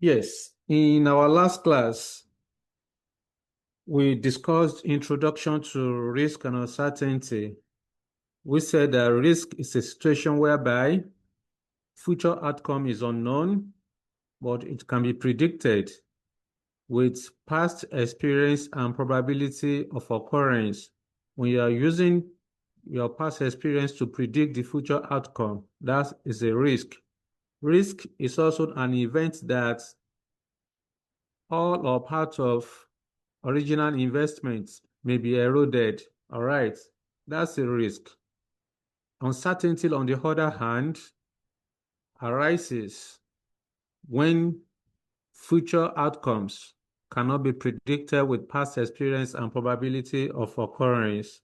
Yes, in our last class, we discussed introduction to risk and uncertainty. We said that risk is a situation whereby future outcome is unknown, but it can be predicted with past experience and probability of occurrence. When you are using your past experience to predict the future outcome, that is a risk. Risk is also an event that all or part of original investments may be eroded. All right, that's a risk. Uncertainty, on the other hand, arises when future outcomes cannot be predicted with past experience and probability of occurrence.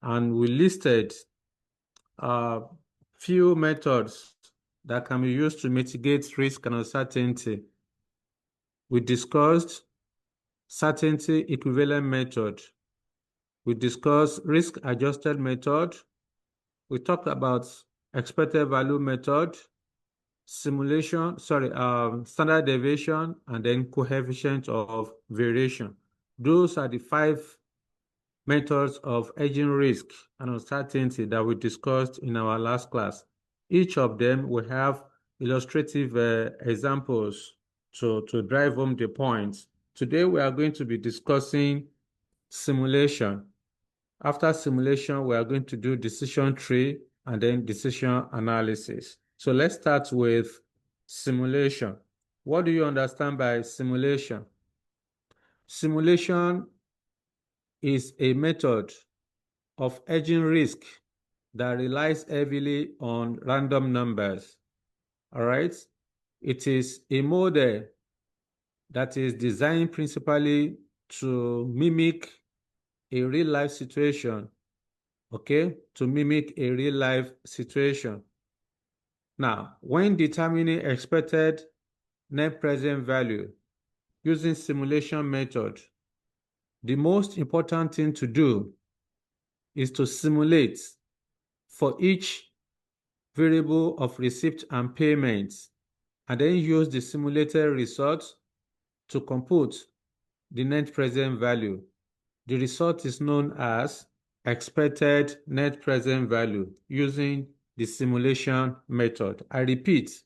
And we listed a few methods that can be used to mitigate risk and uncertainty. We discussed certainty equivalent method. We discussed risk-adjusted method. We talked about expected value method, standard deviation, and then coefficient of variation. Those are the 5 methods of hedging risk and uncertainty that we discussed in our last class. Each of them will have illustrative examples to drive home the points. Today, we are going to be discussing simulation. After simulation, we are going to do decision tree and then decision analysis. So let's start with simulation. What do you understand by simulation? Simulation is a method of hedging risk that relies heavily on random numbers. All right? It is a model that is designed principally to mimic a real-life situation, okay? To mimic a real-life situation. Now, when determining expected net present value using simulation method, the most important thing to do is to simulate for each variable of receipt and payments, and then use the simulated result to compute the net present value. The result is known as expected net present value using the simulation method. I repeat,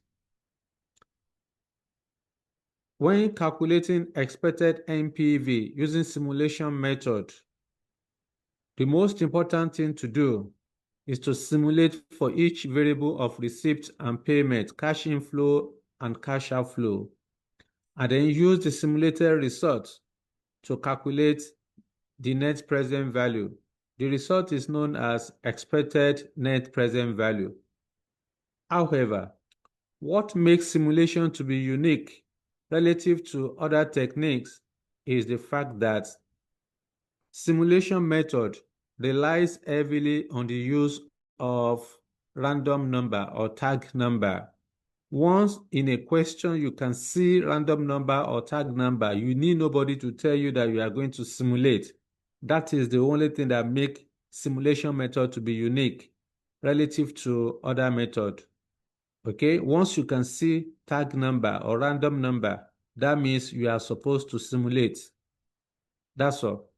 when calculating expected NPV using simulation method, the most important thing to do is to simulate for each variable of receipt and payment, cash inflow and cash outflow, and then use the simulated result to calculate the net present value. The result is known as expected net present value. However, what makes simulation to be unique relative to other techniques is the fact that simulation method relies heavily on the use of random number or tag number. Once in a question you can see random number or tag number, you need nobody to tell you that you are going to simulate. That is the only thing that makes simulation method to be unique relative to other method. Okay, once you can see tag number or random number, that means you are supposed to simulate. That's all.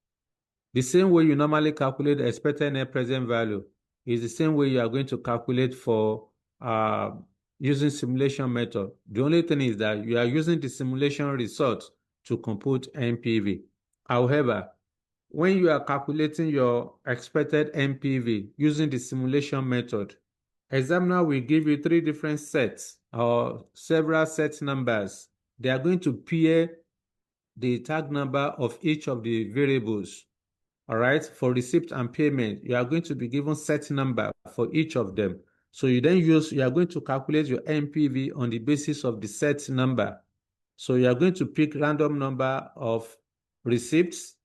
The same way you normally calculate the expected net present value is the same way you are going to calculate for using simulation method. The only thing is that you are using the simulation result to compute NPV. However, when you are calculating your expected NPV using the simulation method, examiner will give you 3 different sets or several set numbers. They are going to pair the tag number of each of the variables. All right, for receipt and payment, you are going to be given set number for each of them. So you are going to calculate your NPV on the basis of the set number. So you are going to pick random number of receipts,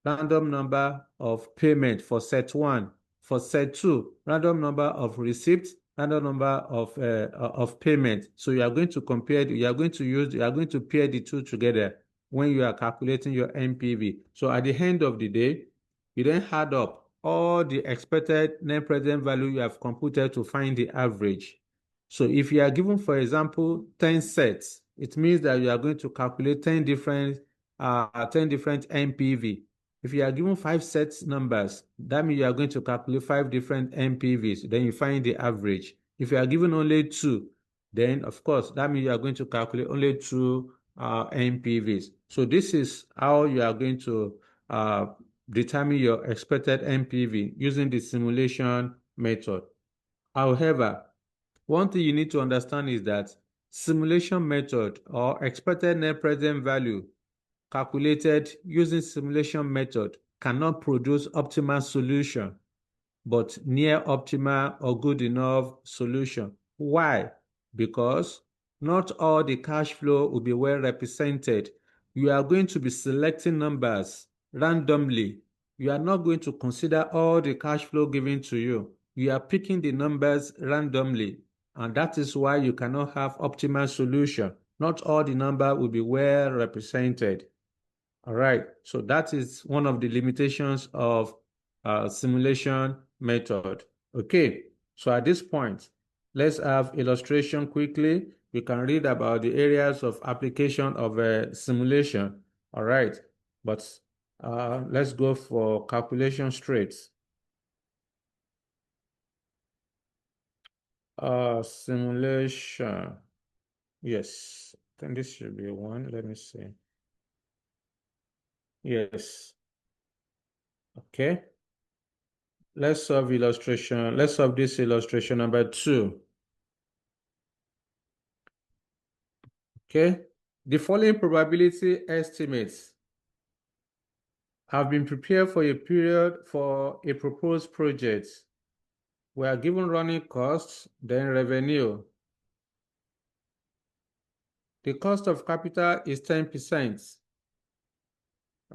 random number of payment for set 1. For set 2, random number of receipts, random number of payment. So you are going to pair the two together when you are calculating your NPV. So at the end of the day, you then add up all the expected net present value you have computed to find the average. So if you are given, for example, 10 sets it means that you are going to calculate 10 different NPV. If you are given 5 sets numbers, that means you are going to calculate 5 different NPVs. Then you find the average. If you are given only 2, then of course that means you are going to calculate only 2 NPVs. So this is how you are going to determine your expected NPV using the simulation method. However, one thing you need to understand is that simulation method or expected net present value calculated using simulation method cannot produce optimal solution, but near optimal or good enough solution. Why? Because not all the cash flow will be well represented. You are going to be selecting numbers randomly. You are not going to consider all the cash flow given to you. You are picking the numbers randomly, and that is why you cannot have optimal solution. Not all the number will be well represented. All right, so that is one of the limitations of simulation method. Okay, so at this point, let's have illustration quickly. We can read about the areas of application of a simulation. All right, but let's go for calculation straight. Simulation. Yes, I think this should be one. Let me see. Yes. Okay. Let's solve illustration. Let's solve this illustration number 2. Okay. The following probability estimates have been prepared for a period for a proposed project. We are given running costs, then revenue. The cost of capital is 10%.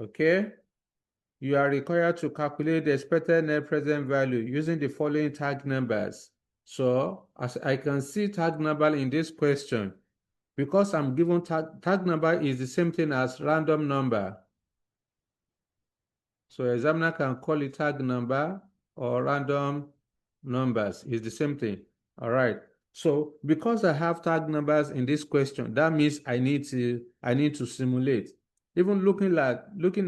Okay. You are required to calculate the expected net present value using the following tag numbers. So, as I can see tag number in this question, because I'm given tag number is the same thing as random number. So examiner can call it tag number or random numbers. It's the same thing. All right. So because I have tag numbers in this question, that means I need to simulate. Even looking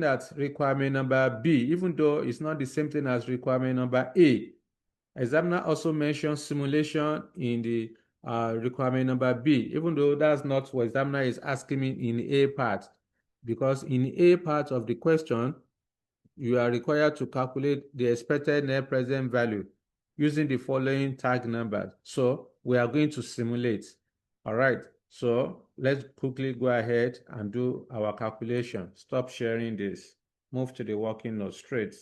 at requirement number B, even though it's not the same thing as requirement number A, examiner also mentions simulation in the requirement number B, even though that's not what examiner is asking me in A part, because in A part of the question, you are required to calculate the expected net present value using the following tag numbers. So we are going to simulate. All right. So let's quickly go ahead and do our calculation. Stop sharing this. Move to the working note straight.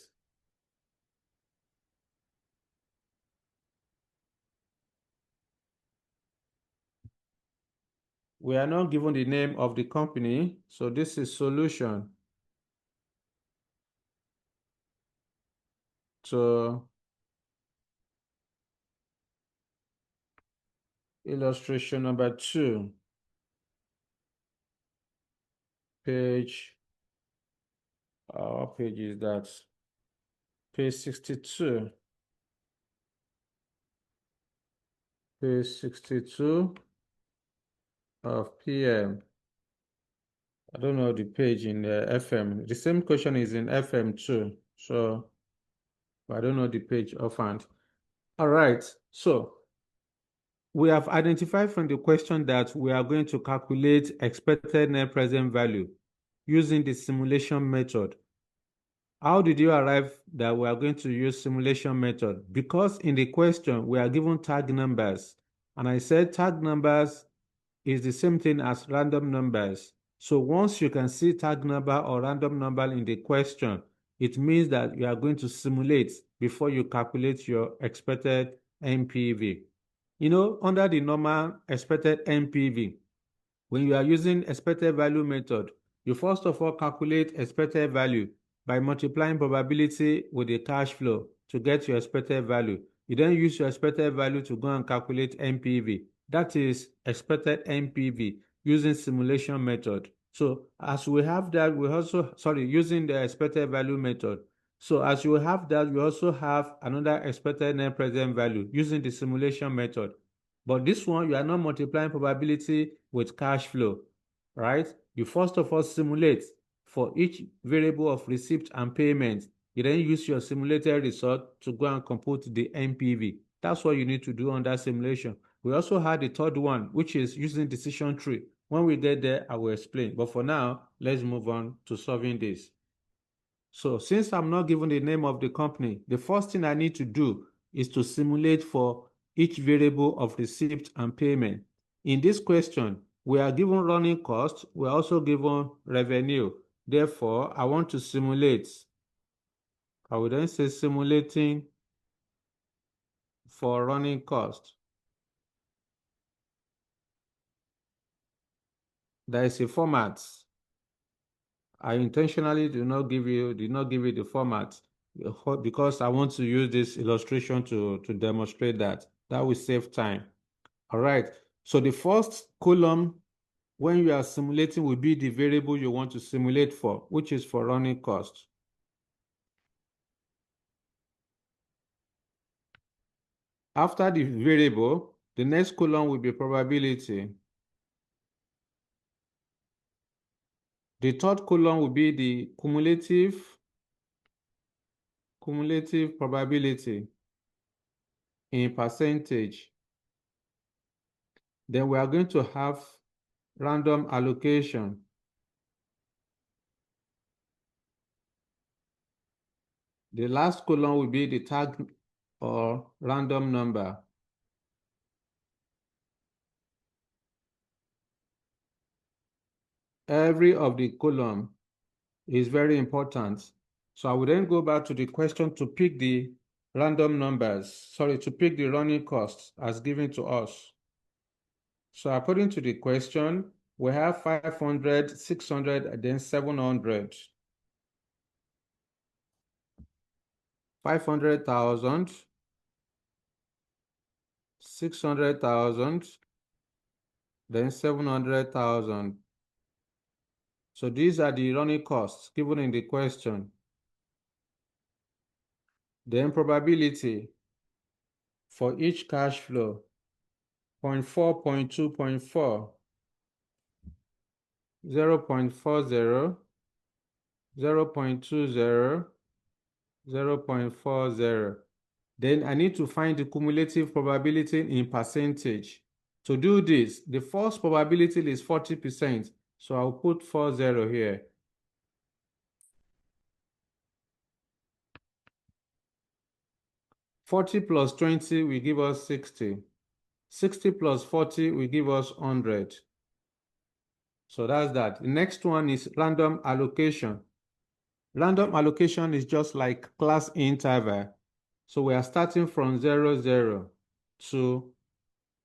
We are not given the name of the company, so this is solution. So illustration number 2, page, what page is that? Page 62. Page 62 of PM. I don't know the page in the FM. The same question is in FM too. So I don't know the page offhand. All right. So we have identified from the question that we are going to calculate expected net present value using the simulation method. How did you arrive that we are going to use simulation method? Because in the question, we are given tag numbers. And I said tag numbers is the same thing as random numbers. So once you can see tag number or random number in the question, it means that you are going to simulate before you calculate your expected NPV. You know, under the normal expected NPV, when you are using expected value method, you first of all calculate expected value by multiplying probability with the cash flow to get your expected value. You then use your expected value to go and calculate NPV. That is expected NPV using simulation method. So as we have that, we also, using the expected value method. So as you have that, you also have another expected net present value using the simulation method. But this one, you are not multiplying probability with cash flow, right? You first of all simulate for each variable of receipt and payment. You then use your simulated result to go and compute the NPV. That's what you need to do on that simulation. We also had the third one, which is using decision tree. When we get there, I will explain. But for now, let's move on to solving this. So since I'm not given the name of the company, the first thing I need to do is to simulate for each variable of receipt and payment. In this question, we are given running cost, we are also given revenue. Therefore, I want to simulate. I will then say simulating for running cost. There is a format. I intentionally did not give you the format because I want to use this illustration to demonstrate that. That will save time. All right. So the first column when you are simulating will be the variable you want to simulate for, which is for running cost. After the variable, the next column will be probability. The third column will be the cumulative probability in percentage. Then we are going to have random allocation. The last column will be the tag or random number. Every of the column is very important. So I will then go back to the question to pick the random numbers, to pick the running costs as given to us. So according to the question, we have 500, 600, and then 700. 500,000, 600,000, then 700,000. So these are the running costs given in the question. Then probability for each cash flow, 0.4, 0.2, 0.4, 0.40, 0.20, 0.40. Then I need to find the cumulative probability in percentage. To do this, the first probability is 40%. So I'll put 40 here. Forty plus 20 will give us 60. 60 plus 40 will give us 100. So that's that. The next one is random allocation. Random allocation is just like class interval. So we are starting from 0, 0. So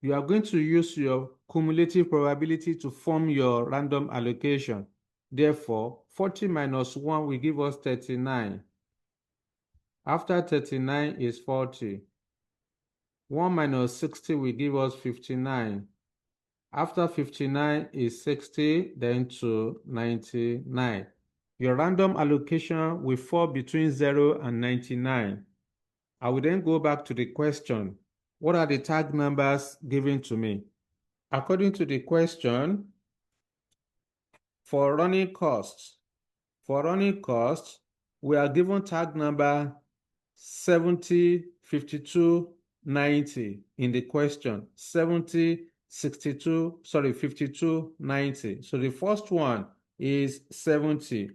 you are going to use your cumulative probability to form your random allocation. Therefore, 40 minus 1 will give us 39. After 39 is 40. 1 minus 60 will give us 59. After 59 is 60, then to 99. Your random allocation will fall between 0 and 99. I will then go back to the question. What are the tag numbers given to me? According to the question, for running costs, we are given tag number 70, 52, 90 in the question. 70, 62, 52, 90. So the first one is 70.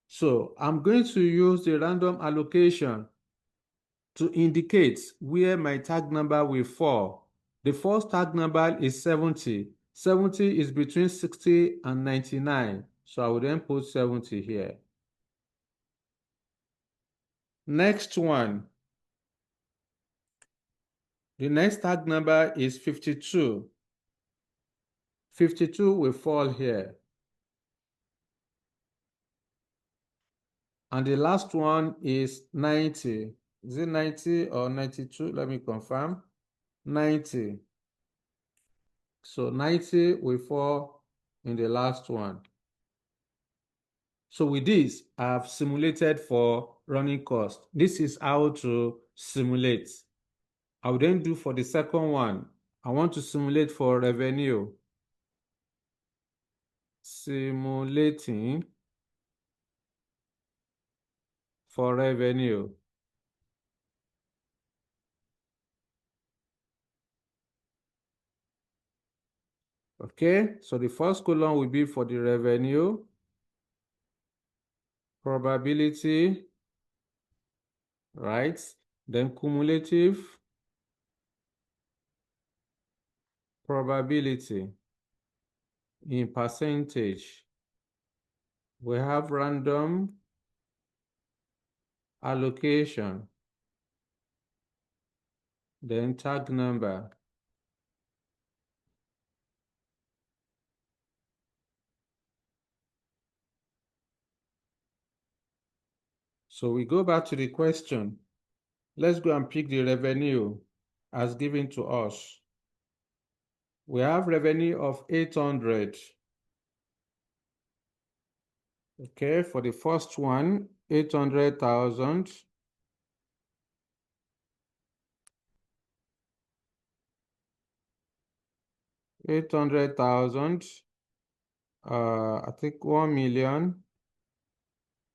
So I'm going to use the random allocation to indicate where my tag number will fall. The first tag number is 70. 70 is between 60 and 99. So I will then put 70 here. Next one. The next tag number is 52. 52 will fall here. And the last one is 90. Is it 90 or 92? Let me confirm. 90. So 90 will fall in the last one. So with this, I've simulated for running cost. This is how to simulate. I will then do for the second one. I want to simulate for revenue. Simulating for revenue. Okay, so the first column will be for the revenue, probability, right? Then cumulative probability in percentage. We have random allocation, then tag number. So we go back to the question. Let's go and pick the revenue as given to us. We have revenue of 800. Okay, for the first one, 800,000. 800,000. I think 1 million.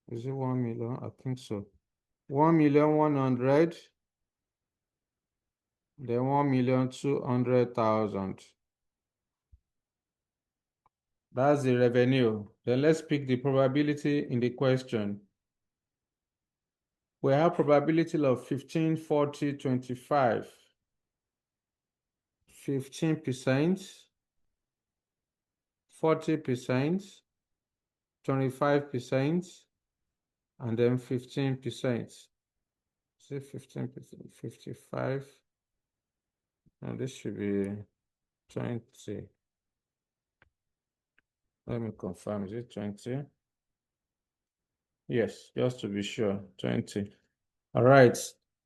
Is it 1 million? I think so. 1,100,000. Then 1,200,000. That's the revenue. Then let's pick the probability in the question. We have probability of 15, 40, 25. 15%, 40%, 25%, and then 15%. Say 15%, 55. And this should be 20. Let me confirm. Is it 20? Yes, just to be sure. 20. All right.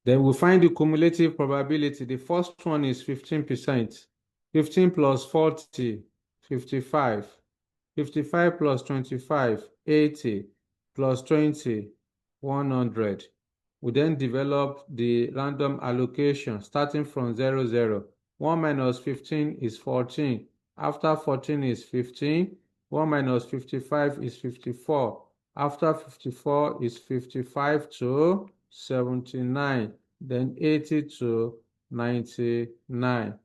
Then we'll find the cumulative probability. The first one is 15%. 15 plus 40, 55. 55 plus 25, 80, plus 20, 100. We then develop the random allocation starting from 0, 0. 1 minus 15 is 14. After 14 is 15. 1 minus 55 is 54. After 54 is 55 to 79. Then 80 to 99.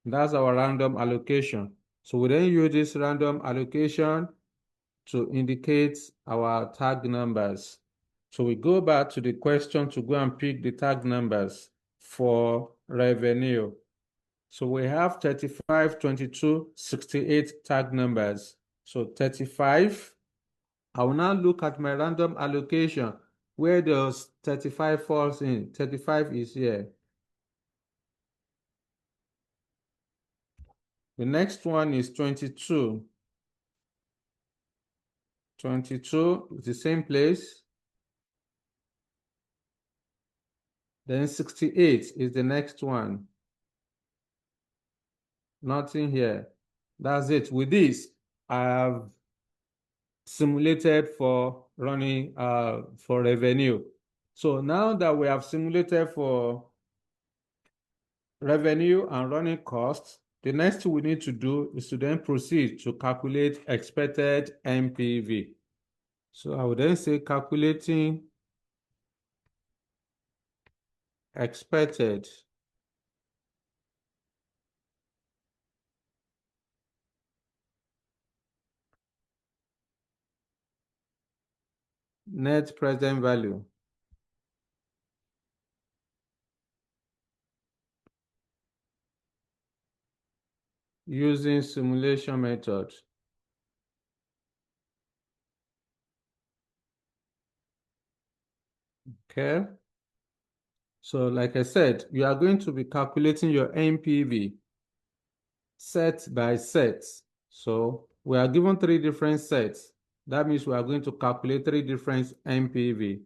That's our random allocation. So we then use this random allocation to indicate our tag numbers. So we go back to the question to go and pick the tag numbers for revenue. So we have 35, 22, 68 tag numbers. So 35, I will now look at my random allocation. Where does 35 falls in? 35 is here. The next one is 22. 22 is the same place. Then 68 is the next one. Nothing here. That's it. With this, I have simulated for running for revenue. So now that we have simulated for revenue and running costs, the next thing we need to do is to then proceed to calculate expected NPV. So I would then say calculating expected net present value using simulation method. Okay. So like I said, you are going to be calculating your NPV set by set. So we are given 3 different sets. That means we are going to calculate 3 different NPV.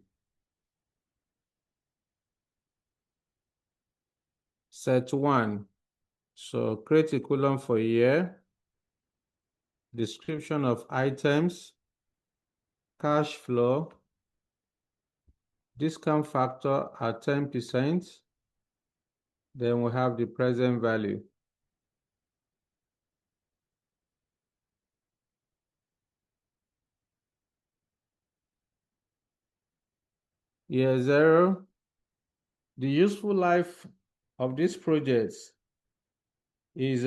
Set 1. So create a column for year, description of items, cash flow, discount factor at 10%, Then we have the present value. Year 0, the useful life of this project is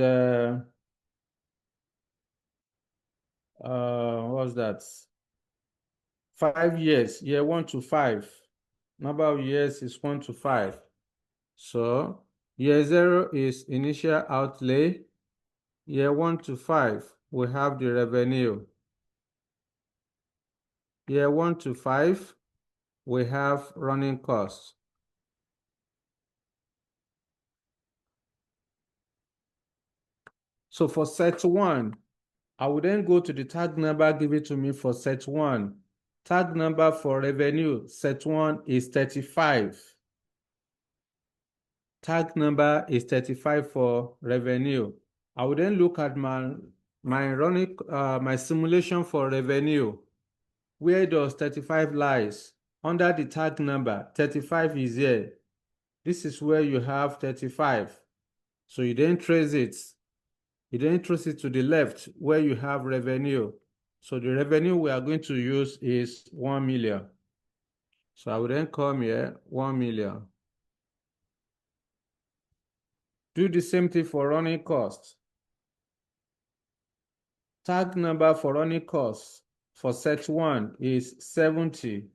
what's that? 5 years, year 1 to 5. Number of years is 1 to 5. So year 0 is initial outlay. Year 1 to 5, we have the revenue. Year 1 to 5, we have running costs. So for set 1, I will then go to the tag number given to me for set 1. Tag number for revenue, set 1 is 35. Tag number is 35 for revenue. I will then look at my simulation for revenue. Where does 35 lies? Under the tag number, 35 is here. This is where you have 35. So you then trace it. You then trace it to the left where you have revenue. So the revenue we are going to use is 1 million. So I will then come here, 1 million. Do the same thing for running costs. Tag number for running costs for set 1 is 70.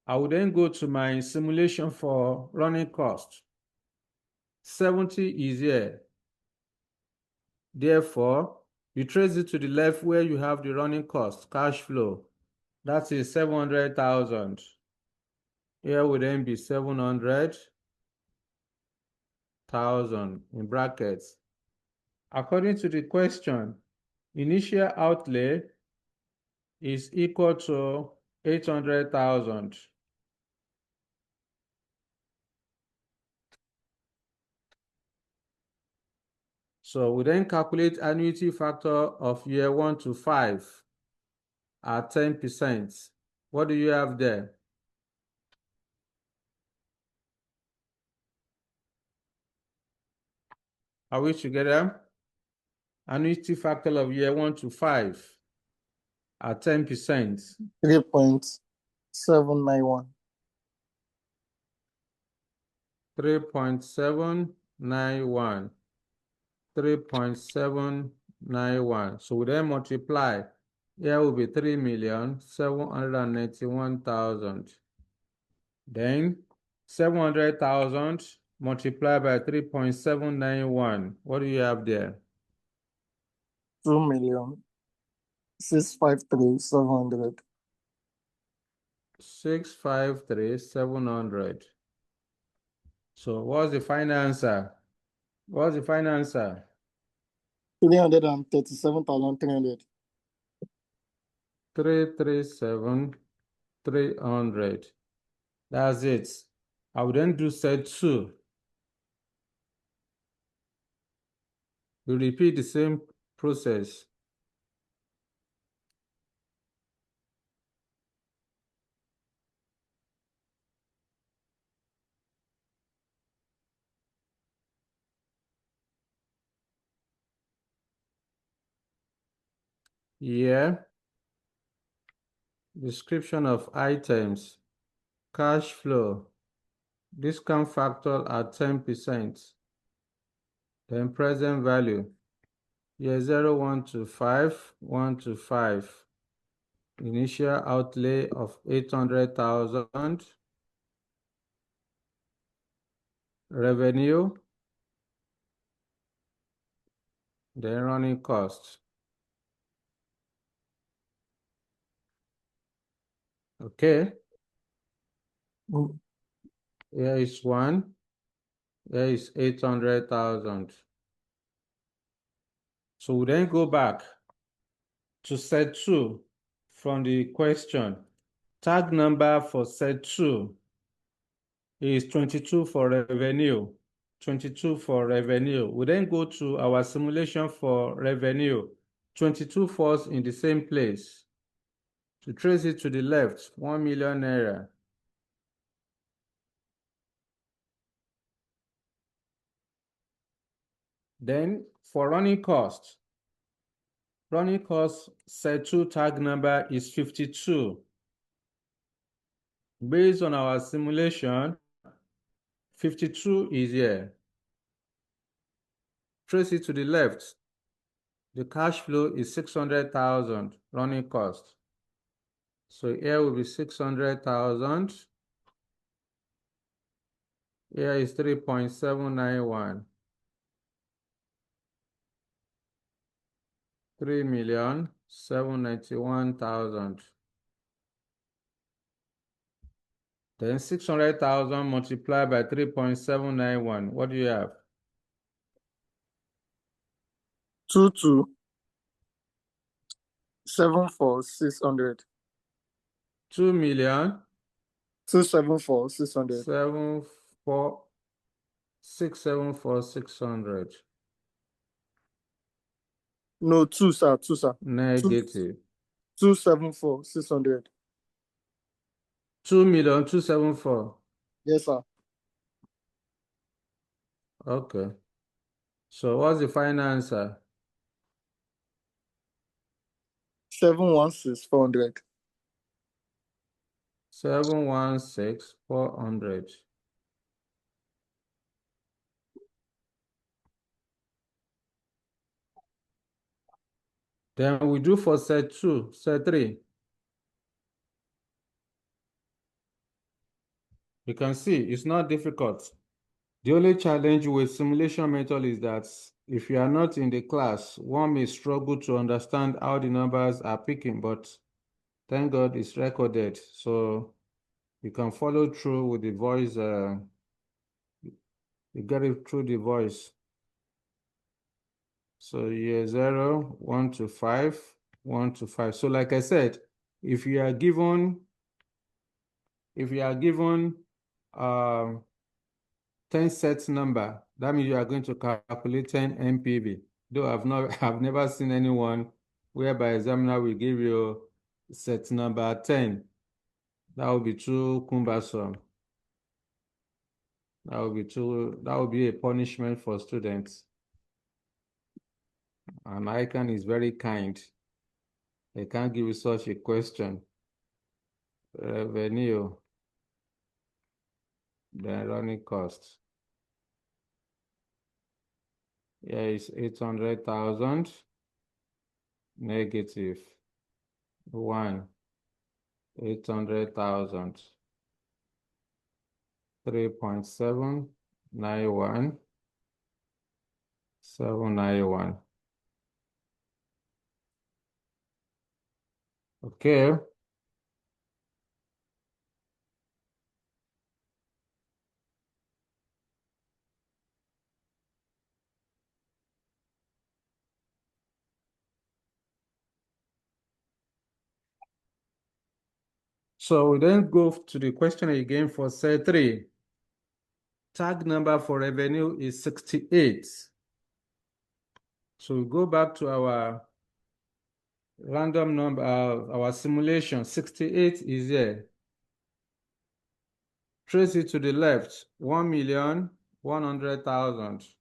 I will then go to my simulation for running cost. 70 is here. Therefore, you trace it to the left where you have the running cost, cash flow. That is 700,000. Here will then be 700,000 in brackets. According to the question, initial outlay is equal to 800,000. So we then calculate annuity factor of year 1 to 5 at 10%. What do you have there? Are we together? Annuity factor of year 1 to 5 at 10%. 3.791. 3.791. 3.791. So we then multiply. Here will be 3,791,000. Then 700,000 multiplied by 3.791. What do you have there? 2,653,700. 653,700. So what's the final answer? What's the final answer? 337,300. 337,300. That's it. I will then do set 2. We repeat the same process. Here, description of items, cash flow, discount factor at 10%, then present value, year 0, 1 to 5, 1 to 5, initial outlay of 800,000, revenue, then running costs. Okay. Here is 1. Here is 800,000. So we then go back to set 2 from the question. Tag number for set 2 is 22 for revenue. 22 for revenue. We then go to our simulation for revenue. 22 falls in the same place. To trace it to the left, 1 million naira. Then for running cost set 2 tag number is 52. Based on our simulation, 52 is here. Trace it to the left. The cash flow is 600,000 running cost. So here will be 600,000. Here is 3.791. 3,791,000. Then 600,000 multiplied by 3.791. What do you have? 2,274,600. 2,000,000. 274,600. 674,600. No, 2, sir. 2, sir. Negative. 274,600. 2,274,000. Yes, sir. Okay. So what's the final answer? 716,400. 716,400. Then we do for set 2, set 3. You can see it's not difficult. The only challenge with simulation method is that if you are not in the class, one may struggle to understand how the numbers are picking, but thank God it's recorded. So you can follow through with the voice. You get it through the voice. So year 0, 1 to 5, 1 to 5. So like I said, if you are given 10 sets number, that means you are going to calculate 10 MPV. Though I've never seen anyone whereby examiner will give you set number 10. That would be too cumbersome. That would be a punishment for students. And ICAN is very kind. They can't give you such a question. Revenue, then running cost. Here is 800,000 negative 1, 800,000, 3.791, 791. Okay. So we then go to the question again for set 3. Tag number for revenue is 68. So we go back to our random number, our simulation. 68 is here. Trace it to the left, 1,100,000.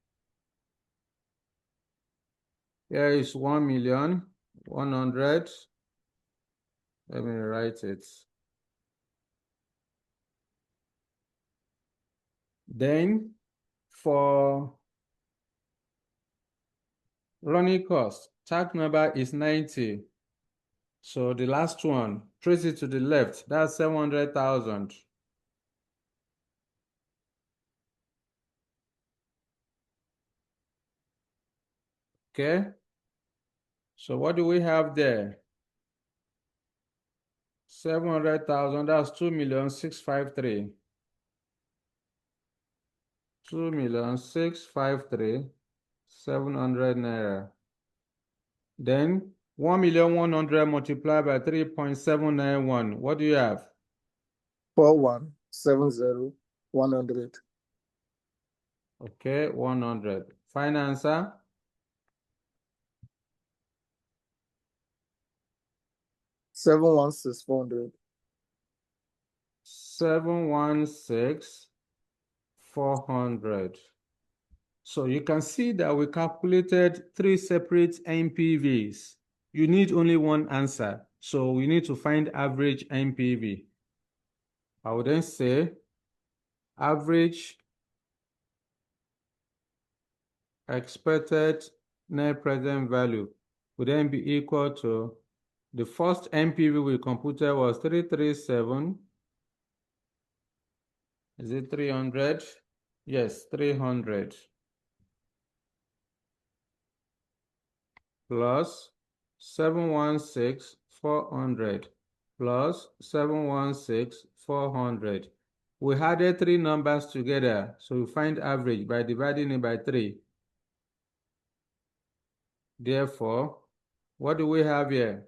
Here is 1,100,000. Let me write it. Then for running cost, tag number is 90. So the last one, trace it to the left, that's 700,000. Okay. So what do we have there? 700,000, that's 2,653,000. 2,653,000, 700 naira. Then 1,100,000 multiplied by 3.791. What do you have? 4170,100. Okay, 100. Final answer? 716,400. 716,400. So you can see that we calculated 3 separate NPVs. You need only one answer. So we need to find average NPV. I would then say average expected net present value would then be equal to the first NPV we computed was 337. Is it 300? Yes, 300 plus 716, 400 plus 716, 400. We added 3 numbers together, so we find average by dividing it by 3. Therefore, what do we have here?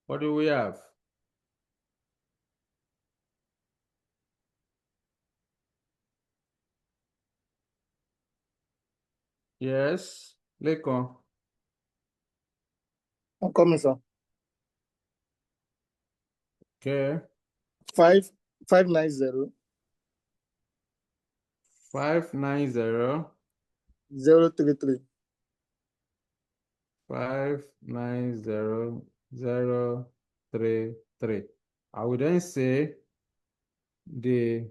What do we have? Yes, Lekon. I'm coming, sir. Okay. 590 590 033. 590033. I would then say the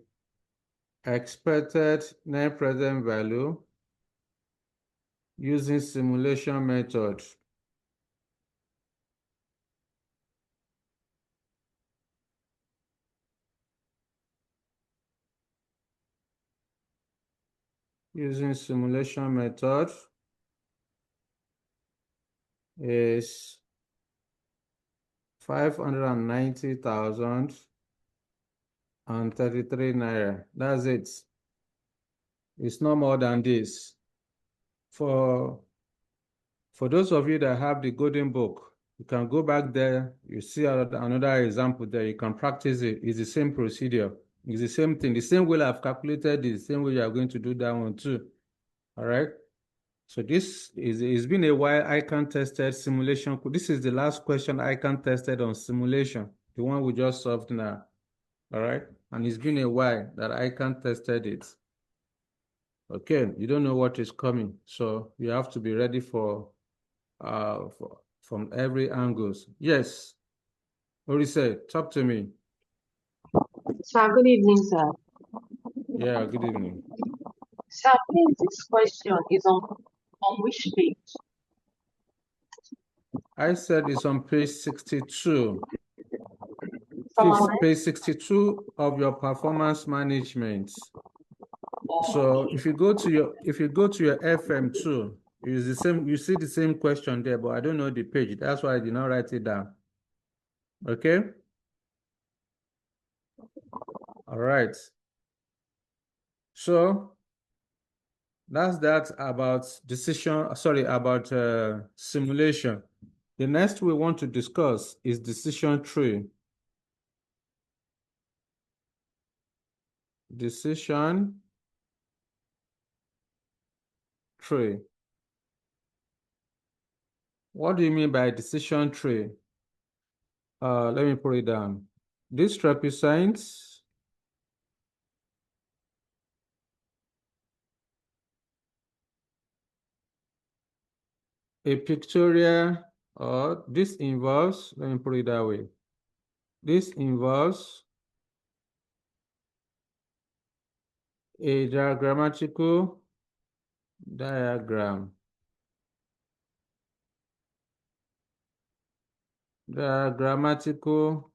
expected net present value using simulation method is 590,033 naira. That's it. It's no more than this. For those of you that have the golden book, you can go back there. You see another example there. You can practice it. It's the same procedure. It's the same thing. The same way I've calculated it, the same way you are going to do that one too. All right. So this it's been a while ICAN tested simulation. This is the last question ICAN tested on simulation, the one we just solved now. All right. And it's been a while that ICAN tested it. Okay, you don't know what is coming. So you have to be ready from every angles. Yes. Orise, talk to me. Sir, good evening, sir. Yeah, good evening. Sir, please, this question is on which page? I said it's on page 62. From Page 62 of your performance management. So if you go to your FM2, it's the same, you see the same question there, but I don't know the page. That's why I did not write it down. Okay? All right. So that's that about simulation. The next we want to discuss is decision tree. Decision tree. What do you mean by decision tree? Let me put it down. This represents a pictorial, or this involves, let me put it that way. This involves a diagrammatical diagram. Diagrammatical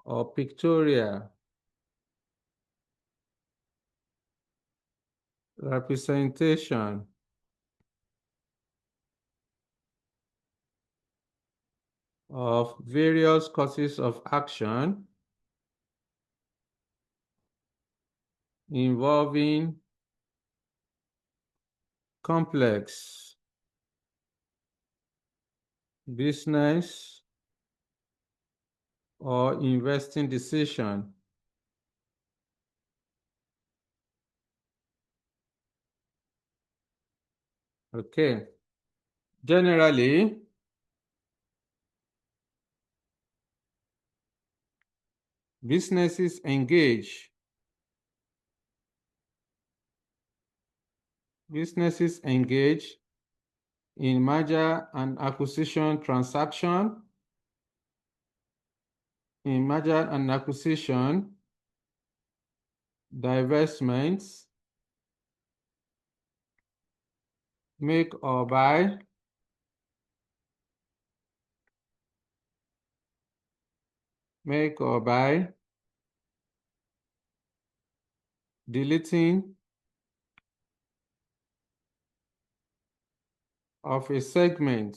or pictorial representation of various courses of action involving complex business or investing decision. Okay. Generally, Businesses engage. Businesses engage in merger and acquisition transaction. In merger and acquisition, divestments, make or buy, deleting of a segment,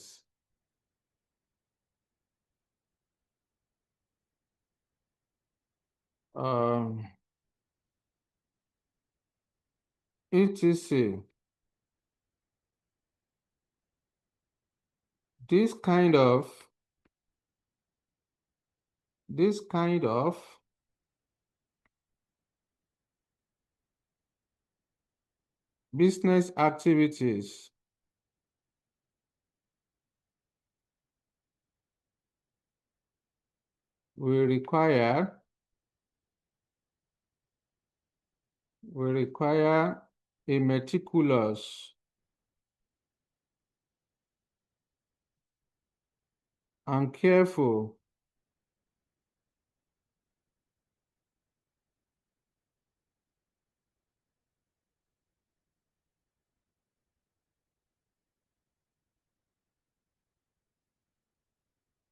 etc. This kind of business activities will require a meticulous and careful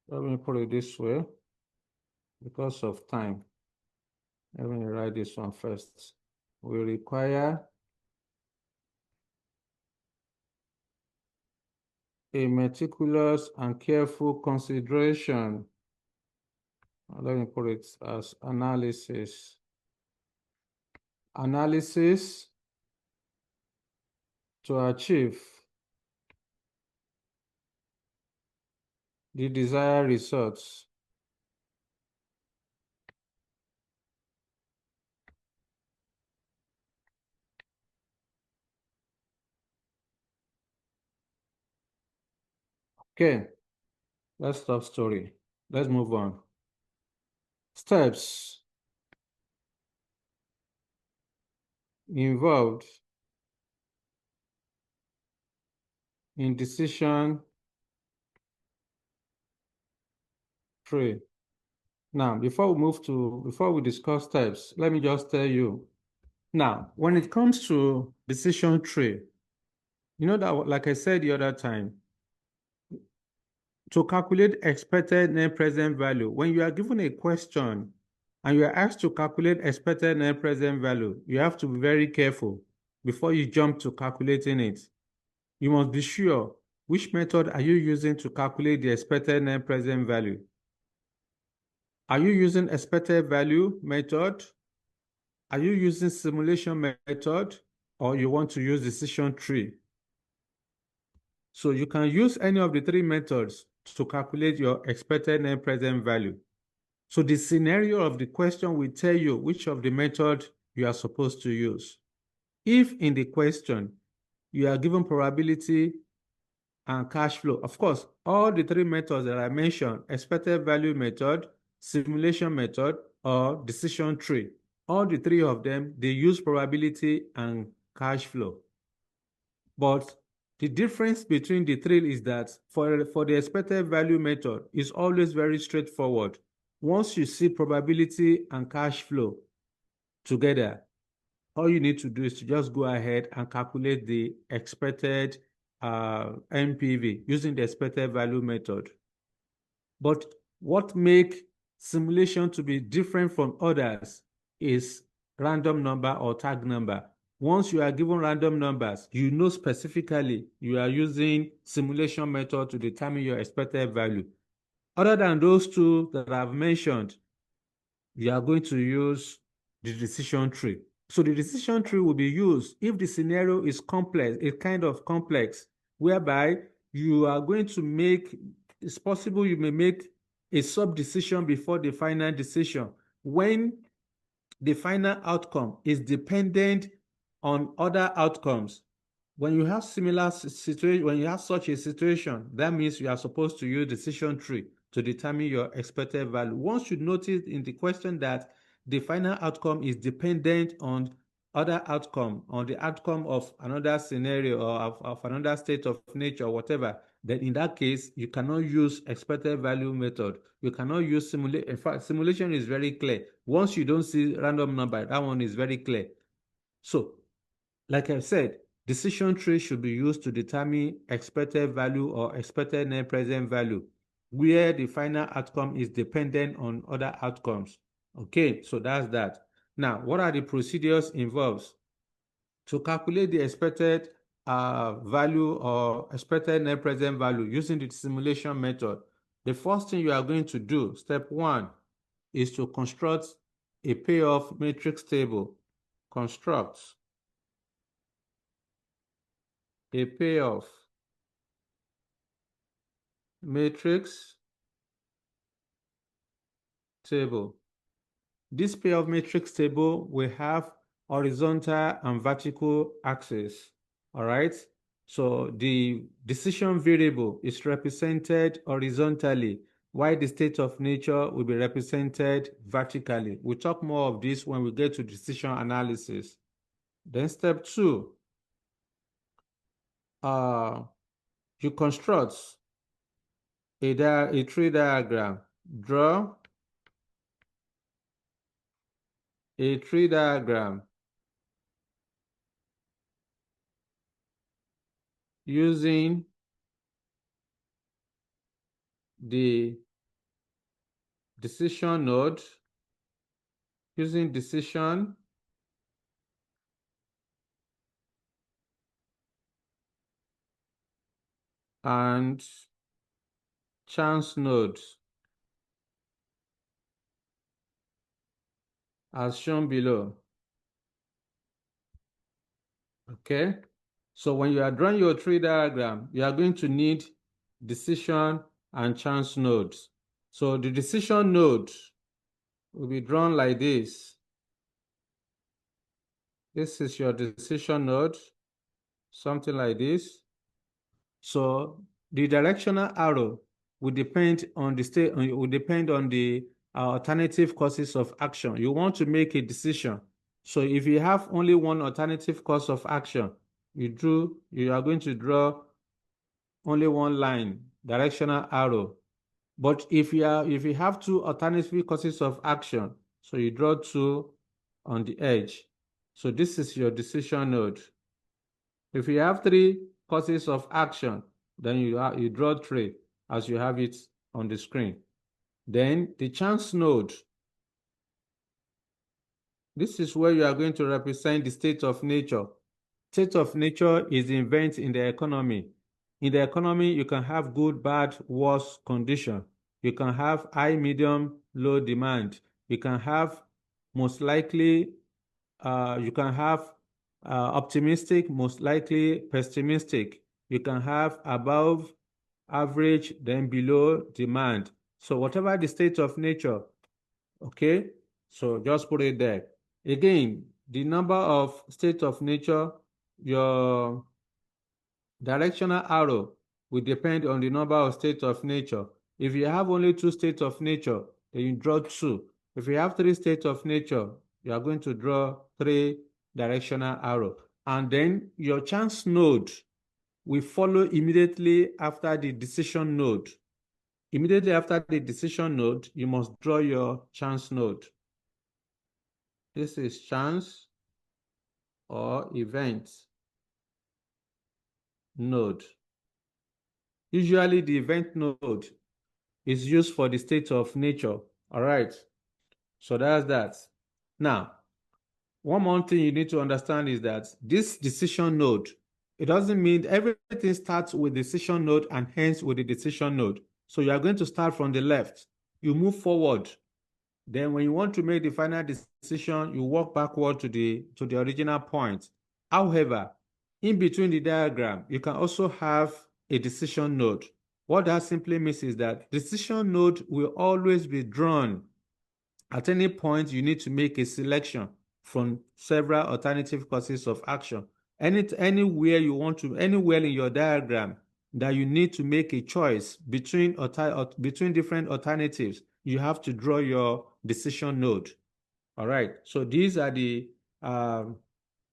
let me put it this way because of time. Let me write this one first. Will require a meticulous and careful consideration. Let me put it as analysis. Analysis to achieve the desired results. Okay, let's stop story. Let's move on. Steps involved in decision tree. Now, before we discuss steps, let me just tell you. Now, when it comes to decision tree, you know that, like I said the other time, to calculate expected net present value, when you are given a question and you are asked to calculate expected net present value, you have to be very careful before you jump to calculating it. You must be sure which method are you using to calculate the expected net present value. Are you using expected value method? Are you using simulation method? Or you want to use decision tree? So you can use any of the three methods to calculate your expected net present value. So the scenario of the question will tell you which of the method you are supposed to use. If in the question you are given probability and cash flow, of course, all the three methods that I mentioned, expected value method, simulation method, or decision tree, all the three of them, they use probability and cash flow. But the difference between the three is that for the expected value method, is always very straightforward. Once you see probability and cash flow together, all you need to do is to just go ahead and calculate the expected NPV using the expected value method. But what makes simulation to be different from others is random number or tag number. Once you are given random numbers, you know specifically you are using simulation method to determine your expected value. Other than those two that I've mentioned, you are going to use the decision tree. So the decision tree will be used if the scenario is complex, it's kind of complex, whereby you are going to make, it's possible you may make a sub-decision before the final decision when the final outcome is dependent on other outcomes. When you have similar situation, when you have such a situation, that means you are supposed to use decision tree to determine your expected value. One should notice in the question that the final outcome is dependent on other outcome, on the outcome of another scenario or of another state of nature or whatever. Then in that case, you cannot use expected value method. You cannot use simulation. In fact, simulation is very clear. Once you don't see random number, that one is very clear. So, like I said, decision tree should be used to determine expected value or expected net present value, where the final outcome is dependent on other outcomes. Okay, so that's that. Now, what are the procedures involved? To calculate the expected value or expected net present value using the simulation method, the first thing you are going to do, step 1, is to construct a payoff matrix table. Construct a payoff matrix table. This payoff matrix table will have horizontal and vertical axes. All right. So the decision variable is represented horizontally, while the state of nature will be represented vertically. We'll talk more of this when we get to decision analysis. Then step 2, you construct a tree diagram. Draw a tree diagram using the decision node, using decision and chance nodes as shown below. Okay, so when you are drawing your tree diagram, you are going to need decision and chance nodes. So the decision node will be drawn like this. This is your decision node, something like this. So the directional arrow will depend on the state, will depend on the alternative courses of action. You want to make a decision. So if you have only one alternative course of action, you are going to draw only one line, directional arrow. But if you have two alternative courses of action, so you draw 2 on the edge. So this is your decision node. If you have 3 courses of action, then you draw 3 as you have it on the screen. Then the chance node. This is where you are going to represent the state of nature. State of nature is the event in the economy. In the economy, you can have good, bad, worse condition. You can have high, medium, low demand. You can have most likely, you can have optimistic, most likely pessimistic. You can have above average, then below demand. So whatever the state of nature, okay, so just put it there. Again, the number of state of nature, your directional arrow will depend on the number of states of nature. If you have only 2 states of nature, then you draw 2. If you have 3 states of nature, you are going to draw 3 directional arrow. And then your chance node will follow immediately after the decision node. Immediately after the decision node, you must draw your chance node. This is chance or event node. Usually the event node is used for the state of nature. All right. So that's that. Now, one more thing you need to understand is that this decision node, it doesn't mean everything starts with decision node and hence with the decision node. So you are going to start from the left. You move forward. Then when you want to make the final decision, you walk backward to the original point. However, in between the diagram, you can also have a decision node. What that simply means is that decision node will always be drawn. At any point, you need to make a selection from several alternative courses of action. Anywhere you want to, anywhere in your diagram that you need to make a choice between different alternatives, you have to draw your decision node. All right, so these are the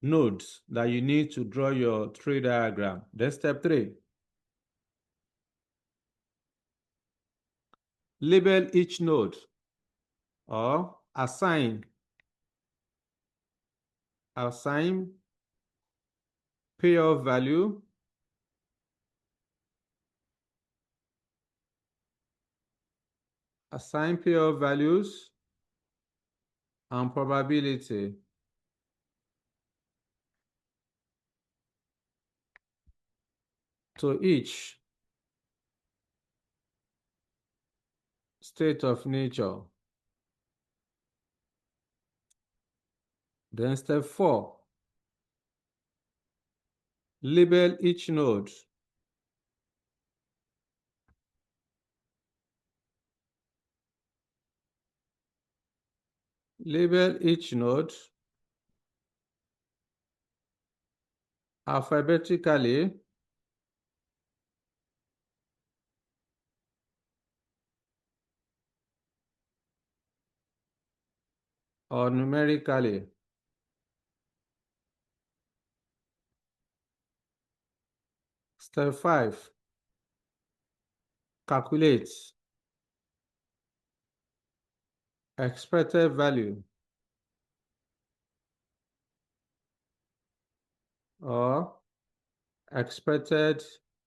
nodes that you need to draw your tree diagram. Then step 3. Label each node or assign payoff value, assign payoff values and probability to each state of nature. Then step 4, label each node. Label each node alphabetically or numerically. Step 5, calculate expected value or expected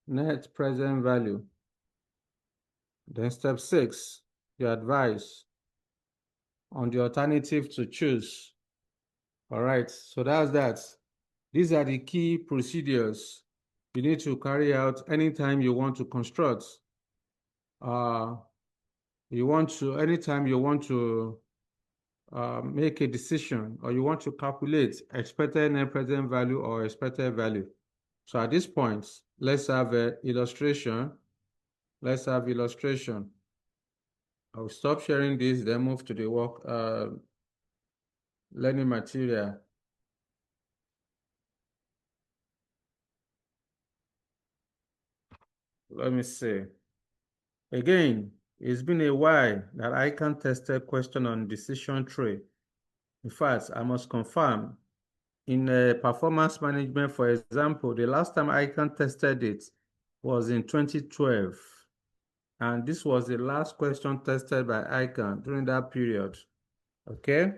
net present value. Then step 6, you advise on the alternative to choose. All right, so that's that. These are the key procedures you need to carry out anytime you want to construct. Anytime you want to make a decision or you want to calculate expected net present value or expected value. So at this point, let's have an illustration. Let's have illustration. I'll stop sharing this, then move to the work learning material. Let me see. Again, it's been a while that ICAN tested question on decision tree. In fact, I must confirm, in performance management, for example, the last time ICAN tested it was in 2012. And this was the last question tested by ICAN during that period. Okay?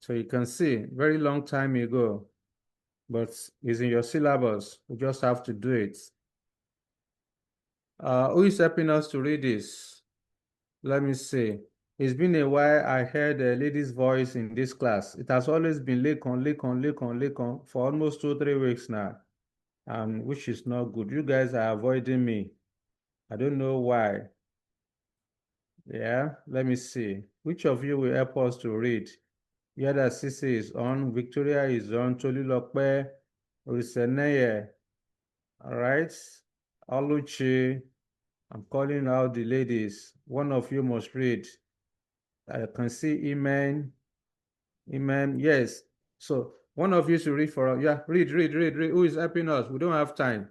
So you can see, very long time ago, but it's in your syllabus. You just have to do it. Who is helping us to read this? Let me see. It's been a while I heard a lady's voice in this class. It has always been Lekon for almost 2-3 weeks now, and which is not good. You guys are avoiding me. I don't know why. Yeah, let me see. Which of you will help us to read? Yada Sisi is on, Victoria is on, Tolulope, Oriseneye. All right. Oluchi, I'm calling out the ladies. One of you must read. I can see Iman. Yes. So one of you should read for us. Yeah, read. Who is helping us? We don't have time.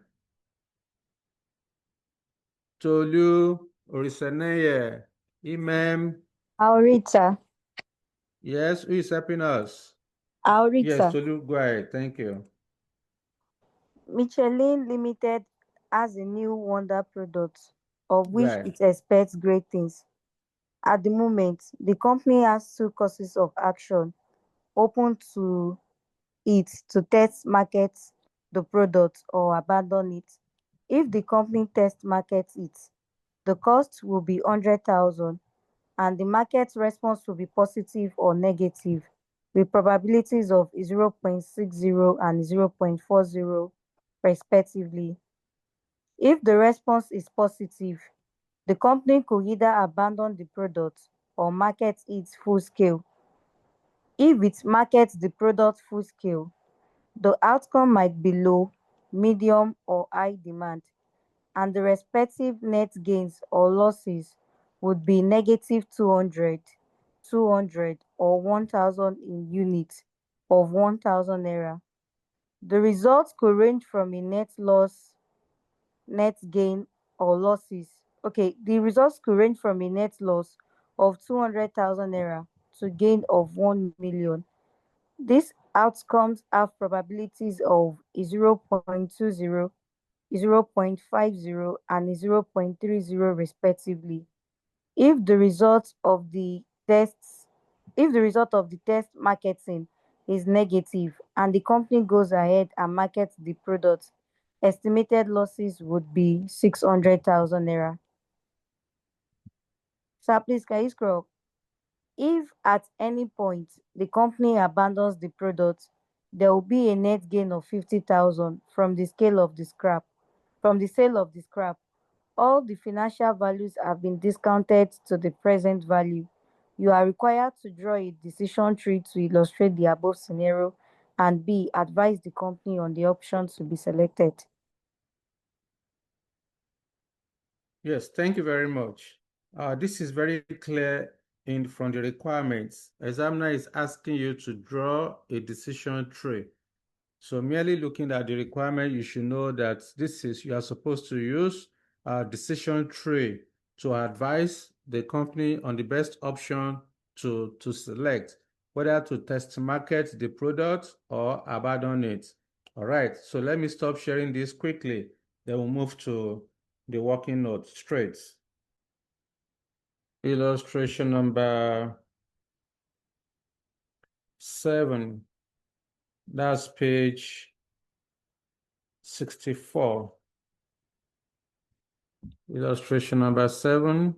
Tolu, Oriseneye, Imam. I'll read, sir. Yes, who is helping us? I'll read, Yes, sir. Tolu, go ahead. Thank you. Michelin Limited has a new wonder product of which Right. it expects great things. At the moment, the company has 2 courses of action open to it to test market the product or abandon it. If the company test markets it, the cost will be 100,000 and the market response will be positive or negative with probabilities of 0.60 and 0.40 respectively. If the response is positive, the company could either abandon the product or market it full scale. If it markets the product full scale, the outcome might be low, medium, or high demand, and the respective net gains or losses would be negative 200, 200, or 1,000 in units of 1,000 naira. The results could range from a net loss net gain or losses. Okay, the results could range from a net loss of 200,000 naira to gain of 1 million. These outcomes have probabilities of 0.20, 0.50, and 0.30 respectively. If the result of the test marketing is negative and the company goes ahead and markets the product, estimated losses would be 600,000 naira. Sir, please can you scroll up? If at any point the company abandons the product, there will be a net gain of 50,000 from the sale of the scrap. All the financial values have been discounted to the present value. You are required to draw a decision tree to illustrate the above scenario, and B, advise the company on the options to be selected. Yes, thank you very much. This is very clear from the requirements. Examiner is asking you to draw a decision tree. So merely looking at the requirement, you should know that you are supposed to use a decision tree to advise the company on the best option to select, whether to test market the product or abandon it. All right, so let me stop sharing this quickly. Then we'll move to the working note straight. Illustration number 7. That's page 64. Illustration number 7,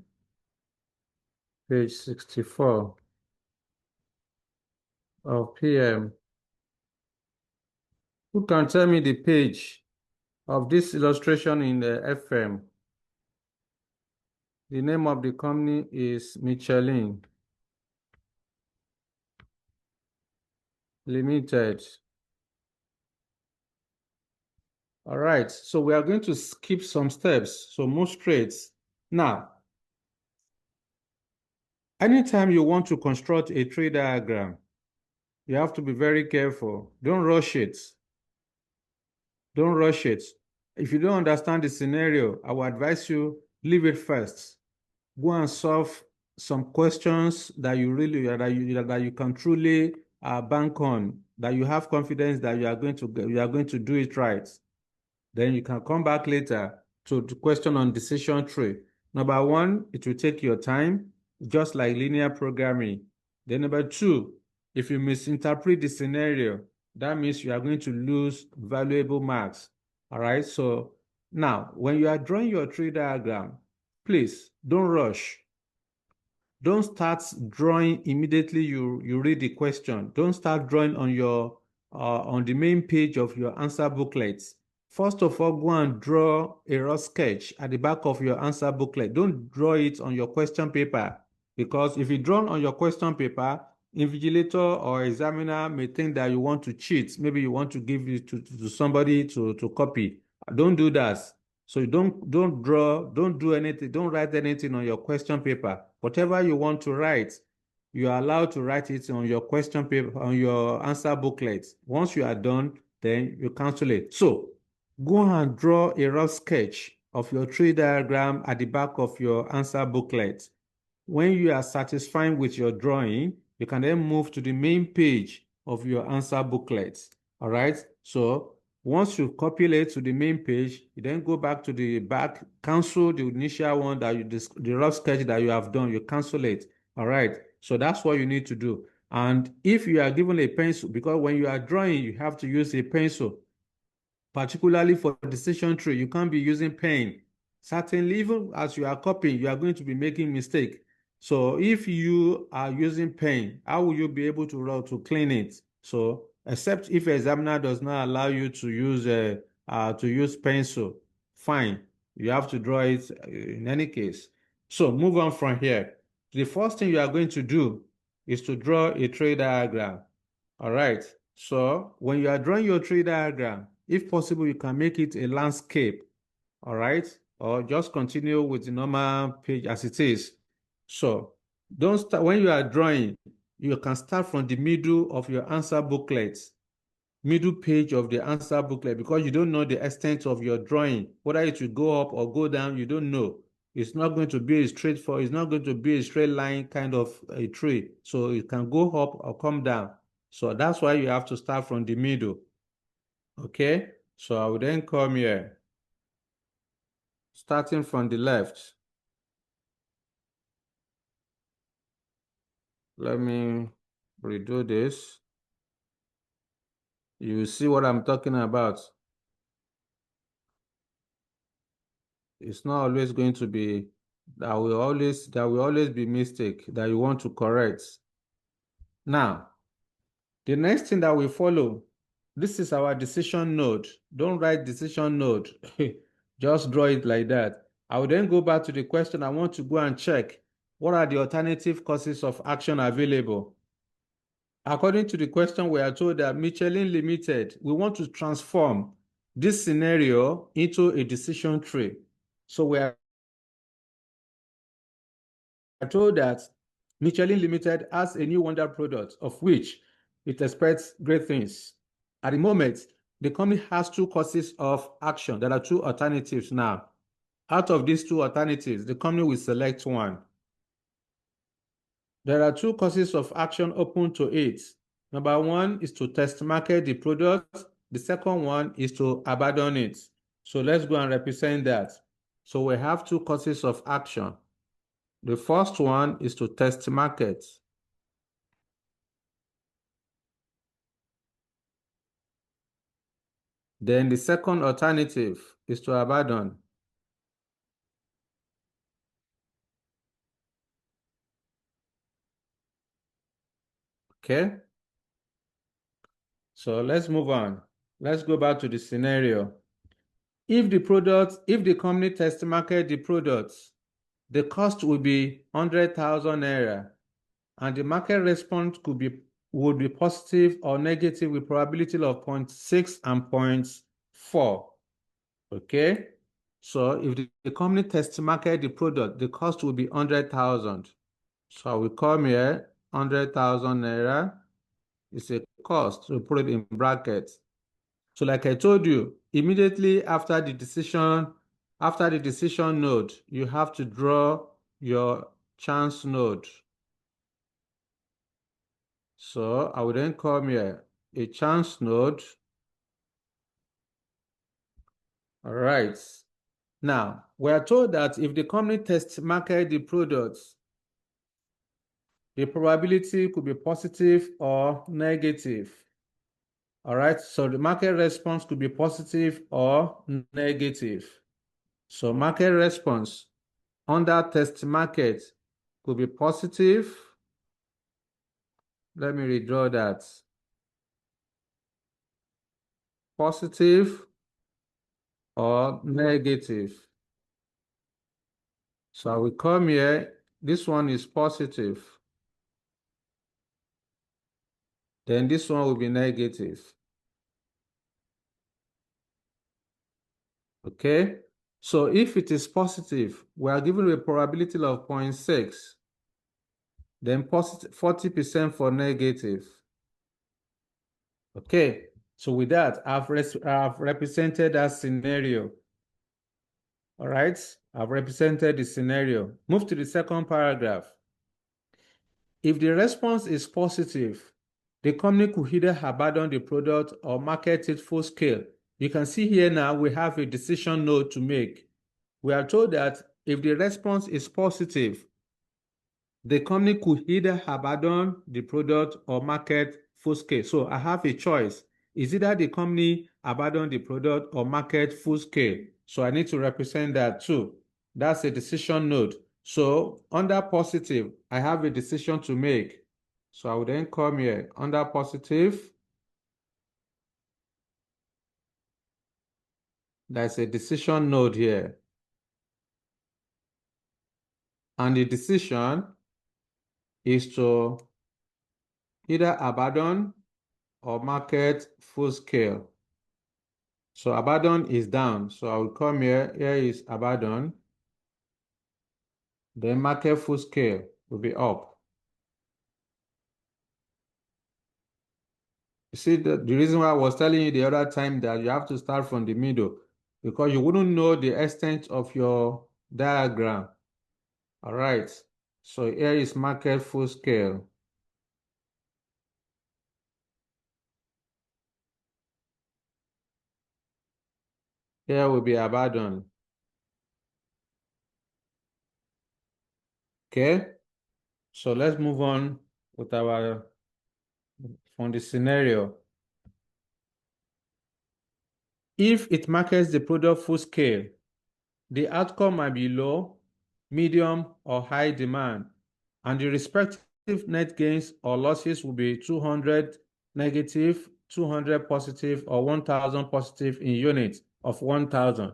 page 64 of PM. Who can tell me the page of this illustration in the FM? The name of the company is Michelin Limited. All right, so we are going to skip some steps, so move straight. Now, anytime you want to construct a tree diagram, you have to be very careful. Don't rush it. Don't rush it. If you don't understand the scenario, I will advise you, leave it first. Go and solve some questions that you can truly bank on, that you have confidence that you are going to do it right. Then you can come back later to the question on decision tree. Number 1, it will take your time, just like linear programming. Then number 2, if you misinterpret the scenario, that means you are going to lose valuable marks. All right, so now when you are drawing your tree diagram, please don't rush. Don't start drawing immediately you read the question. Don't start drawing on the main page of your answer booklet. First of all, go and draw a rough sketch at the back of your answer booklet. Don't draw it on your question paper, because if you draw on your question paper, invigilator or examiner may think that you want to cheat. Maybe you want to give it to somebody to copy. Don't do that. So don't do anything, don't write anything on your question paper. Whatever you want to write, you are allowed to write it on your question paper, on your answer booklet. Once you are done, then you cancel it. So go and draw a rough sketch of your tree diagram at the back of your answer booklet. When you are satisfied with your drawing, you can then move to the main page of your answer booklet. All right, so once you populate to the main page, you then go back to the back, cancel the initial one the rough sketch that you have done, you cancel it. All right, so that's what you need to do. And if you are given a pencil, because when you are drawing, you have to use a pencil, particularly for decision tree, you can't be using pen. Certainly, even as you are copying, you are going to be making mistake. So if you are using pen, how will you be able to clean it? So except if examiner does not allow you to use pencil, fine, you have to draw it in any case. So move on from here. The first thing you are going to do is to draw a tree diagram. All right, so when you are drawing your tree diagram, if possible, you can make it a landscape. All right, or just continue with the normal page as it is. So don't start when you are drawing, you can start from the middle of your answer booklet. middle page of the answer booklet because you don't know the extent of your drawing, whether it will go up or go down, you don't know. It's not going to be it's not going to be a straight line kind of a tree. So it can go up or come down. So that's why you have to start from the middle. Okay, so I will then come here, starting from the left. Let me redo this. You see what I'm talking about. It's not always going to be, there will always be mistake that you want to correct. Now, the next thing that we follow, this is our decision node. Don't write decision node. Just draw it like that. I will then go back to the question. I want to go and check what are the alternative courses of action available. According to the question, we are told that Michelin Limited, we want to transform this scenario into a decision tree. So we are told that Michelin Limited has a new wonder product of which it expects great things. At the moment, the company has two courses of action. There are two alternatives now. Out of these two alternatives, the company will select one. There are two courses of action open to it. Number one is to test market the product. The second one is to abandon it. So let's go and represent that. So we have two courses of action. The first one is to test market. Then the second alternative is to abandon. Okay? So let's move on. Let's go back to the scenario. If the company test market the products, the cost will be 100,000 naira, and the market response would be positive or negative with probability of 0.6 and 0.4. Okay? So if the company test market the product, the cost will be 100,000. So I will come here, 100,000 naira is a cost, so put it in brackets. So like I told you, immediately after the decision node, you have to draw your chance node. So I will then come here, a chance node. All right. Now, we are told that if the company test market the products, the probability could be positive or negative. All right, so the market response could be positive or negative. So market response under test market could be positive. Let me redraw that. Positive or negative. So I will come here. This one is positive. Then this one will be negative. Okay. So if it is positive, we are given a probability of 0.6. Then positive 40% for negative. Okay. So with that, I've represented that scenario. All right. I've represented the scenario. Move to the second paragraph. If the response is positive, the company could either abandon the product or market it full scale. You can see here now we have a decision node to make. We are told that if the response is positive, the company could either abandon the product or market full scale. So I have a choice. Is either the company abandon the product or market full scale. So I need to represent that too. That's a decision node. So under positive, I have a decision to make. So I will then come here under positive. There's a decision node here. And the decision is to either abandon or market full scale. So abandon is down. So I will come here. Here is abandon. Then market full scale will be up. You see, the reason why I was telling you the other time that you have to start from the middle, because you wouldn't know the extent of your diagram. All right. So here is market full scale. Here will be Abaddon. Okay. So let's move on with our from the scenario. If it markets the product full scale, the outcome might be low, medium, or high demand, and the respective net gains or losses will be 200 negative, 200 positive, or 1,000 positive in units of 1,000.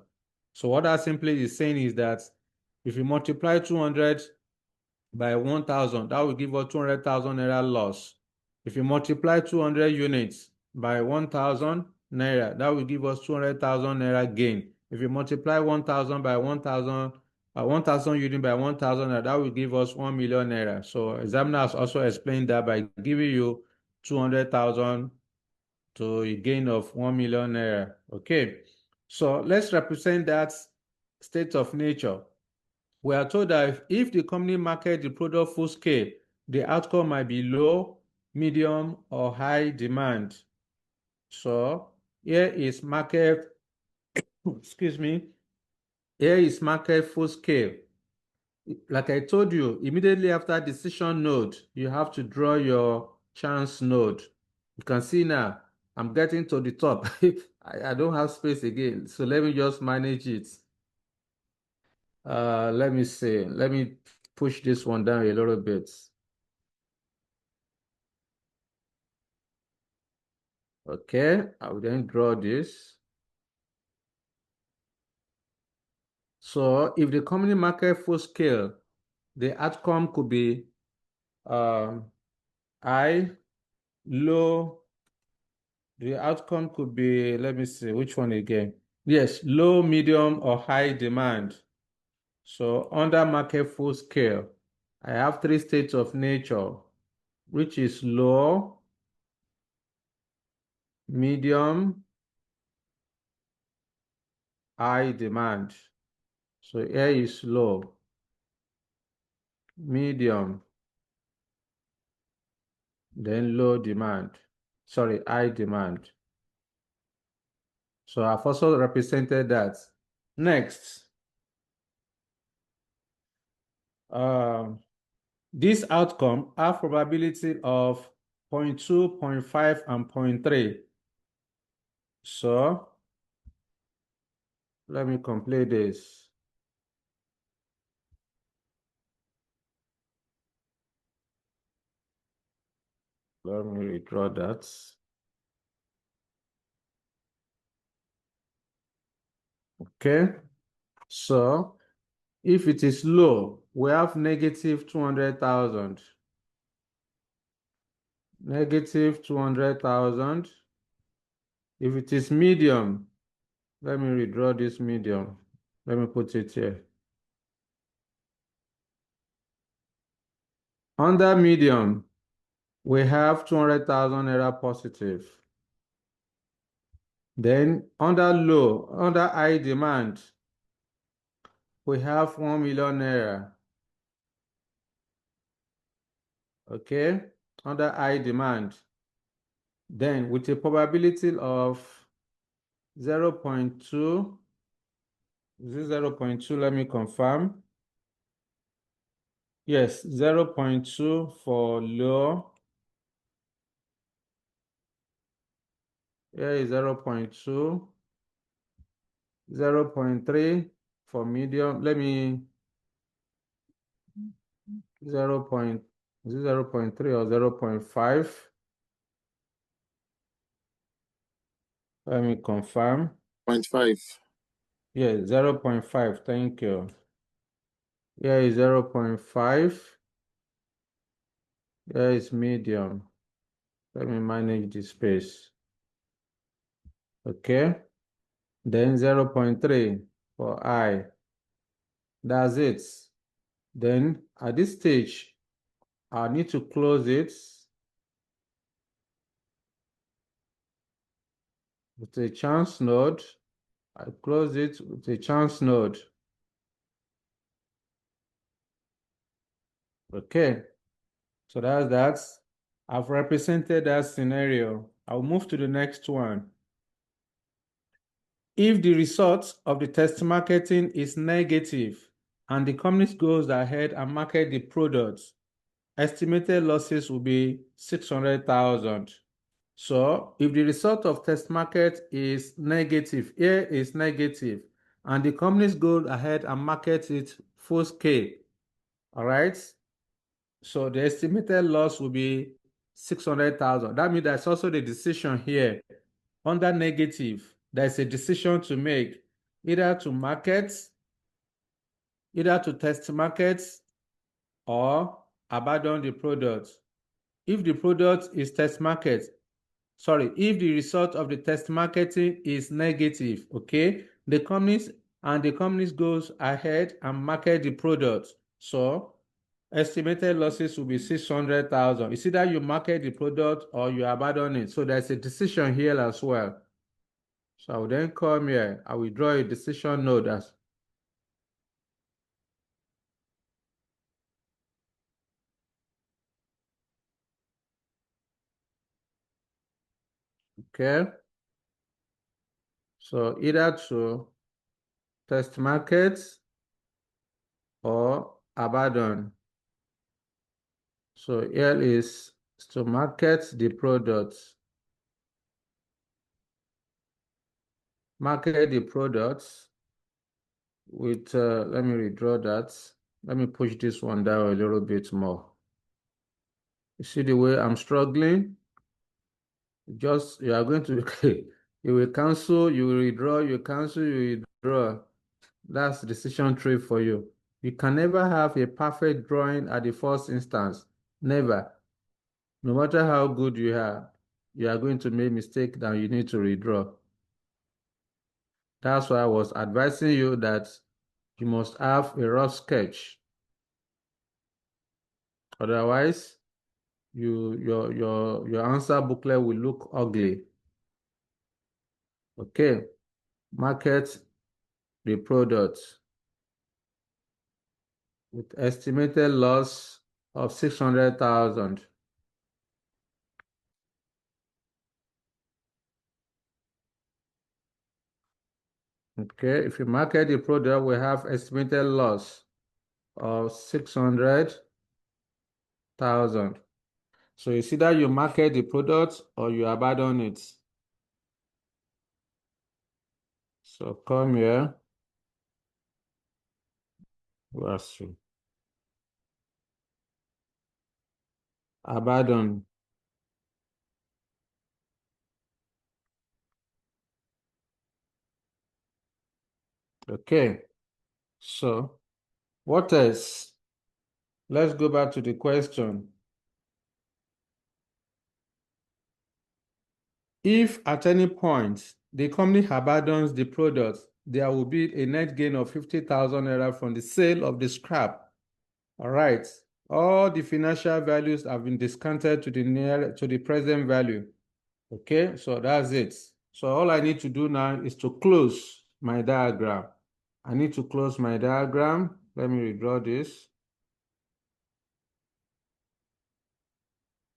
So what that simply is saying is that if you multiply 200 by 1,000, that will give us 200,000 naira loss. If you multiply 200 units by 1,000 naira, that will give us 200,000 naira gain. If you multiply 1,000 by 1,000, 1,000 units by 1,000 naira, that will give us 1 million naira. So examiner has also explained that by giving you 200,000 to a gain of 1 million naira. Okay, so let's represent that state of nature. We are told that if the company markets the product full scale, the outcome might be low, medium, or high demand. So here is market, excuse me, here is market full scale. Like I told you, immediately after decision node, you have to draw your chance node. You can see now, I'm getting to the top. I don't have space again, so let me just manage it. Let me see. Let me push this one down a little bit. Okay, I will then draw this. So if the company market full scale, the outcome could be high, low. The outcome could be, let me see, which one again? Yes, low, medium, or high demand. So under market full scale, I have three states of nature, which is low, medium, high demand. So here is low, medium, then low demand. Sorry, high demand. So I've also represented that. Next, this outcome have probability of 0.2, 0.5, and 0.3. So let me complete this. Let me redraw that. Okay, so if it is low, we have negative 200,000. Negative 200,000. If it is medium, let me redraw this medium. Let me put it here. Under medium, we have 200,000 naira positive. Then under low, under high demand, we have 1 million naira. Okay, under high demand. Then with a probability of 0.2, is it 0.2? Let me confirm. Yes, 0.2 for low. Here is 0.2. 0.3 for medium. Let me 0. Is it 0.3 or 0.5? Let me confirm. 0.5. Yeah, 0.5. Thank you. Here is 0.5. Here is medium. Let me manage the space. Okay. Then 0.3 for I. That's it. Then at this stage, I need to close it. with a chance node. I close it with a chance node. Okay, so that's that. I've represented that scenario. I'll move to the next one. If the result of the test marketing is negative and the company goes ahead and market the products, estimated losses will be 600,000. So if the result of test market is negative, here is negative, and the companies go ahead and market it full scale, all right? So the estimated loss will be 600,000. That means there's also the decision here. Under negative, there's a decision to make, either to market, either to test markets, or abandon the product. If the product is test market, if the result of the test marketing is negative, okay, the companies goes ahead and market the product. So estimated losses will be 600,000. It's either you market the product or you abandon it. So there's a decision here as well. So I will then come here, I will draw a decision node as okay. So either to test markets or abandon. So here is to market the products. Market the products with, let me redraw that. Let me push this one down a little bit more. You see the way I'm struggling? You are going to, you will cancel, you will redraw, you cancel, you withdraw. That's decision tree for you. You can never have a perfect drawing at the first instance. Never. No matter how good you are going to make mistake that you need to redraw. That's why I was advising you that you must have a rough sketch. Otherwise, your answer booklet will look ugly. Okay. Market the product with estimated loss of 600,000. Okay, if you market the product, we have estimated loss of 600,000. So it's either you market the product or you abandon it. So come here. Verse abandon. Okay. So what else? Let's go back to the question. If at any point the company abandons the product, there will be a net gain of 50,000 naira from the sale of the scrap. All right. All the financial values have been discounted to the present value. Okay, so that's it. So all I need to do now is to close my diagram. I need to close my diagram. Let me redraw this.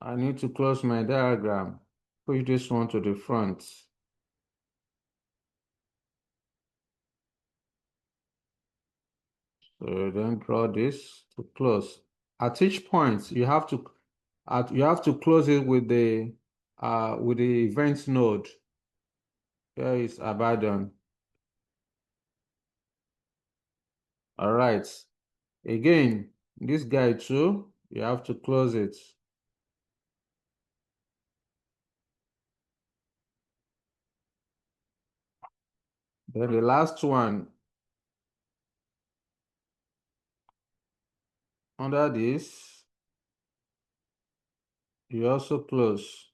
I need to close my diagram. Push this one to the front. So then draw this to close. At each point, you have to close it with the event node. Here is abandon. All right. Again, this guy too, you have to close it. Then the last one, under this, you also close.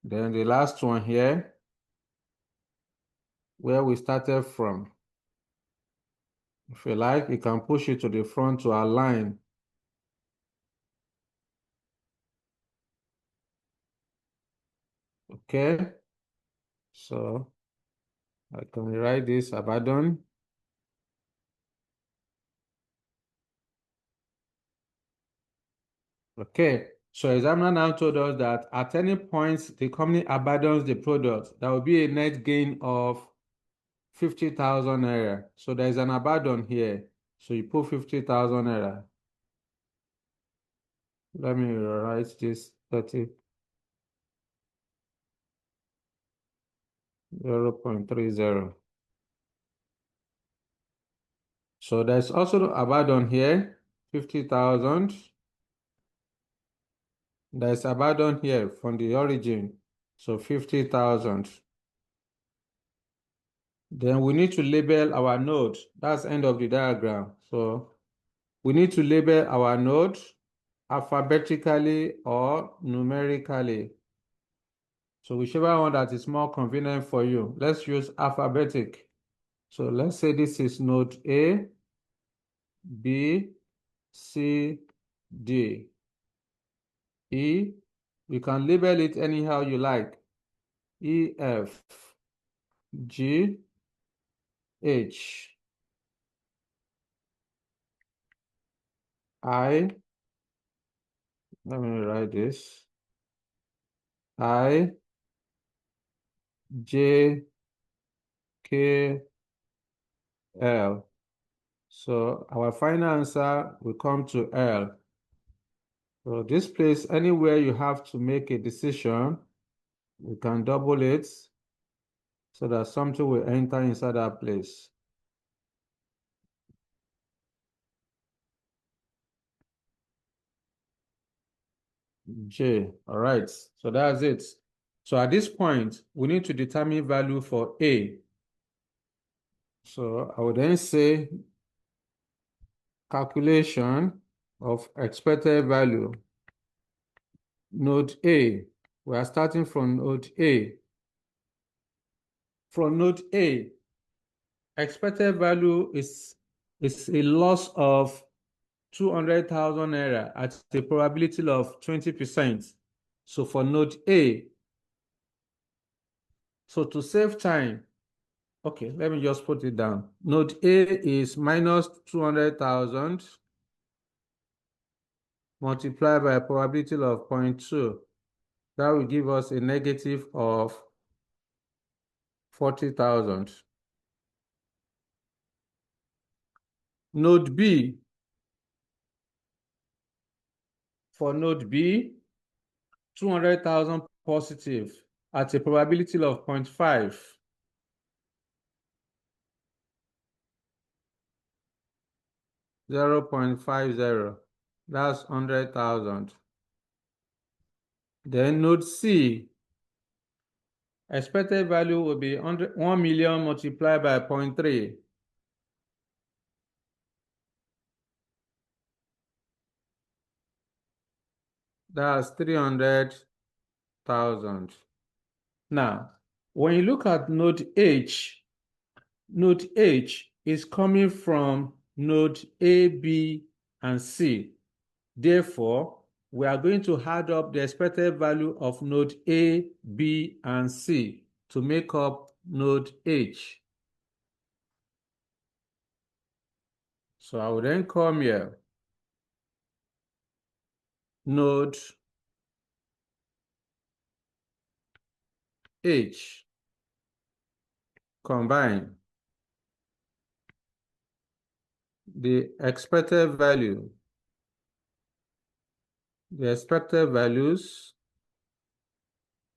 Then the last one here, where we started from. If you like, you can push it to the front to align. Okay, so I can rewrite this Abaddon. Okay, so examiner now told us that at any point the company abandons the product, there will be a net gain of 50,000 naira. So there is an abandon here. So you put 50,000 naira. Let me write this 0.30. So there's also abandon here, 50,000. There's abandon here from the origin, so 50,000. Then we need to label our node. That's end of the diagram. So we need to label our node alphabetically or numerically. So whichever one that is more convenient for you. Let's use alphabetic. So let's say this is node A, B, C, D, E. You can label it anyhow you like. E, F, G, H, I. Let me write this. I, J, K, L. So our final answer will come to L. So this place, anywhere you have to make a decision, you can double it so that something will enter inside that place. J, all right, so that's it. So at this point, we need to determine value for A. So I would then say calculation of expected value. Node A, we are starting from node A. From node A, expected value is a loss of 200,000 naira at a probability of 20%. So for node A, so to save time, okay, let me just put it down. Node A is minus 200,000 multiplied by a probability of 0.2. That will give us a negative of 40,000. Node B, for node B, 200,000 positive at a probability of 0.5. 0.50, that's 100,000. Then node C, expected value will be 1 million multiplied by 0.3. That's 300,000. Now, when you look at node H is coming from node A, B, and C. Therefore, we are going to add up the expected value of node A, B, and C to make up node H. So I will then come here, node H, combine the expected values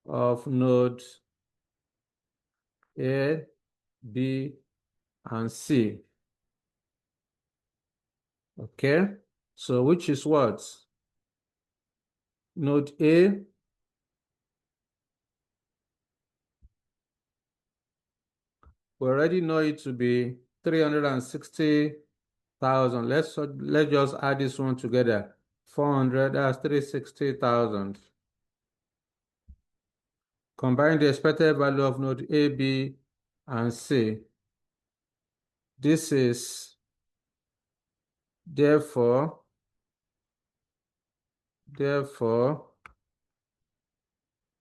of nodes A, B, and C. Okay, so which is what? Node A, we already know it to be 360,000. Let's just add this one together. 400, that's 360,000. Combine the expected value of node A, B, and C. This is therefore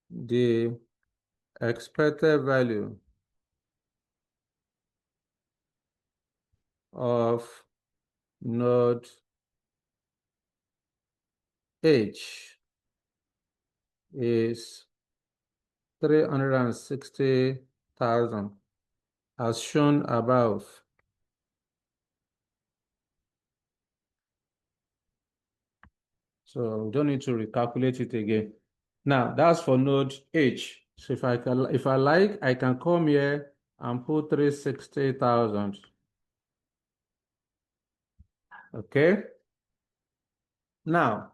the expected value of node H is 360,000 as shown above. So we don't need to recalculate it again. Now that's for node H. So if I like, I can come here and put 360,000. Okay. Now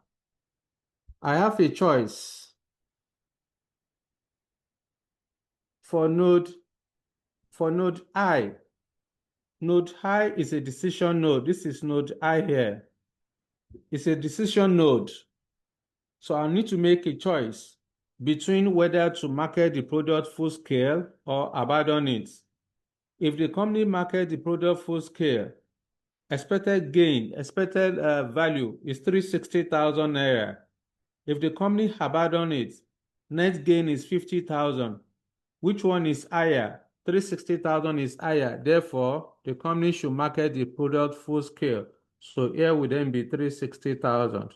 I have a choice for node I. Node I is a decision node. This is node I here. It's a decision node. So I need to make a choice between whether to market the product full scale or abandon it. If the company market the product full scale, expected value is 360,000 naira. If the company abandon it, net gain is 50,000. Which one is higher? 360,000 is higher. Therefore, the company should market the product full scale. So here would then be 360,000.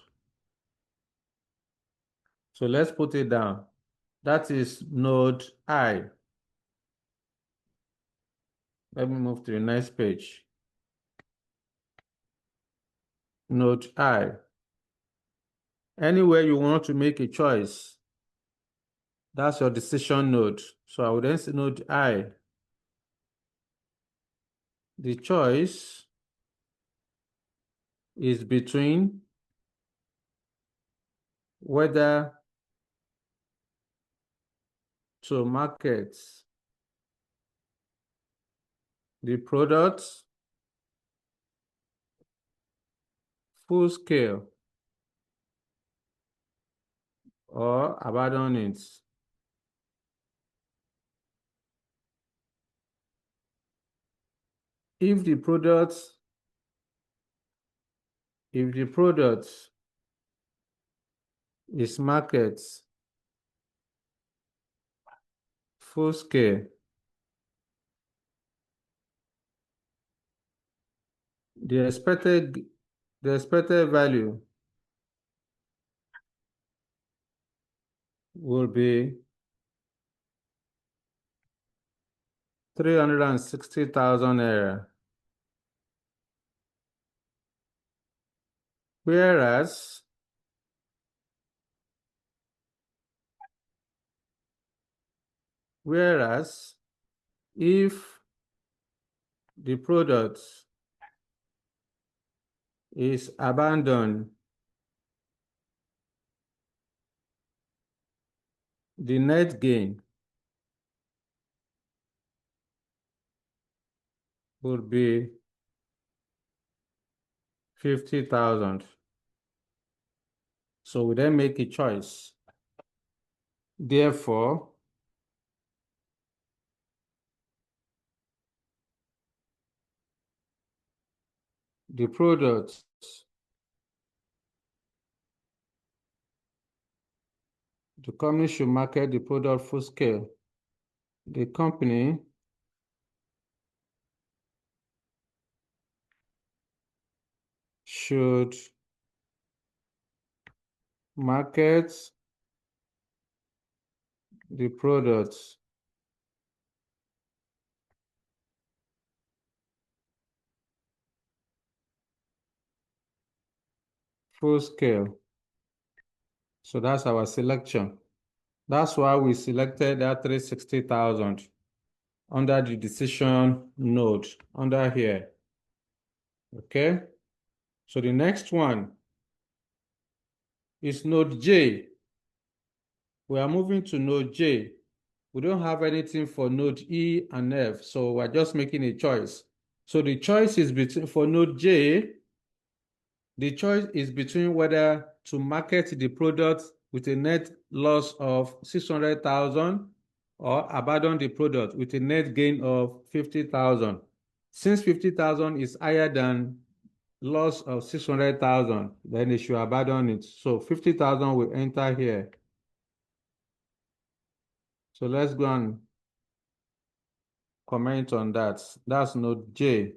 So let's put it down. That is node I. Let me move to the next page. Node I. Anywhere you want to make a choice, that's your decision node. So I would then say node I. The choice is between whether to market the product full scale or abandon it. If the product is market full scale, the expected value will be 360,000 naira. Whereas if the product is abandoned, the net gain would be 50,000. So we then make a choice. Therefore, the product the company should market the product full scale. The company should market the product full scale. So that's our selection. That's why we selected that 360,000 under the decision node under here. Okay. So the next one is node J. We are moving to node J. We don't have anything for node E and F, so we're just making a choice. So the choice is between, for node J, the choice is between whether to market the product with a net loss of 600,000 or abandon the product with a net gain of 50,000. Since 50,000 is higher than loss of 600,000, then they should abandon it. So 50,000 will enter here. So let's go and comment on that. That's node J.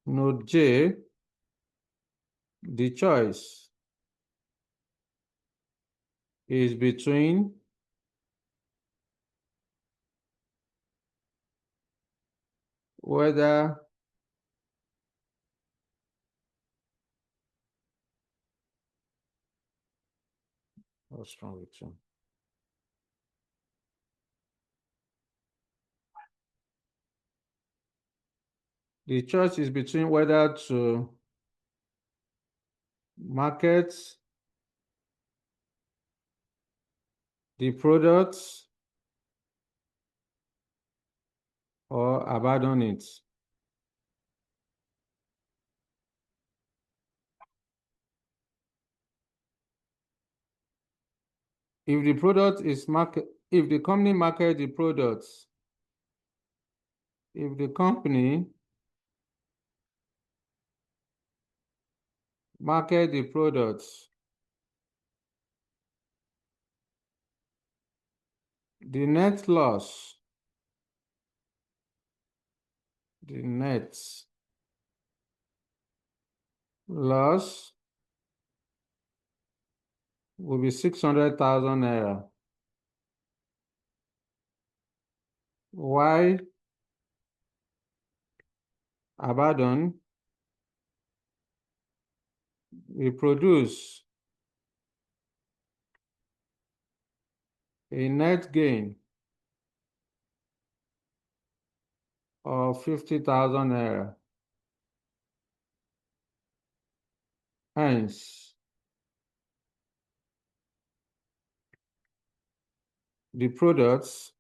Node J, the choice is between whether what's wrong with you? The choice is between whether to market the products or abandon it. If the product is if the company market the products, if the company market the products, the net loss, the net loss will be 600,000 naira. Why abandon we produce a net gain of 50,000 naira. Hence, the products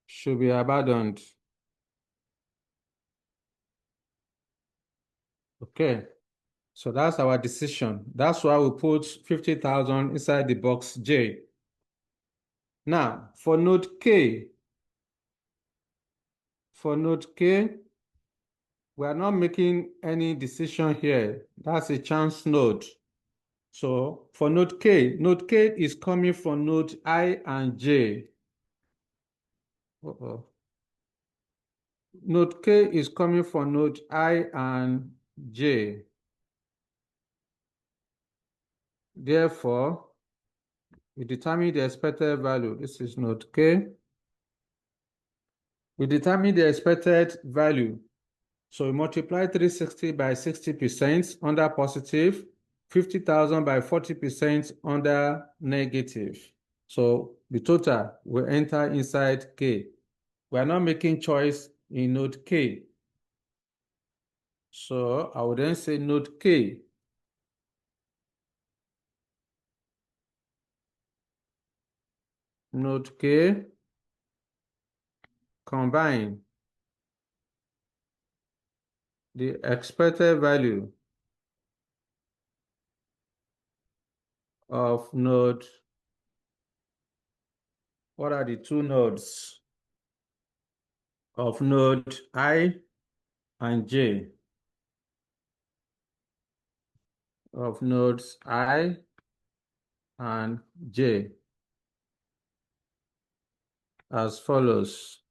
should be abandoned. Okay, so that's our decision. That's why we put 50,000 inside the box J. Now, for node K, we are not making any decision here. That's a chance node. So for node K is coming from node I and J. Node K is coming from node I and J. Therefore, we determine the expected value. This is node K. We determine the expected value. So we multiply 360 by 60% under positive, 50,000 by 40% under negative. So the total will enter inside K. We are not making choice in node K. So I would then say node K. Node K, combine the expected value of node. What are the two nodes of node I and J? Of nodes I and J as follows.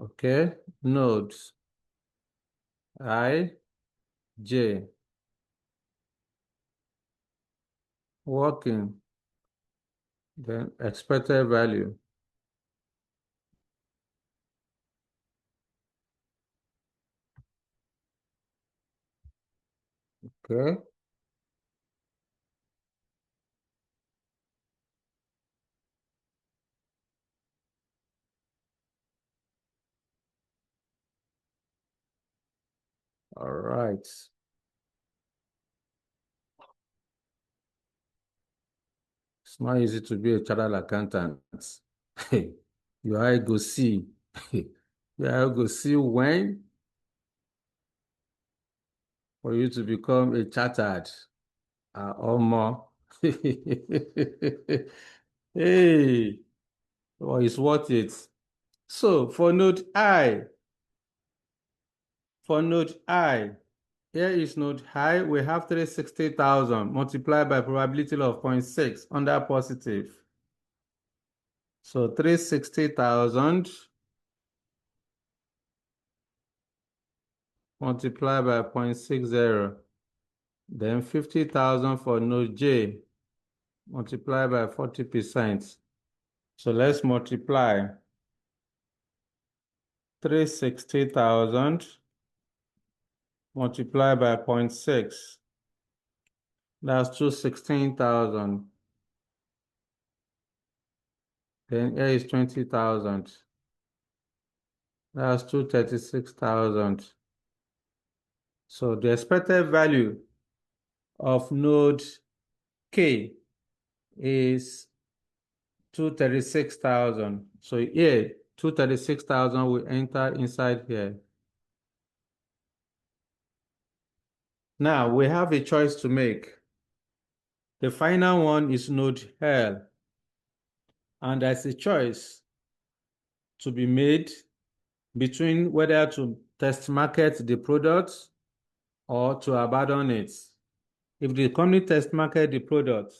Okay, nodes I, J, working, then expected value. Okay. All right. It's not easy to be a chartered accountant. You are go see. You are go see when for you to become a chartered or more. Hey, well, it's worth it. So for node I, For node I, here is node I, we have 360,000 multiplied by probability of 0.6 under positive. So 360,000 multiplied by 0.60. Then 50,000 for node J multiplied by 40%. So let's multiply 360,000 multiplied by 0.6. That's 216,000. Then here is 20,000. That's 236,000. So the expected value of node K is 236,000. So here, 236,000 will enter inside here. Now we have a choice to make. The final one is node L. And there's a choice to be made between whether to test market the product or to abandon it. If the company test market the product,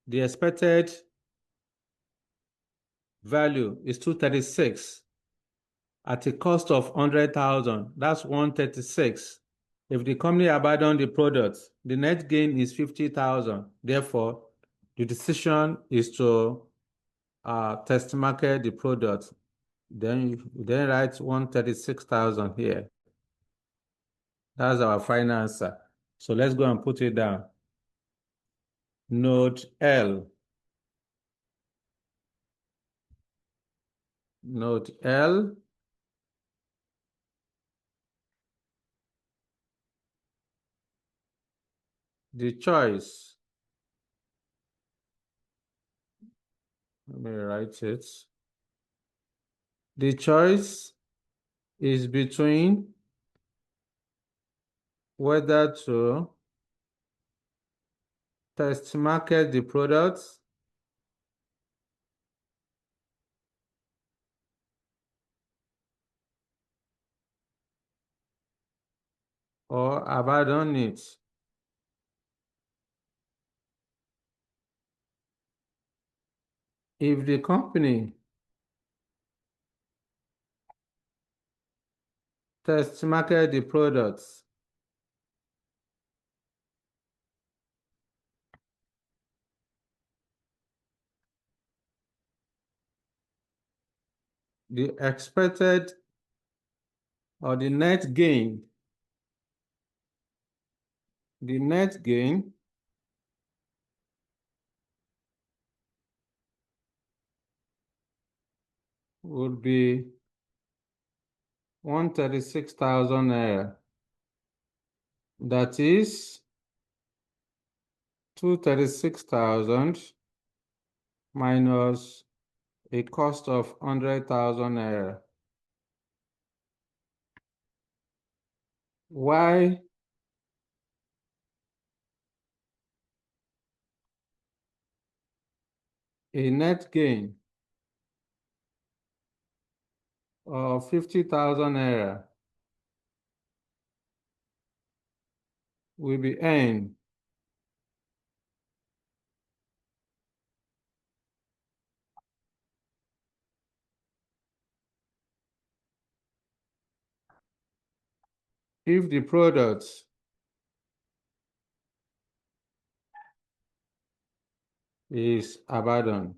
the expected value is 236 at a cost of 100,000. That's 136. If the company abandon the product, the net gain is 50,000. Therefore, the decision is to test market the product. Then write 136,000 here. That's our final answer. So let's go and put it down. Node L. Node L. The choice. Let me write it. The choice is between whether to test market the products or abandon it. If the company test market the products the expected or the net gain would be 136,000 naira. That is 236,000 minus a cost of 100,000 naira. Why a net gain of 50,000 naira will be earned if the product is abandoned.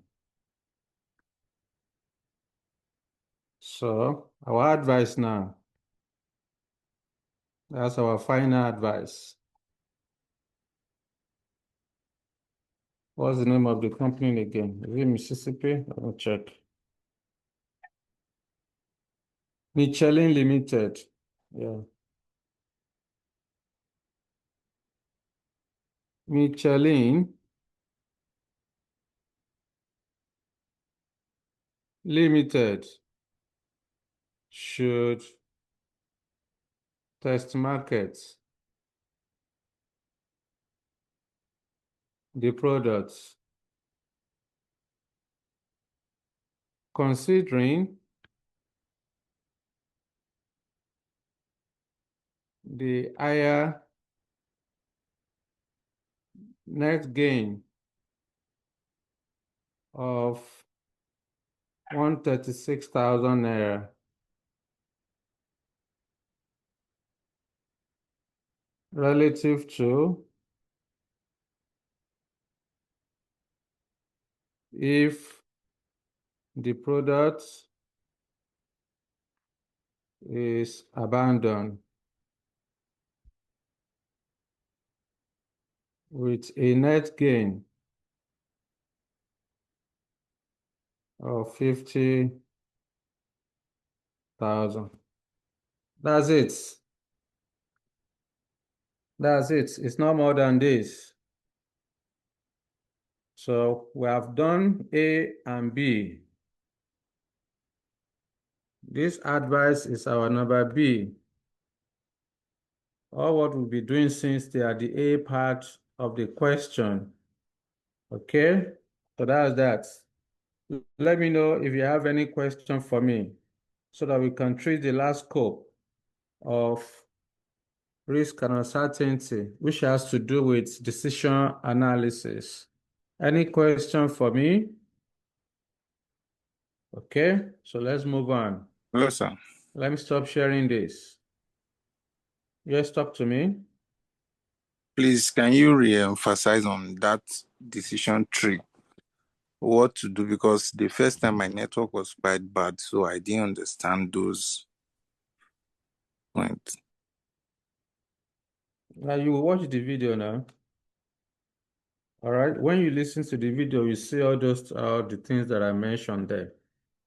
So our advice now, that's our final advice. What's the name of the company again? Is it Mississippi? I'll check. Michelin Limited. Yeah. Michelin Limited should test market the products considering the higher net gain of 136,000 naira relative to if the product is abandoned with a net gain of 50,000. That's it. That's it. It's not more than this. So we have done A and B. This advice is our number B. Or what we'll be doing since they are the A part of the question. Okay? So that's that. Let me know if you have any question for me so that we can treat the last scope of risk and uncertainty, which has to do with decision analysis. Any question for me? Okay, so let's move on. Hello, sir. Let me stop sharing this. Yes, talk to me. Please, can you re-emphasize on that decision tree? What to do? Because the first time my network was quite bad, so I didn't understand those points. Now you will watch the video now. All right. When you listen to the video, you see all those the things that I mentioned there.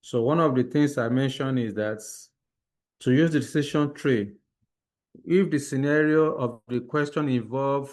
So one of the things I mentioned is that to use the decision tree, if the scenario of the question involves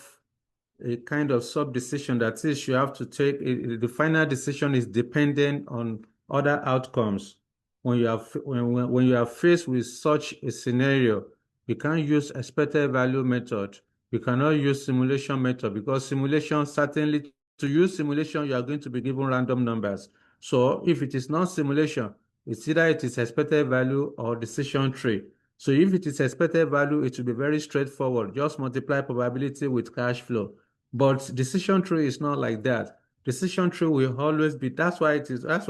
a kind of sub-decision, that is, you have to take the final decision is dependent on other outcomes. When you are faced with such a scenario, you can't use expected value method. You cannot use simulation method because simulation, certainly to use simulation, you are going to be given random numbers. So if it is not simulation, it's either it is expected value or decision tree. So if it is expected value, it will be very straightforward. Just multiply probability with cash flow. But decision tree is not like that. Decision tree will always be, that's why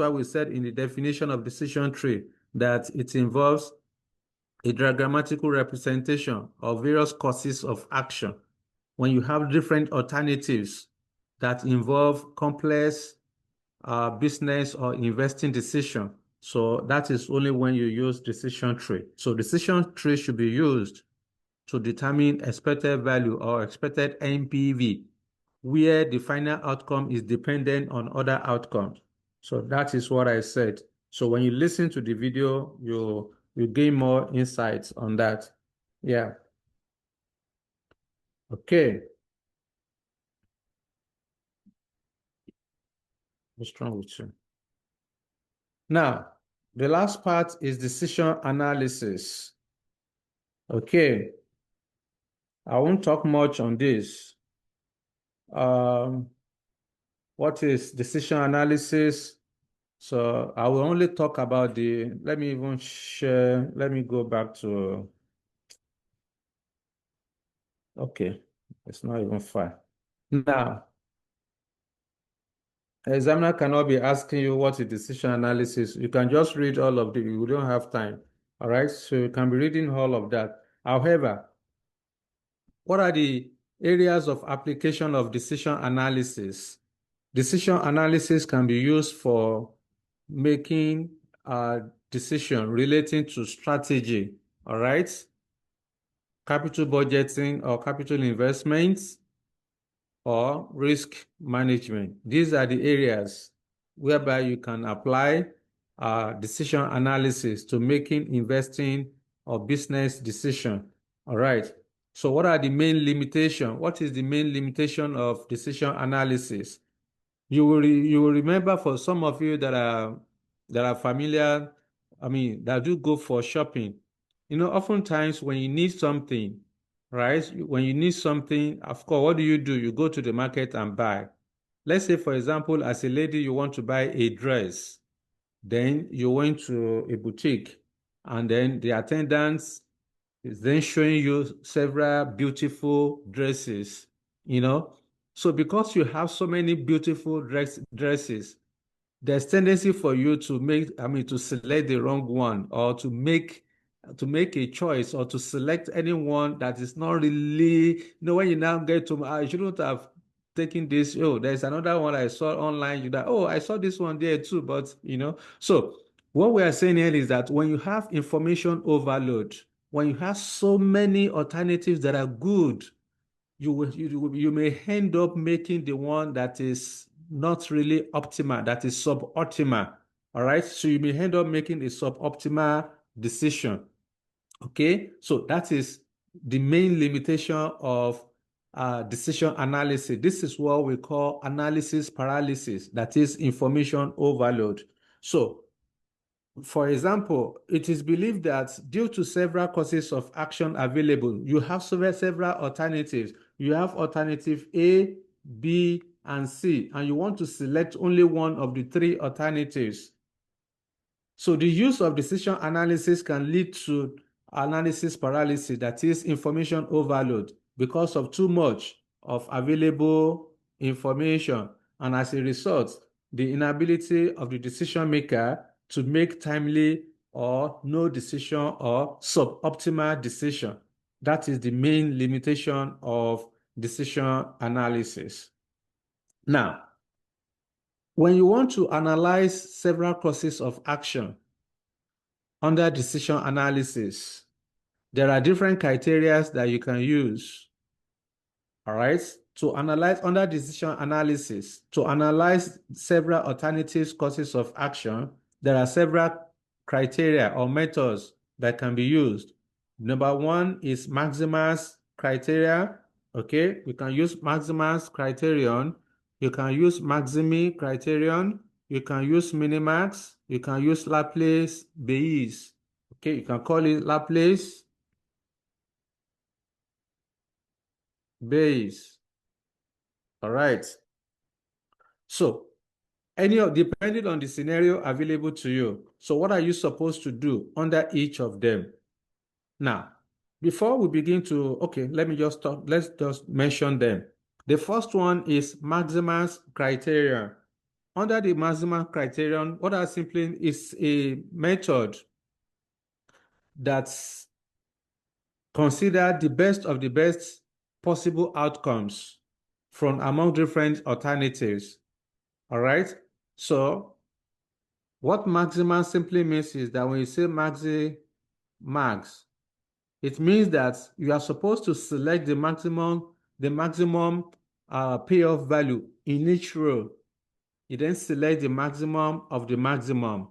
we said in the definition of decision tree that it involves a diagrammatical representation of various courses of action. When you have different alternatives that involve complex business or investing decision. So that is only when you use decision tree. So decision tree should be used to determine expected value or expected NPV, where the final outcome is dependent on other outcomes. So that is what I said. So when you listen to the video, you gain more insights on that. Yeah. Okay. What's wrong with you? Now, the last part is decision analysis. Okay. I won't talk much on this. What is decision analysis? So I will only talk about let me even share, let me go back to, okay, it's not even fine. Now, examiner cannot be asking you what is decision analysis. You can just read all of it. You don't have time. All right, so you can be reading all of that. However, what are the areas of application of decision analysis? Decision analysis can be used for making a decision relating to strategy, all right? Capital budgeting or capital investments or risk management. These are the areas whereby you can apply decision analysis to making investing or business decision, all right? So what are the main limitations? What is the main limitation of decision analysis? You will remember, for some of you that are familiar, I mean, that do go for shopping. You know, oftentimes when you need something, right? When you need something, of course, what do? You go to the market and buy. Let's say, for example, as a lady, you want to buy a dress. Then you went to a boutique, and then the attendants It's then showing you several beautiful dresses, you know. So because you have so many beautiful dresses, there's tendency for you to to select the wrong one, or to make a choice, or to select anyone that is not really, when you now get to, I shouldn't have taken this. Oh, there's another one I saw online. Oh, I saw this one there too, but so what we are saying here is that when you have information overload, when you have so many alternatives that are good, you may end up making the one that is not really optimal, that is suboptimal. All right. So you may end up making a suboptimal decision. Okay. So that is the main limitation of decision analysis. This is what we call analysis paralysis, that is information overload. So for example, it is believed that due to several courses of action available, you have several alternatives. You have alternative A, B, and C, and you want to select only one of the three alternatives. So the use of decision analysis can lead to analysis paralysis, that is information overload, because of too much of available information, and as a result, the inability of the decision maker to make timely or no decision or suboptimal decision. That is the main limitation of decision analysis. Now, when you want to analyze several courses of action under decision analysis, there are different criteria that you can use. All right. To analyze under decision analysis, to analyze several alternatives courses of action, there are several criteria or methods that can be used. Number one is Maximus criteria. Okay, we can use Maximus criterion. You can use Maximi criterion. You can use Minimax. You can use Laplace Bayes. Okay, you can call it Laplace Bayes. All right. So depending on the scenario available to you. So what are you supposed to do under each of them? Now, before we begin to, okay, let's just mention them. The first one is Maximus criterion. Under the Maximus criterion, what I simply is a method that's consider the best of the best possible outcomes from among different alternatives. All right. So what maximum simply means is that when you say max, it means that you are supposed to select the maximum payoff value in each row. You then select the maximum of the maximum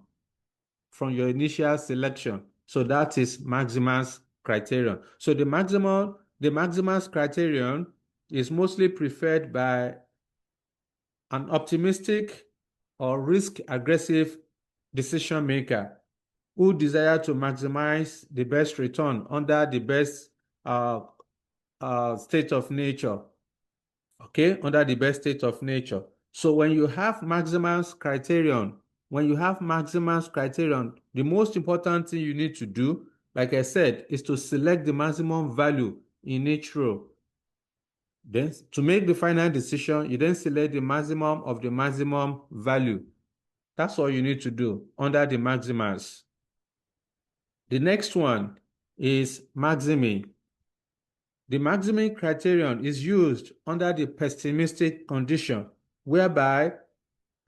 from your initial selection. So that is Maximus criterion. So the Maximus criterion is mostly preferred by an optimistic or risk-aggressive decision maker who desire to maximize the best return under the best state of nature. Okay, under the best state of nature. So when you have Maximus criterion, the most important thing you need to do, like I said, is to select the maximum value in each row. Then to make the final decision, you then select the maximum of the maximum value. That's all you need to do under the Maximus. The next one is Maximi. The Maximi criterion is used under the pessimistic condition, whereby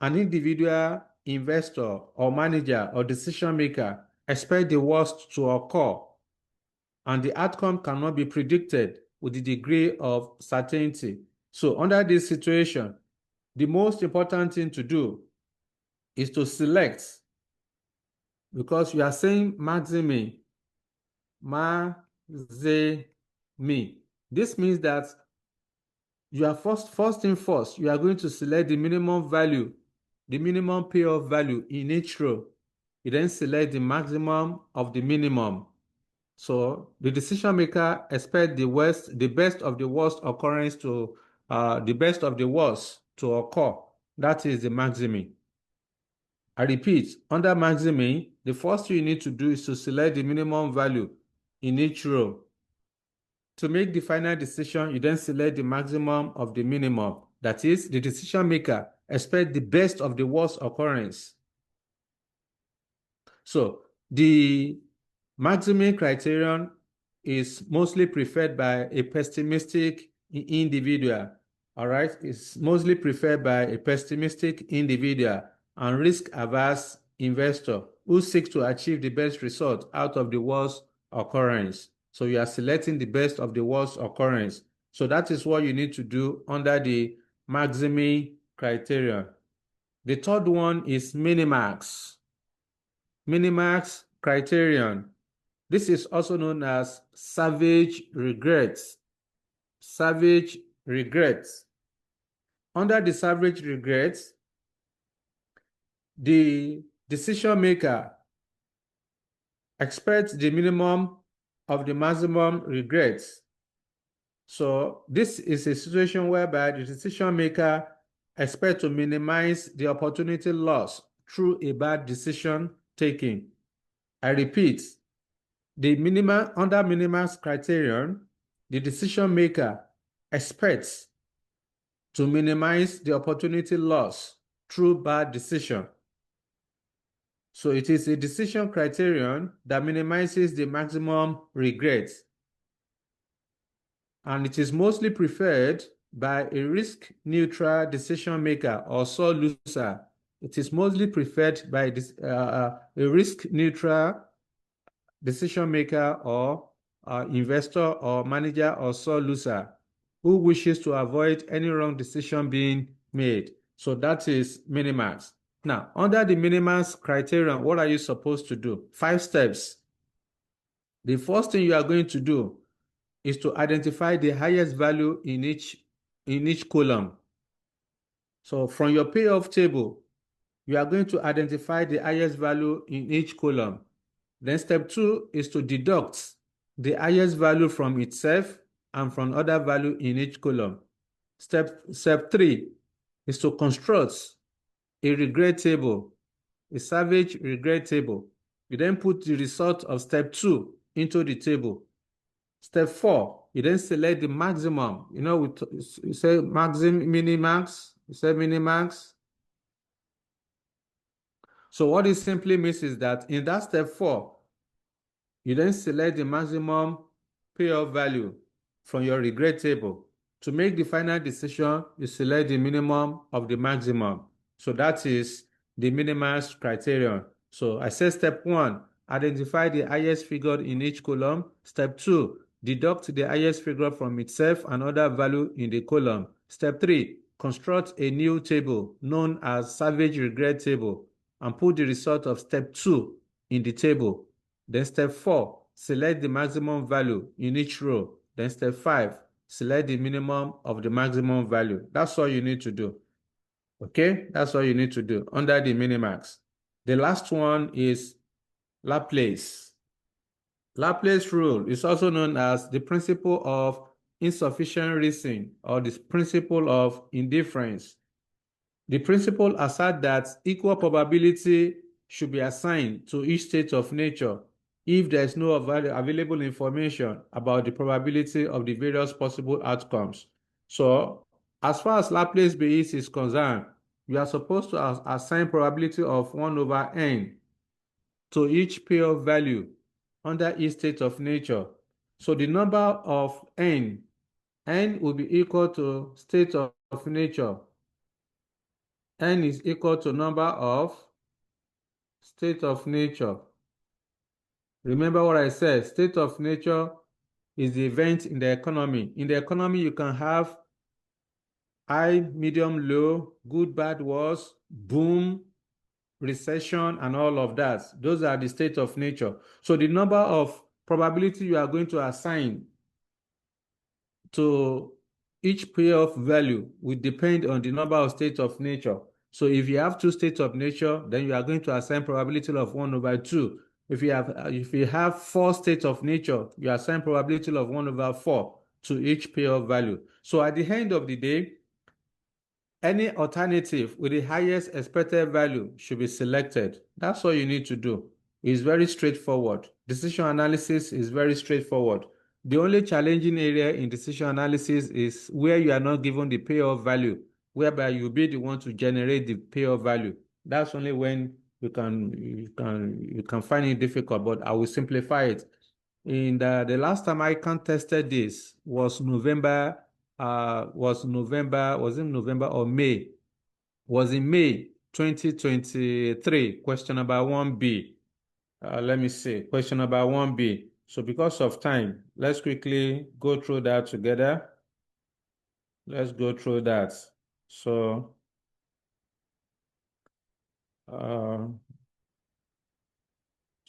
an individual investor or manager or decision maker expects the worst to occur, and the outcome cannot be predicted with the degree of certainty. So under this situation, the most important thing to do is to select, because you are saying Maximi. This means that you are first thing first, you are going to select the minimum value, the minimum payoff value in each row. You then select the maximum of the minimum. So the decision maker expects the best of the worst occurrence to the best of the worst to occur. That is the Maximi. I repeat, under Maximi, the first thing you need to do is to select the minimum value in each row. To make the final decision, you then select the maximum of the minimum. That is, the decision maker expects the best of the worst occurrence. So the maximum criterion is mostly preferred by a pessimistic individual. All right, it's mostly preferred by a pessimistic individual and risk-averse investor who seeks to achieve the best result out of the worst occurrence. So you are selecting the best of the worst occurrence. So that is what you need to do under the maximum criterion. The third one is minimax. Minimax criterion. This is also known as savage regrets. Savage regrets. Under the savage regrets, the decision maker expects the minimum of the maximum regrets. So this is a situation whereby the decision maker expects to minimize the opportunity loss through a bad decision taking. I repeat, under minimax criterion, the decision maker expects to minimize the opportunity loss through bad decision. So it is a decision criterion that minimizes the maximum regrets. And it is mostly preferred by a risk-neutral decision maker or sore loser. It is mostly preferred by a risk-neutral decision maker or investor or manager or sole loser who wishes to avoid any wrong decision being made. So that is minimax. Now, under the minimax criterion, what are you supposed to do? 5 steps. The first thing you are going to do is to identify the highest value in each column. So from your payoff table, you are going to identify the highest value in each column. Then step 2 is to deduct the highest value from itself and from other value in each column. Step 3 is to construct a regret table, a savage regret table. You then put the result of step 2 into the table. Step 4, you then select the maximum. You know, we say maximum, minimax, you say minimax. So what it simply means is that in that step 4, you then select the maximum payoff value from your regret table. To make the final decision, you select the minimum of the maximum. So that is the minimax criterion. So I said step 1, identify the highest figure in each column. Step 2, deduct the highest figure from itself and other value in the column. Step 3, construct a new table known as savage regret table and put the result of step 2 in the table. Then step 4, select the maximum value in each row. Then step 5, select the minimum of the maximum value. That's all you need to do. Okay, that's all you need to do under the minimax. The last one is Laplace. Laplace rule is also known as the principle of insufficient reasoning or the principle of indifference. The principle asserts that equal probability should be assigned to each state of nature if there is no available information about the probability of the various possible outcomes. So, as far as Laplace Bayes is concerned, you are supposed to assign probability of 1 over n to each payoff value under each state of nature. So the number of n will be equal to state of nature. N is equal to number of state of nature. Remember what I said, state of nature is the event in the economy. In the economy, you can have high, medium, low, good, bad, worse, boom, recession, and all of that. Those are the state of nature. So the number of probability you are going to assign to each payoff value will depend on the number of states of nature. So if you have 2 states of nature, then you are going to assign probability of 1 over 2. If you have 4 states of nature, you assign probability of 1 over 4 to each payoff value. So at the end of the day, any alternative with the highest expected value should be selected. That's all you need to do. is very straightforward. Decision analysis is very straightforward. The only challenging area in decision analysis is where you are not given the payoff value, whereby you'll be the one to generate the payoff value. That's only when you can find it difficult, but I will simplify it. In the last time I tested this was November, was it November or May? Was in May 2023, question number 1B. Let me see, question number 1B. So because of time, let's quickly go through that together. Let's go through that. So,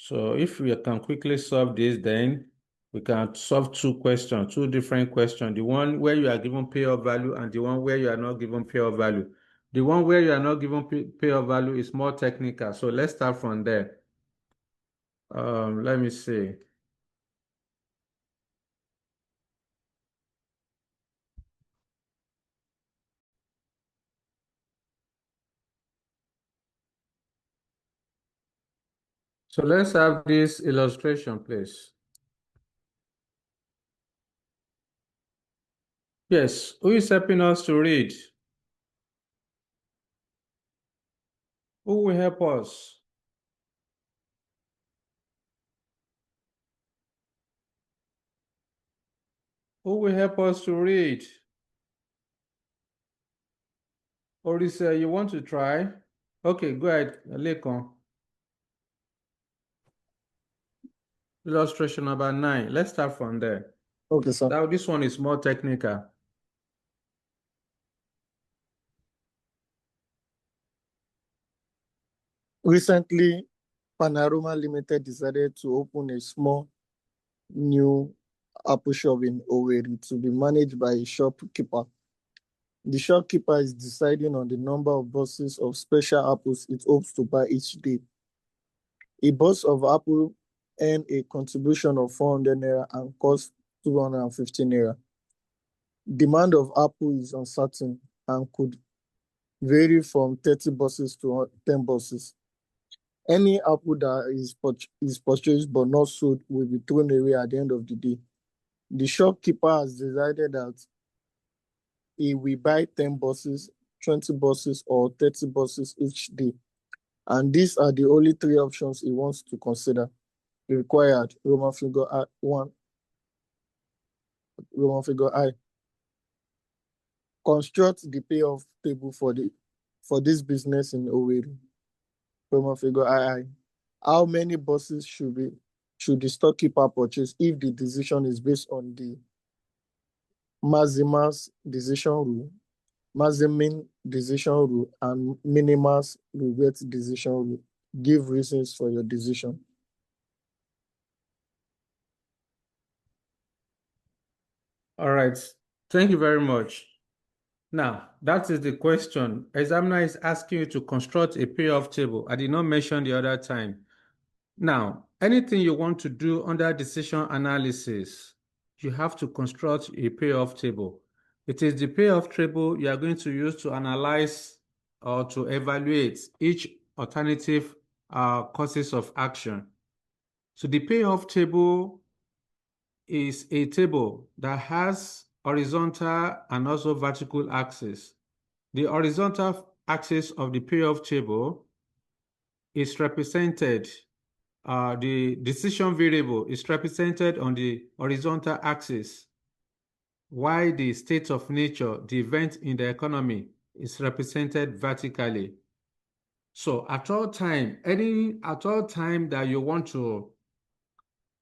if we can quickly solve this, then we can solve two different questions. The one where you are given payoff value and the one where you are not given payoff value. The one where you are not given payoff value is more technical. So let's start from there. Let me see. So let's have this illustration, please. Yes, who is helping us to read? Who will help us? Who will help us to read? Orisa, you want to try? Okay, go ahead, Lekon. Illustration number 9. Let's start from there. Okay, sir. Now, this one is more technical. Recently, Panorama Limited decided to open a small new apple shop in Owerri to be managed by a shopkeeper. The shopkeeper is deciding on the number of boxes of special apples it hopes to buy each day. A box of apple earn a contribution of 400 naira and cost 250 naira. Demand of apple is uncertain and could vary from 30 boxes to 10 boxes. Any apple that is purchased but not sold will be thrown away at the end of the day. The shopkeeper has decided that he will buy 10 boxes, 20 boxes, or 30 boxes each day. And these are the only three options he wants to consider. Required, Roman figure I1, Roman figure I. Construct the payoff table for this business in Owerri. Roman figure II. How many boxes should the storekeeper purchase if the decision is based on the Maximus decision rule, Maximin decision rule, and Minimus regret decision rule? Give reasons for your decision. All right. Thank you very much. Now, that is the question. Examiner is asking you to construct a payoff table. I did not mention the other time. Now, anything you want to do under decision analysis, you have to construct a payoff table. It is the payoff table you are going to use to analyze or to evaluate each alternative courses of action. So the payoff table is a table that has horizontal and also vertical axis. The horizontal axis of the payoff table is represented, the decision variable is represented on the horizontal axis, while the state of nature, the event in the economy, is represented vertically. So at all time that you want to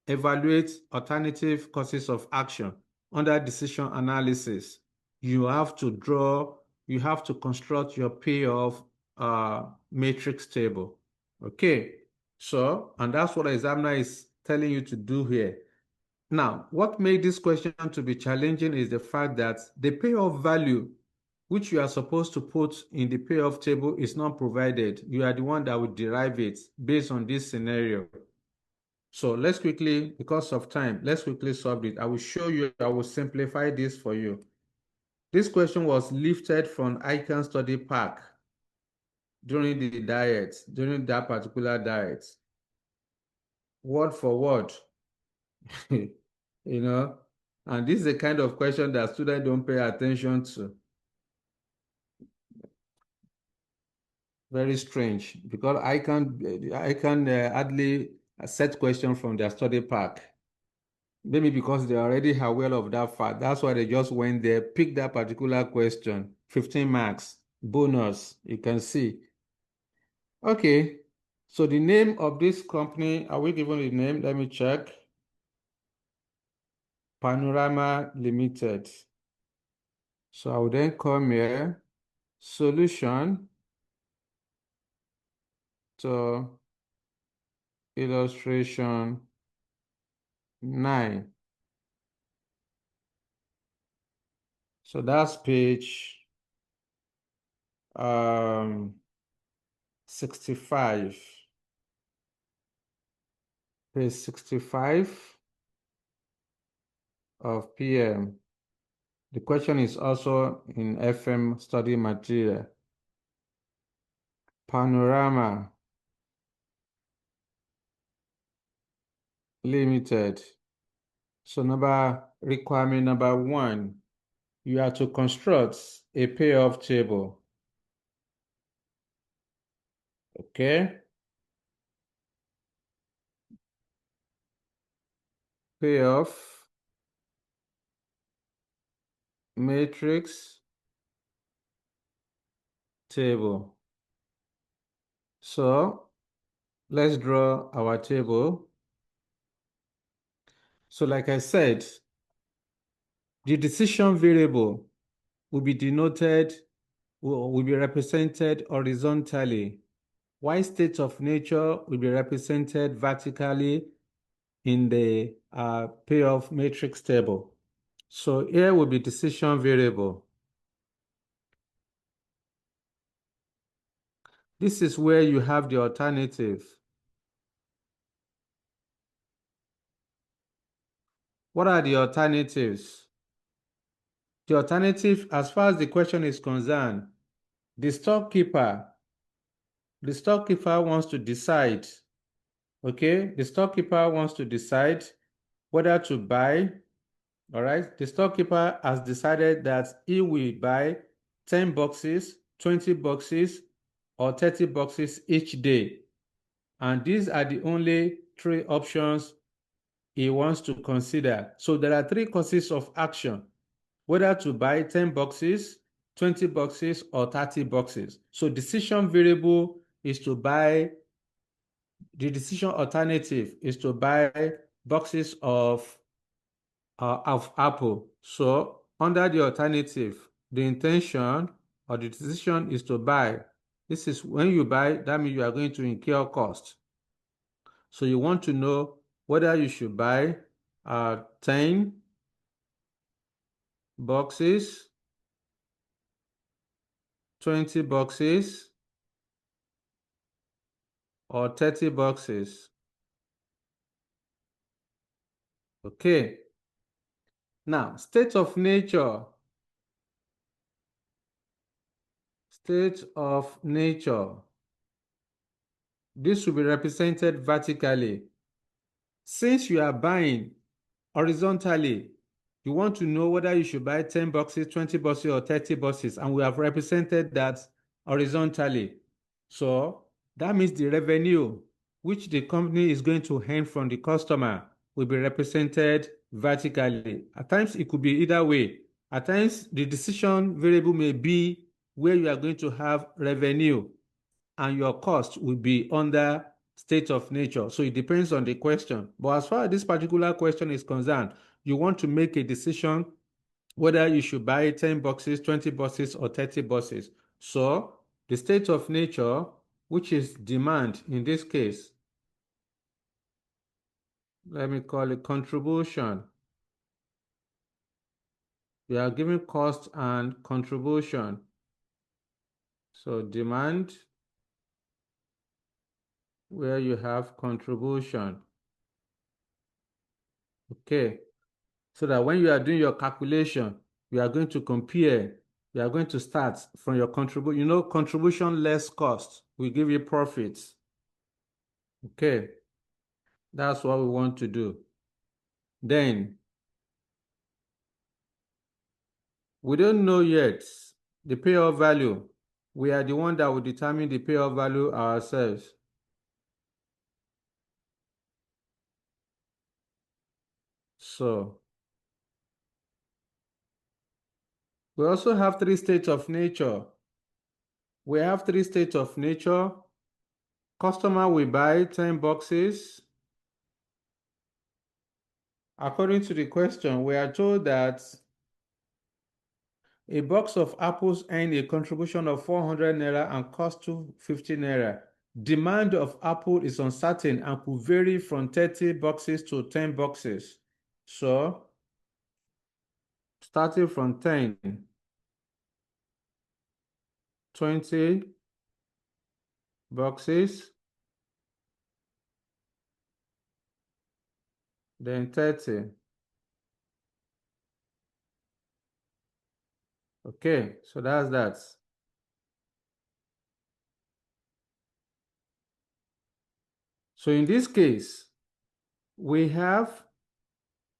evaluate alternative courses of action under decision analysis, you have to construct your payoff matrix table. Okay, so, and that's what the examiner is telling you to do here. Now, what made this question to be challenging is the fact that the payoff value which you are supposed to put in the payoff table is not provided. You are the one that will derive it based on this scenario. So let's quickly, because of time, let's quickly solve it. I will show you, I will simplify this for you. This question was lifted from ICAN study pack during that particular diet. word for word. You know, and this is the kind of question that students don't pay attention to. Very strange, because I can hardly set questions from their study pack. Maybe because they're already aware of that fact. That's why they just went there, picked that particular question, 15 marks, bonus, you can see. Okay, so the name of this company, are we given the name? Let me check. Panorama Limited. So I will then come here, solution to illustration 9. So that's page 65. Page 65 of PM. The question is also in FM study material. Panorama Limited. So requirement number 1, you have to construct a payoff table. Okay? Payoff matrix table. So let's draw our table. So like I said, the decision variable will be represented horizontally, while state of nature will be represented vertically in the payoff matrix table. So here will be decision variable. This is where you have the alternative. What are the alternatives? The alternative, as far as the question is concerned, the storekeeper wants to decide, okay? The storekeeper wants to decide whether to buy, all right? The storekeeper has decided that he will buy 10 boxes, 20 boxes, or 30 boxes each day. And these are the only 3 options he wants to consider. So there are 3 courses of action, whether to buy 10 boxes, 20 boxes, or 30 boxes. So decision variable is to buy, the decision alternative is to buy boxes of apple. So under the alternative, the intention or the decision is to buy. This is when you buy, that means you are going to incur cost. So you want to know whether you should buy 10 boxes, 20 boxes, or 30 boxes. Okay. Now, state of nature. State of nature. This will be represented vertically. Since you are buying horizontally, you want to know whether you should buy 10 boxes, 20 boxes, or 30 boxes, and we have represented that horizontally. So that means the revenue which the company is going to earn from the customer will be represented vertically. At times, it could be either way. At times, the decision variable may be where you are going to have revenue and your cost will be under state of nature. So it depends on the question. But as far as this particular question is concerned, you want to make a decision whether you should buy 10 boxes, 20 boxes, or 30 boxes. So the state of nature, which is demand in this case, let me call it contribution. We are giving cost and contribution. So demand, where you have contribution. Okay. So that when you are doing your calculation, you are going to compare, you are going to start from your contribution. You know, contribution less cost will give you profits. Okay. That's what we want to do. Then, we don't know yet the payoff value. We are the one that will determine the payoff value ourselves. So, we also have three states of nature. We have three states of nature. Customer will buy 10 boxes. According to the question, we are told that a box of apples earned a contribution of 400 naira and cost 250 naira. Demand of apple is uncertain and could vary from 30 boxes to 10 boxes. So, starting from 10, 20 boxes, then 30. Okay, so that's that. So in this case, we have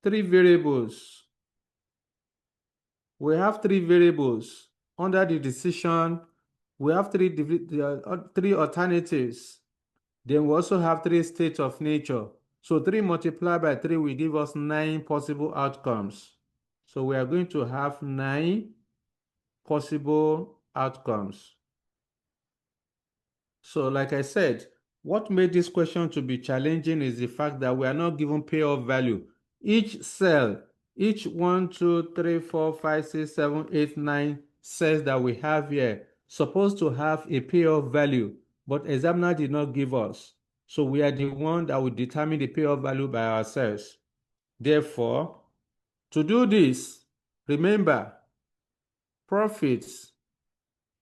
three variables. We have three variables under the decision. We have three alternatives. Then we also have three states of nature. So 3 multiplied by 3 will give us 9 possible outcomes. So we are going to have 9 possible outcomes. So like I said, what made this question to be challenging is the fact that we are not given payoff value. Each cell, each 1, 2, 3, 4, 5, 6, 7, 8, 9 cells that we have here supposed to have a payoff value, but examiner did not give us. So we are the one that will determine the payoff value by ourselves. Therefore, to do this, remember, profits.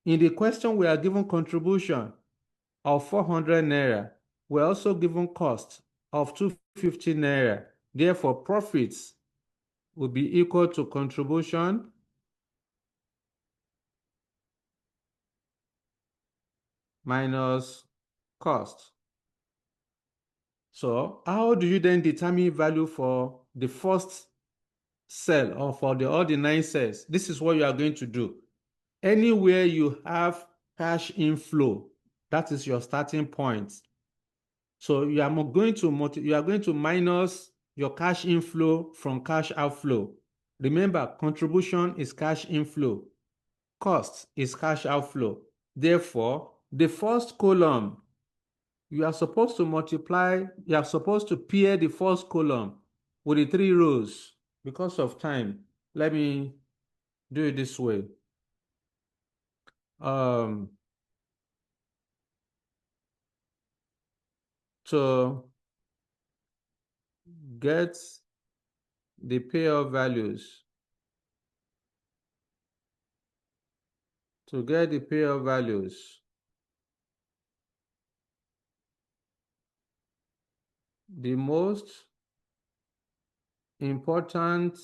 In the question, we are given contribution of 400 naira. We're also given cost of 250 naira. Therefore, profits will be equal to contribution minus cost. So how do you then determine value for the first cell or for all the 9 cells? This is what you are going to do. Anywhere you have cash inflow, that is your starting point. So you are going to minus your cash inflow from cash outflow. Remember, contribution is cash inflow. Cost is cash outflow. Therefore, the first column, you are supposed to pair the first column with the 3 rows. Because of time, let me do it this way. To get the payoff values, the most important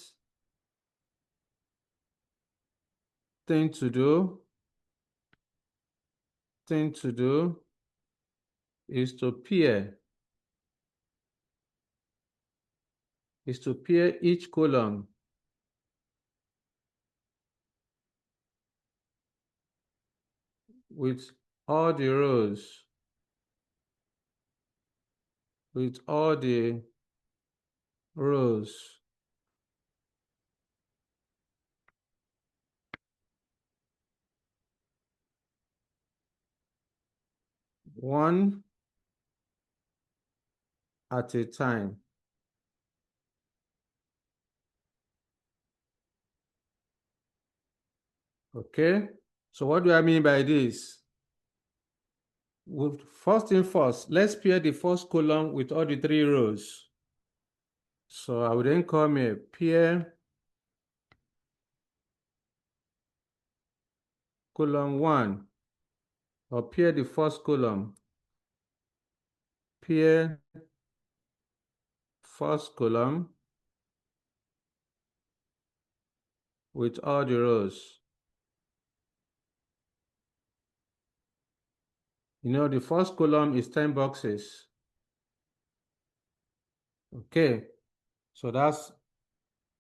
thing to do is to pair each column with all the rows, one at a time. Okay, so what do I mean by this? First thing first, let's pair the first column with all the 3 rows. So I will then come here, pair column 1, or pair the first column, pair first column with all the rows. You know, the first column is 10 boxes. Okay, so that's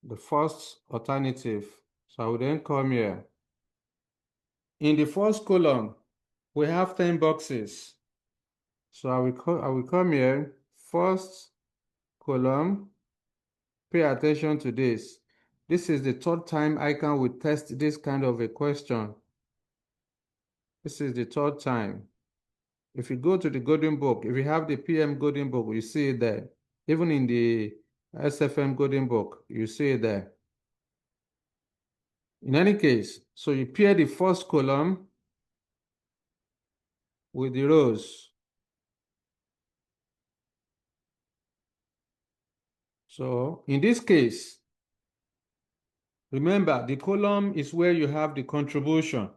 the first alternative. So I will then come here. In the first column, we have 10 boxes. So I will come here, first column, pay attention to this. This is the third time ICAN will test this kind of a question. This is the third time. If you go to the Golden Book, if you have the PM Golden Book, you see it there. Even in the SFM Golden Book, you see it there. In any case, so you pair the first column with the rows. So in this case, remember the column is where you have the contribution.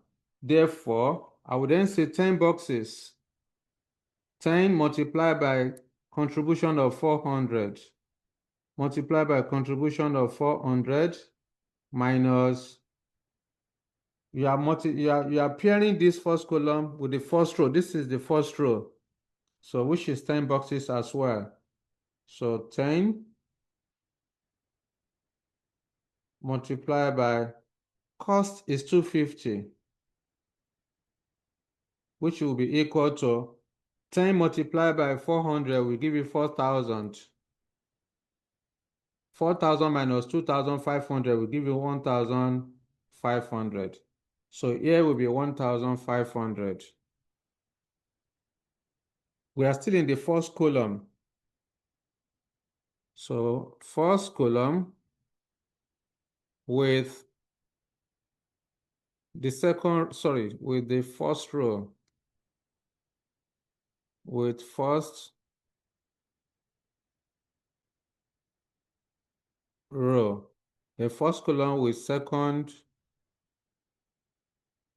Therefore, I would then say 10 boxes. 10 multiplied by contribution of 400 multiplied by contribution of 400 minus you are pairing this first column with the first row. This is the first row, so which is 10 boxes as well. So 10 multiplied by cost is 250, which will be equal to 10 multiplied by 400 will give you 4,000. 4,000 minus 2,500 will give you 1,500. So here will be 1,500. We are still in the first column. So first column with the with the first row. With first row. The first column with second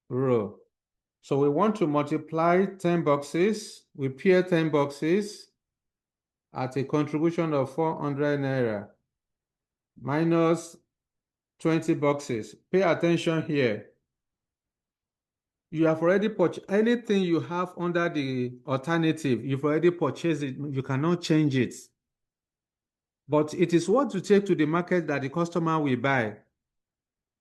row. So we want to multiply 10 boxes. We pair 10 boxes at a contribution of 400 naira minus 20 boxes. Pay attention here. You have already purchased anything you have under the alternative. You've already purchased it. You cannot change it. But it is what you take to the market that the customer will buy.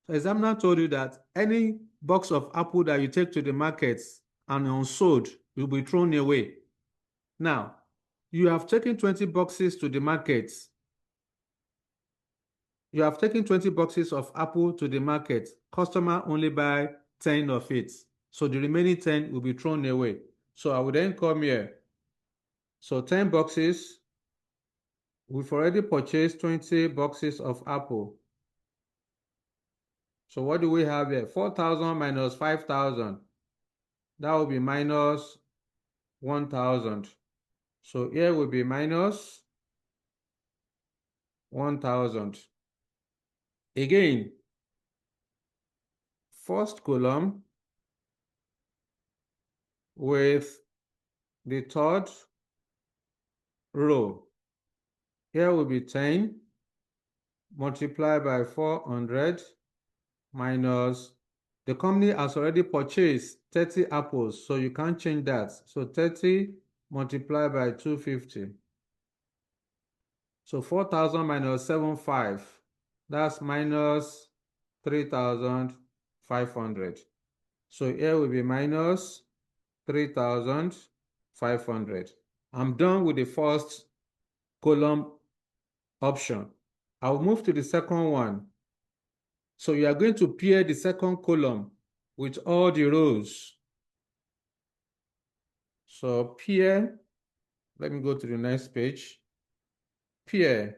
So examiner told you that any box of apple that you take to the market and unsold will be thrown away. Now, you have taken 20 boxes to the market. You have taken 20 boxes of apple to the market. Customer only buy 10 of it. So the remaining 10 will be thrown away. So I will then come here. So 10 boxes. We've already purchased 20 boxes of apple. So what do we have here? 4,000 minus 5,000. That will be minus 1,000. So here will be minus 1,000. Again, first column with the third row. Here will be 10 multiplied by 400 minus, the company has already purchased 30 apples, so you can't change that. So 30 multiplied by 250. So 4,000 minus 75, that's minus 3,500. So here will be minus 3,500. I'm done with the first column option. I'll move to the second one. So you are going to pair the second column with all the rows. So pair, let me go to the next page. Pair.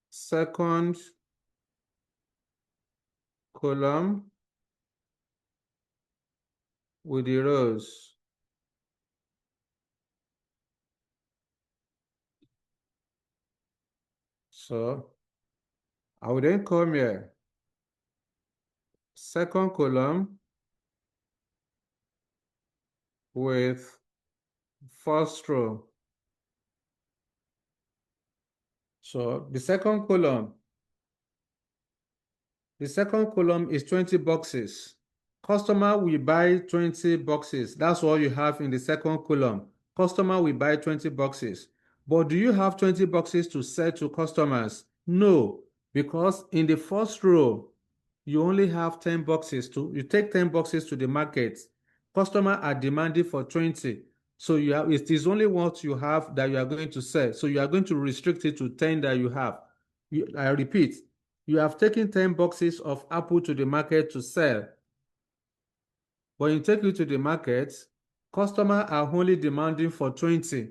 Second column with the rows. So I will then come here. Second column with first row. So the second column is 20 boxes. Customer will buy 20 boxes. That's all you have in the second column. Customer will buy 20 boxes. But do you have 20 boxes to sell to customers? No, because in the first row, you only have 10 boxes you take 10 boxes to the market. Customer are demanding for 20. So it is only what you have that you are going to sell. So you are going to restrict it to 10 that you have. I repeat, you have taken 10 boxes of apple to the market to sell. When you take it to the market, customers are only demanding for 20.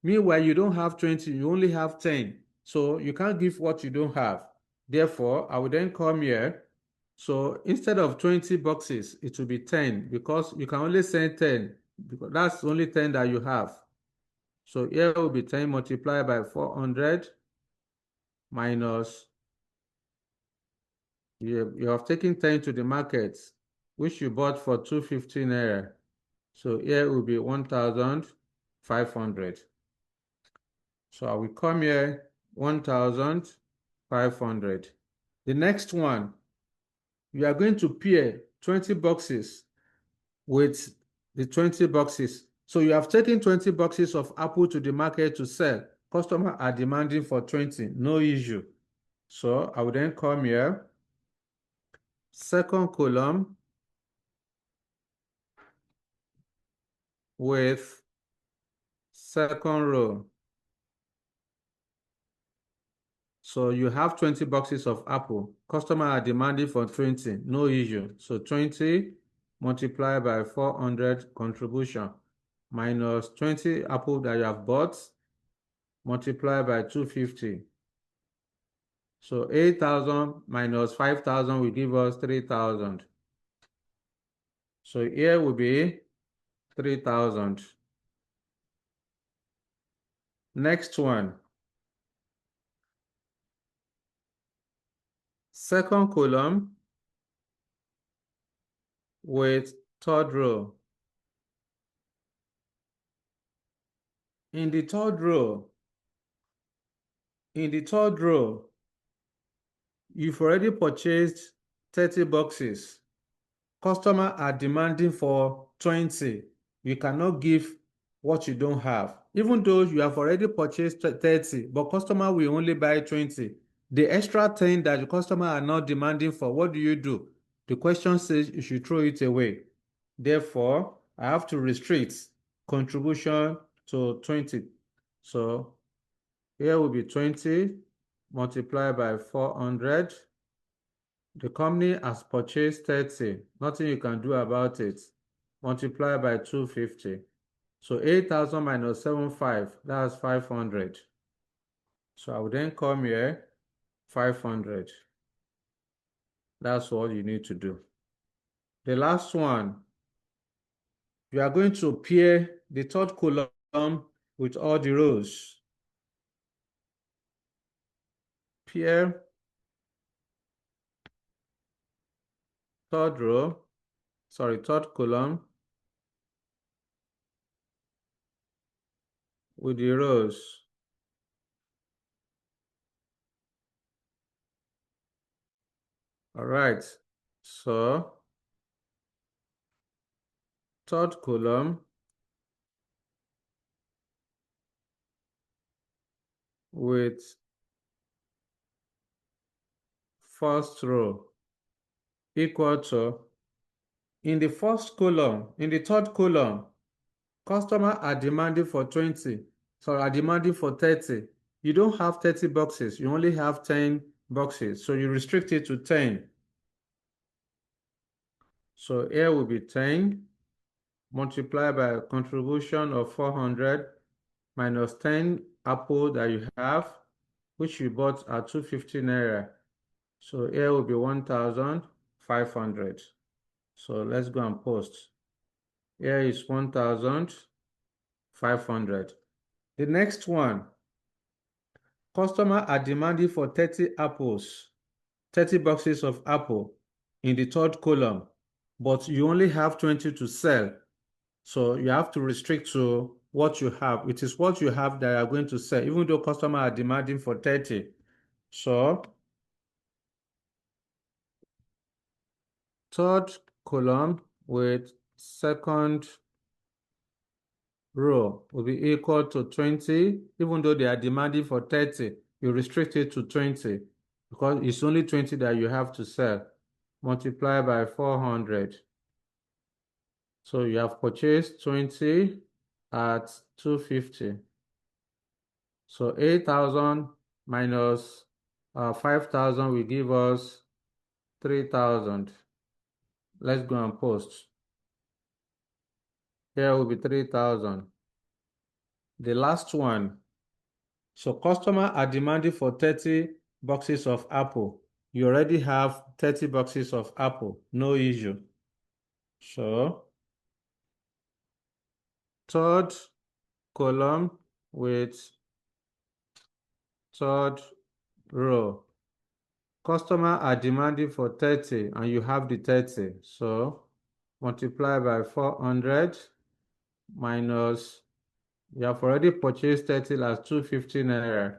Meanwhile, you don't have 20, you only have 10. So you can't give what you don't have. Therefore, I will then come here. So instead of 20 boxes, it will be 10 because you can only send 10 because that's only 10 that you have. So here will be 10 multiplied by 400 minus, you have taken 10 to the market, which you bought for 250 naira. So here will be 1,500. So I will come here 1,500. The next one, you are going to pair 20 boxes with the 20 boxes. So you have taken 20 boxes of apple to the market to sell. Customers are demanding for 20, no issue. So I will then come here, second column with second row. So you have 20 boxes of apple. Customers are demanding for 20, no issue. So 20 multiplied by 400 contribution minus 20 apple that you have bought multiplied by 250. So 8,000 minus 5,000 will give us 3,000. So here will be 3,000. Next one. Second column with third row. In the third row, you've already purchased 30 boxes. Customers are demanding for 20. You cannot give what you don't have. Even though you have already purchased 30, but customer will only buy 20. The extra 10 that the customer are not demanding for, what do? The question says you should throw it away. Therefore, I have to restrict contribution to 20. So here will be 20 multiplied by 400. The company has purchased 30. Nothing you can do about it. Multiply by 250. So 8,000 minus 75, that's 500. So I will then come here, 500. That's all you need to do. The last one, you are going to pair the third column with all the rows. Pair third column with the rows. All right, so third column with first row equal to, in the first column, in the third column, customers are demanding for 20, so are demanding for 30. You don't have 30 boxes, you only have 10 boxes, so you restrict it to 10. So here will be 10 multiplied by a contribution of 400 minus 10 apple that you have, which you bought at 250 naira. So here will be 1,500. So let's go and post. Here is 1,500. The next one, customers are demanding for 30 apples, 30 boxes of apple in the third column, but you only have 20 to sell. So you have to restrict to what you have. It is what you have that you are going to sell, even though customers are demanding for 30. So third column with second row will be equal to 20, even though they are demanding for 30, you restrict it to 20 because it's only 20 that you have to sell. Multiply by 400. So you have purchased 20 at 250. So 8,000 minus 5,000 will give us 3,000. Let's go and post. Here will be 3,000. The last one. So customers are demanding for 30 boxes of apple. You already have 30 boxes of apple. No issue. So third column with third row. Customers are demanding for 30 and you have the 30. So multiply by 400 minus, you have already purchased 30 as 250 naira.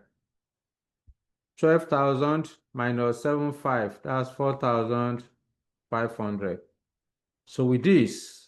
12,000 minus 75, that's 4,500. So with this,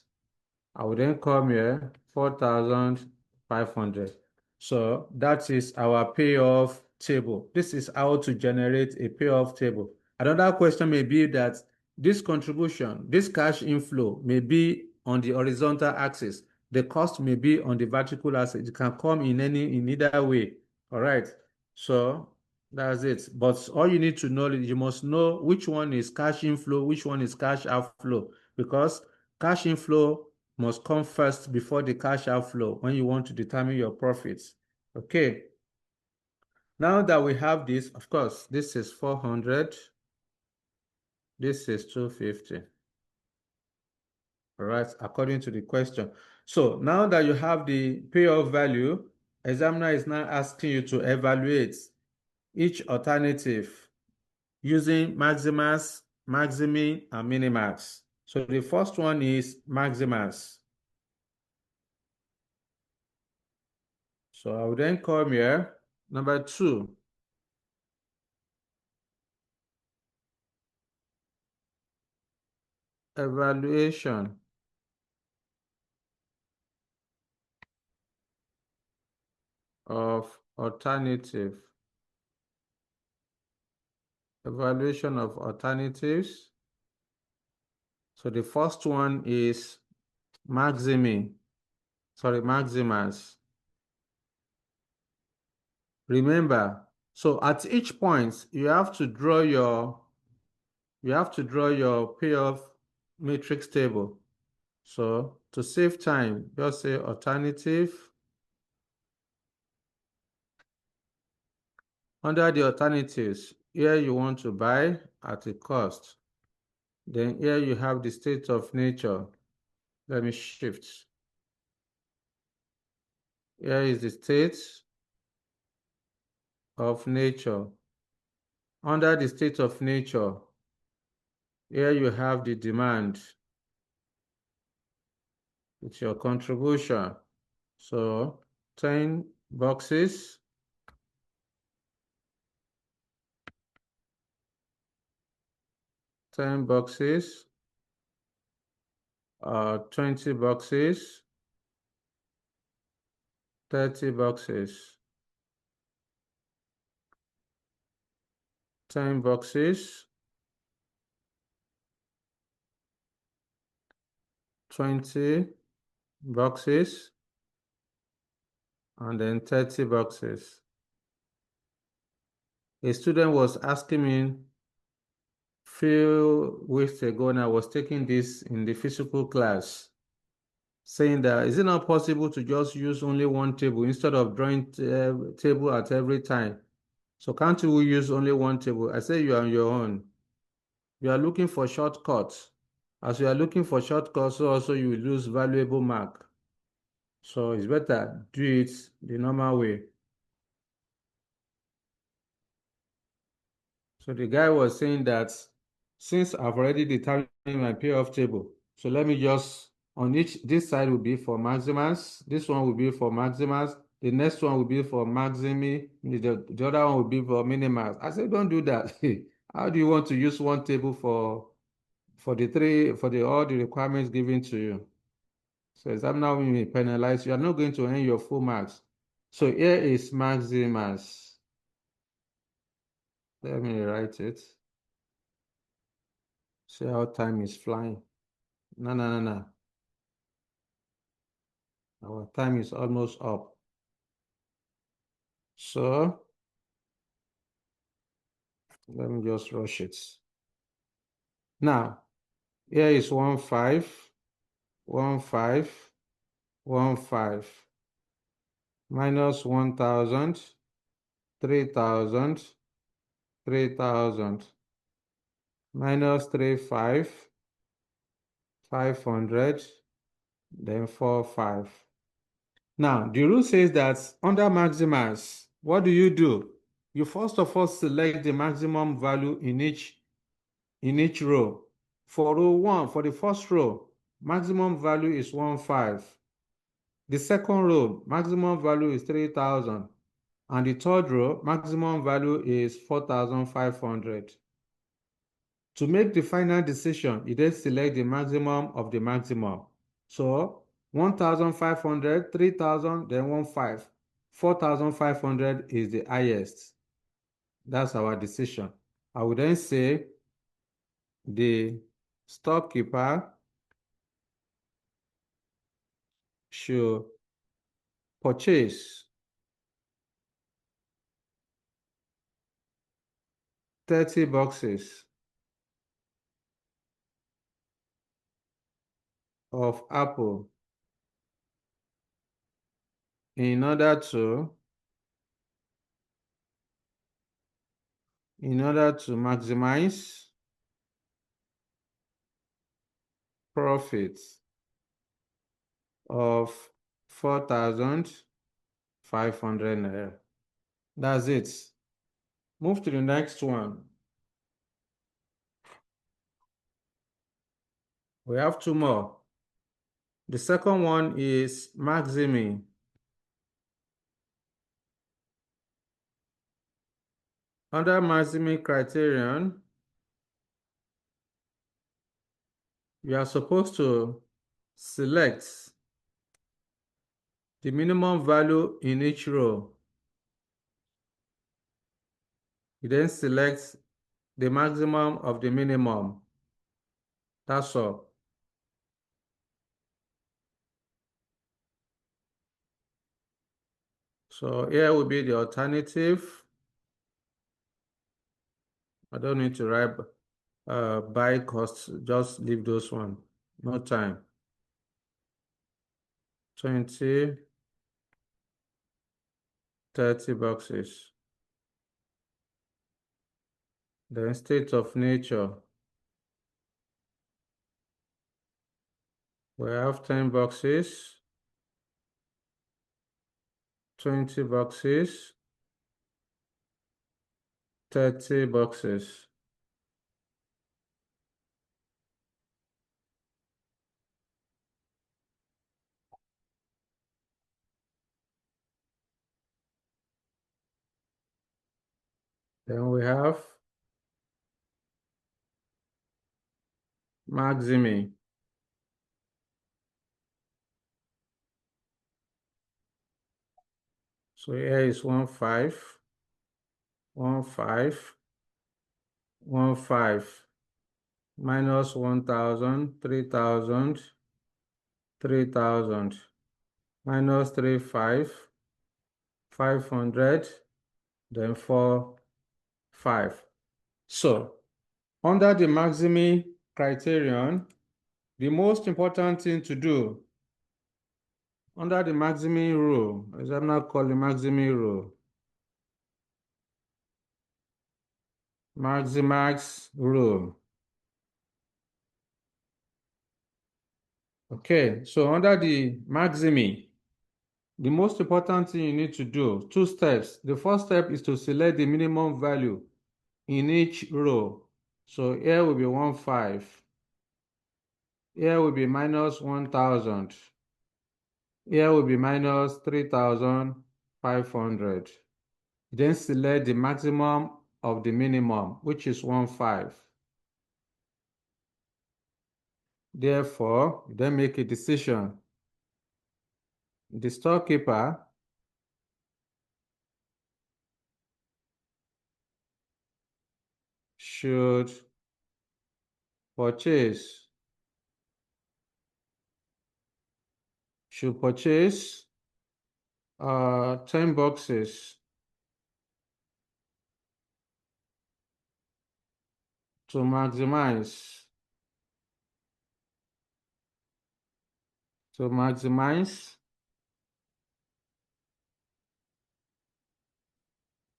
I will then come here, 4,500. So that is our payoff table. This is how to generate a payoff table. Another question may be that this contribution, this cash inflow may be on the horizontal axis. The cost may be on the vertical axis. It can come in either way. All right. So that's it. But all you need to know is you must know which one is cash inflow, which one is cash outflow, because cash inflow must come first before the cash outflow when you want to determine your profits. Okay. Now that we have this, of course, this is 400. This is 250. All right, according to the question. So now that you have the payoff value, examiner is now asking you to evaluate each alternative using maximas, maximi, and minimax. So the first one is maximas. So I will then come here. Number 2. Evaluation of alternative. Evaluation of alternatives. So the first one is maximas. Remember, so at each point you have to draw your payoff matrix table. So to save time, just say alternative. Under the alternatives, here you want to buy at a cost. Then here you have the state of nature. Let me shift. Here is the state of nature. Under the state of nature, here you have the demand. It's your contribution. So 10 boxes. 10 boxes, 20 boxes, 30 boxes, 10 boxes, 20 boxes, and then 30 boxes. A student was asking me few weeks ago, and I was taking this in the physical class, saying that is it not possible to just use only one table instead of drawing table at every time? So can't you use only one table? I say you are on your own. You are looking for shortcuts. As you are looking for shortcuts, also you will lose valuable mark. So it's better do it the normal way. So the guy was saying that since I've already determined my payoff table, so let me just, on each, this side will be for maximas, this one will be for maximas, the next one will be for maximi, the other one will be for minimas. I said, don't do that. How do you want to use one table for for all the requirements given to you. So examiner will penalize you. You are not going to earn your full marks. So here is maximus. Let me write it. See how time is flying. No. Our time is almost up. So let me just rush it. Now, here is 1, 5, 1, 5, 1, 5, minus 1,000, 3,000, 3,000, minus 3, 5, 500, then 4, 5. Now, the rule says that under maximus, what do? You first of all select the maximum value in each row. For row 1, for the first row, maximum value is 1,500. The second row, maximum value is 3,000. And the third row, maximum value is 4,500. To make the final decision, you then select the maximum of the maximum. So 1,500, 3,000, then 1,500. 4,500 is the highest. That's our decision. I will then say the storekeeper should purchase 30 boxes of apple in order to maximize profits of 4,500 naira. That's it. Move to the next one. We have 2 more. The second one is maximi. Under maximi criterion, you are supposed to select the minimum value in each row. You then select the maximum of the minimum. That's all. So here will be the alternative. I don't need to write buy costs, just leave those one. No time. 20, 30 boxes. Then state of nature. We have 10 boxes, 20 boxes, 30 boxes. Then we have maximi. So here is 1,500, 1,500, 1,500, minus 1,000, 3,000, 3,000, minus 3,500, 500, then 4,500. So under the maximi criterion, the most important thing to do under the maximi rule, as I'm not calling the maximi rule, maximax rule. Okay, so under the maximi, the most important thing you need to do, 2 steps. The first step is to select the minimum value in each row. So here will be 1,500. Here will be minus 1,000. Here will be minus 3,500. Then select the maximum of the minimum, which is 1,500. Therefore, then make a decision. The storekeeper should purchase 10 boxes to maximize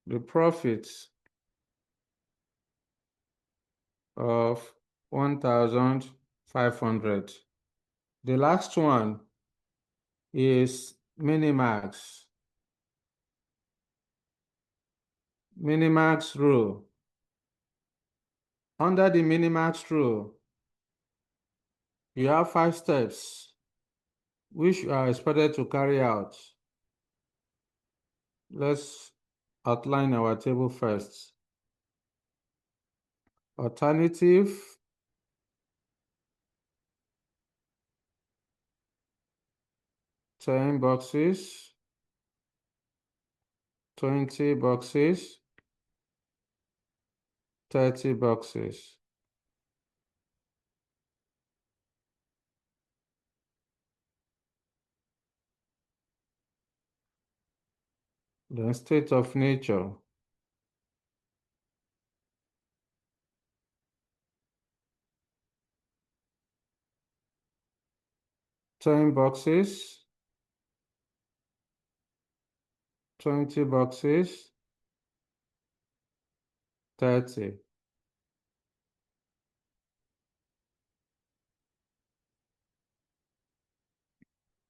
the profits of 1,500. The last one is minimax. Minimax rule. Under the minimax rule, you have 5 steps which you are expected to carry out. Let's outline our table first. Alternative, ten boxes, 20 boxes, 30 boxes. Then state of nature. Ten boxes, 20 boxes, 30.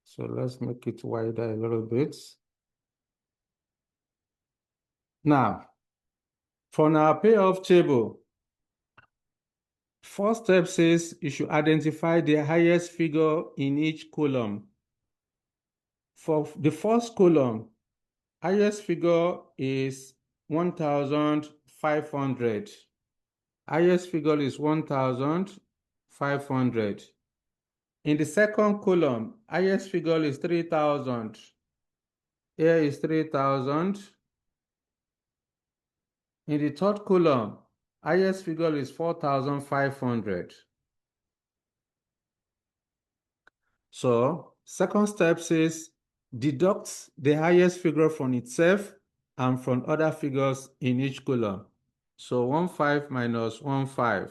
So let's make it wider a little bit. Now, for our payoff table, first step says you should identify the highest figure in each column. For the first column, highest figure is 1,500. Highest figure is 1,500. In the second column, highest figure is 3,000. Here is 3,000. In the third column, highest figure is 4,500. So, second step says deduct the highest figure from itself and from other figures in each column. So 15 minus 15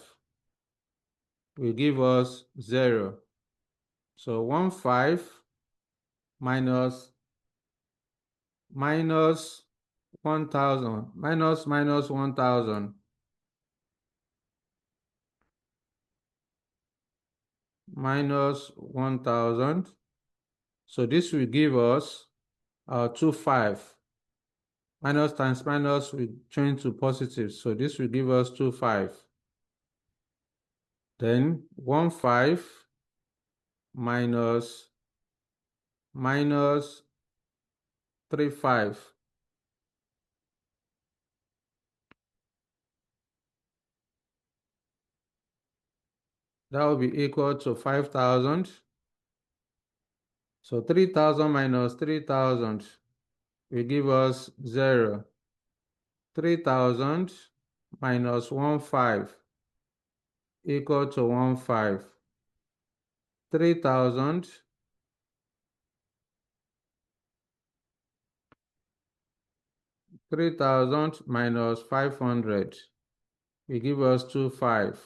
will give us 0. So 15 minus 1,000 minus 1,000 minus 1,000. So this will give us 25. Minus times minus will change to positive. So this will give us 25. Then 15 minus 35. That will be equal to 5,000. So 3,000 minus 3,000 will give us 0. 3,000 minus 15 equal to 15. 3,000 minus 500 will give us 25.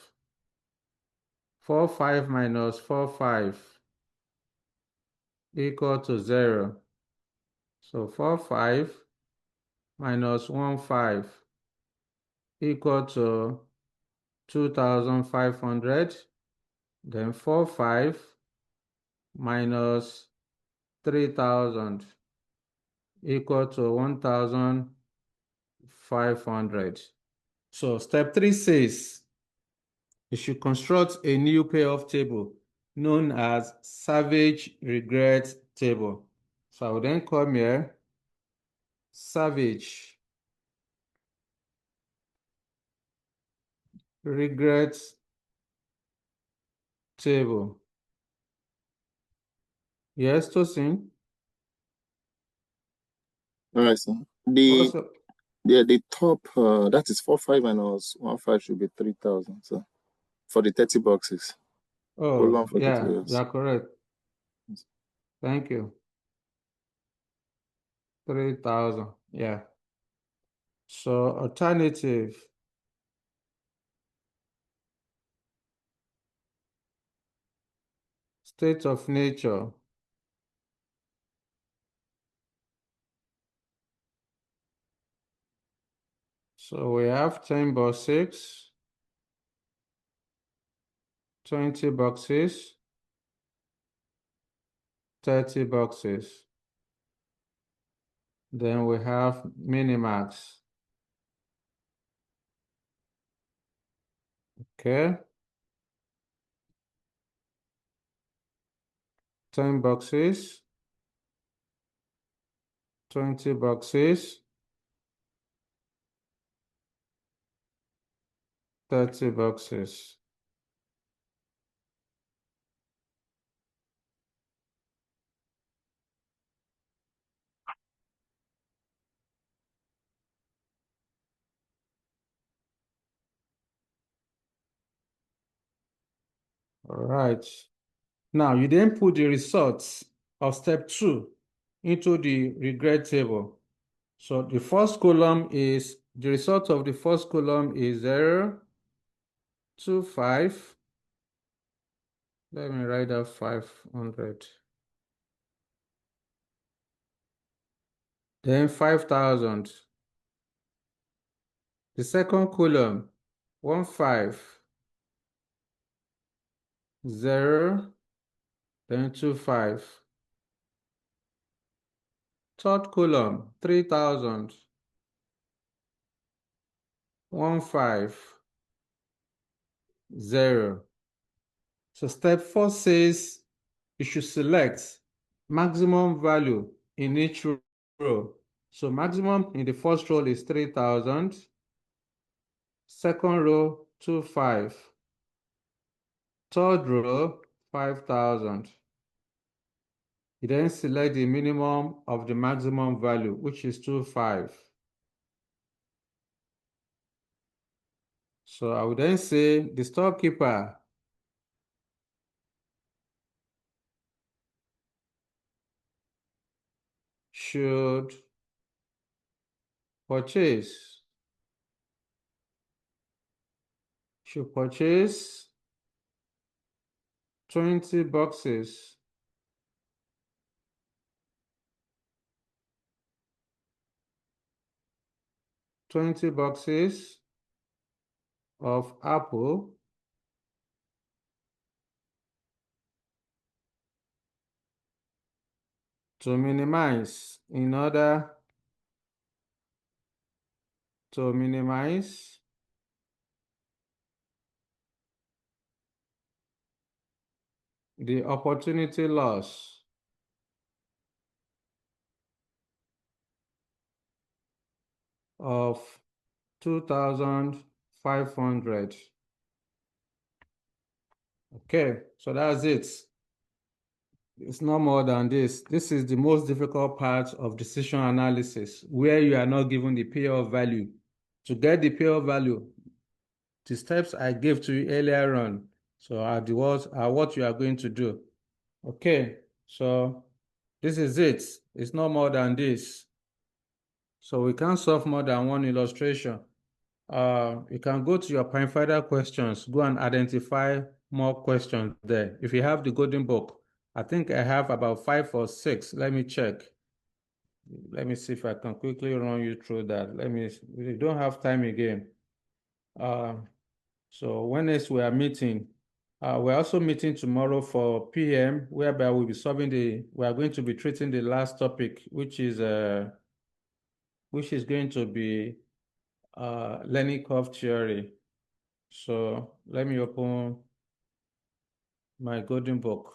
45 minus 45 equal to 0. So 45 minus 15 equal to 2,500. Then 45 minus 3,000 equal to 1,500. So step 3 says you should construct a new payoff table known as Savage Regret Table. So I will then come here, Savage Regret table. Yes, Tosin? All right, sir. What's up? The top that is 4-5 and 1-5 should be 3,000, so for the 30 boxes. Oh, Column 42, yeah, yes. you're correct. Thank you. 3,000, yeah. So alternative, state of nature. So we have 10 boxes, 20 boxes, 30 boxes. Then we have minimax. Okay. 10 boxes, 20 boxes, 30 boxes. All right. Now you then put the results of step 2 into the regret table. So the first column is, the result of the first column is 0, 2, 5. Let me write out 500. Then 5,000. The second column, 1, 5, 0, then 2, 5. Third column, 3,000, 1, 5, 0. So step 4 says you should select maximum value in each row. So maximum in the first row is 3,000. Second row, 2, 5. Third row, 5,000. You then select the minimum of the maximum value, which is 2, 5. So I would then say the storekeeper should purchase 20 boxes of apple to minimize, in order to minimize the opportunity loss of 2,500. Okay, so that's it. It's no more than this. This is the most difficult part of decision analysis, where you are not given the payoff value. To get the payoff value, the steps I gave to you earlier on, so are what you are going to do. Okay, so this is it. It's no more than this. So we can't solve more than one illustration. You can go to your Finder questions, go and identify more questions there. If you have the golden book, I think I have about 5 or 6. Let me check. Let me see if I can quickly run you through that. We don't have time again. So when next we are meeting, we're also meeting tomorrow for PM, whereby we are going to be treating the last topic, which is going to be learning curve theory. So let me open my golden book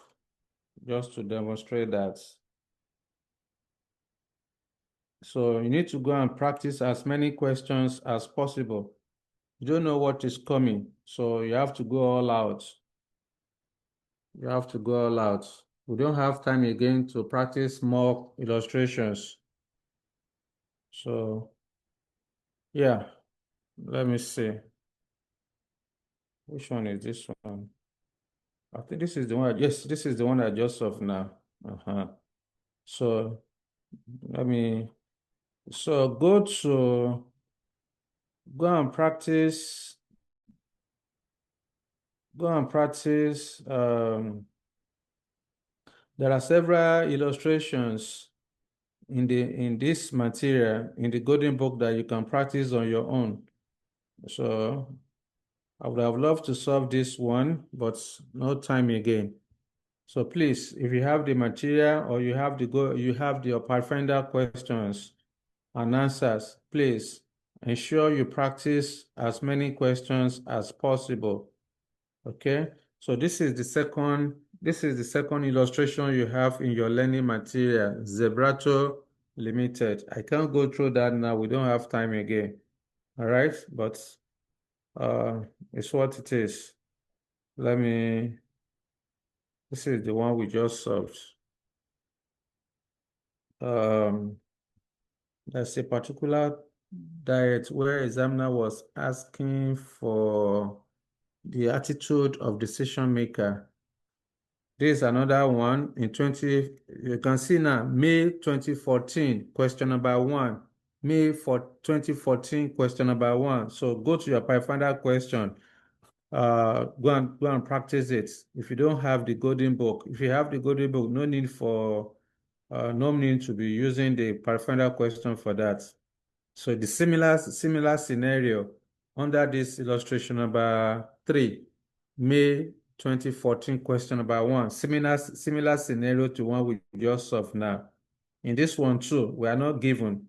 just to demonstrate that. So you need to go and practice as many questions as possible. You don't know what is coming, so you have to go all out. You have to go all out. We don't have time again to practice more illustrations. So, yeah, let me see. Which one is this one? I think this is the one. Yes, this is the one I just saw now. So let me. So go and practice. Go and practice. There are several illustrations in this material in the golden book that you can practice on your own. So I would have loved to solve this one, but no time again. So please, if you have the material or you have the Pathfinder questions and answers, please ensure you practice as many questions as possible. Okay, so this is the second illustration you have in your learning material, Zebrato Limited. I can't go through that now. We don't have time again. All right, but it's what it is. This is the one we just solved. There's a particular diet where examiner was asking for the attitude of decision maker. This is another one in you can see now, May 2014, question number 1. May 2014, question number 1. So go to your Pathfinder question. Go and practice it. If you don't have the golden book, if you have the golden book, no need to be using the Pathfinder question for that. So the similar scenario under this illustration number 3, May 2014, question number 1, similar scenario to one we just solved now. In this one too, we are not given.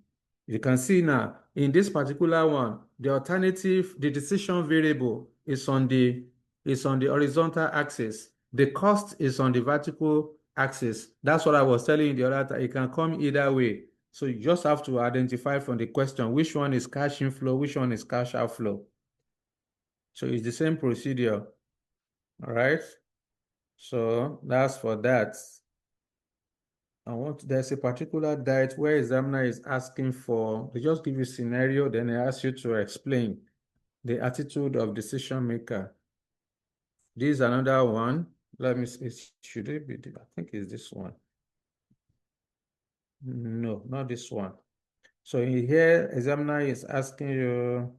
You can see now, in this particular one, the decision variable is on the horizontal axis. The cost is on the vertical axis. That's what I was telling you the other time. It can come either way. So you just have to identify from the question which one is cash inflow, which one is cash outflow. So it's the same procedure. All right. So that's for that. There's a particular diet where examiner is asking for, they just give you a scenario, then they ask you to explain the attitude of decision maker. This is another one. Let me see, should it be, I think it's this one. No, not this one. So here, examiner is asking you,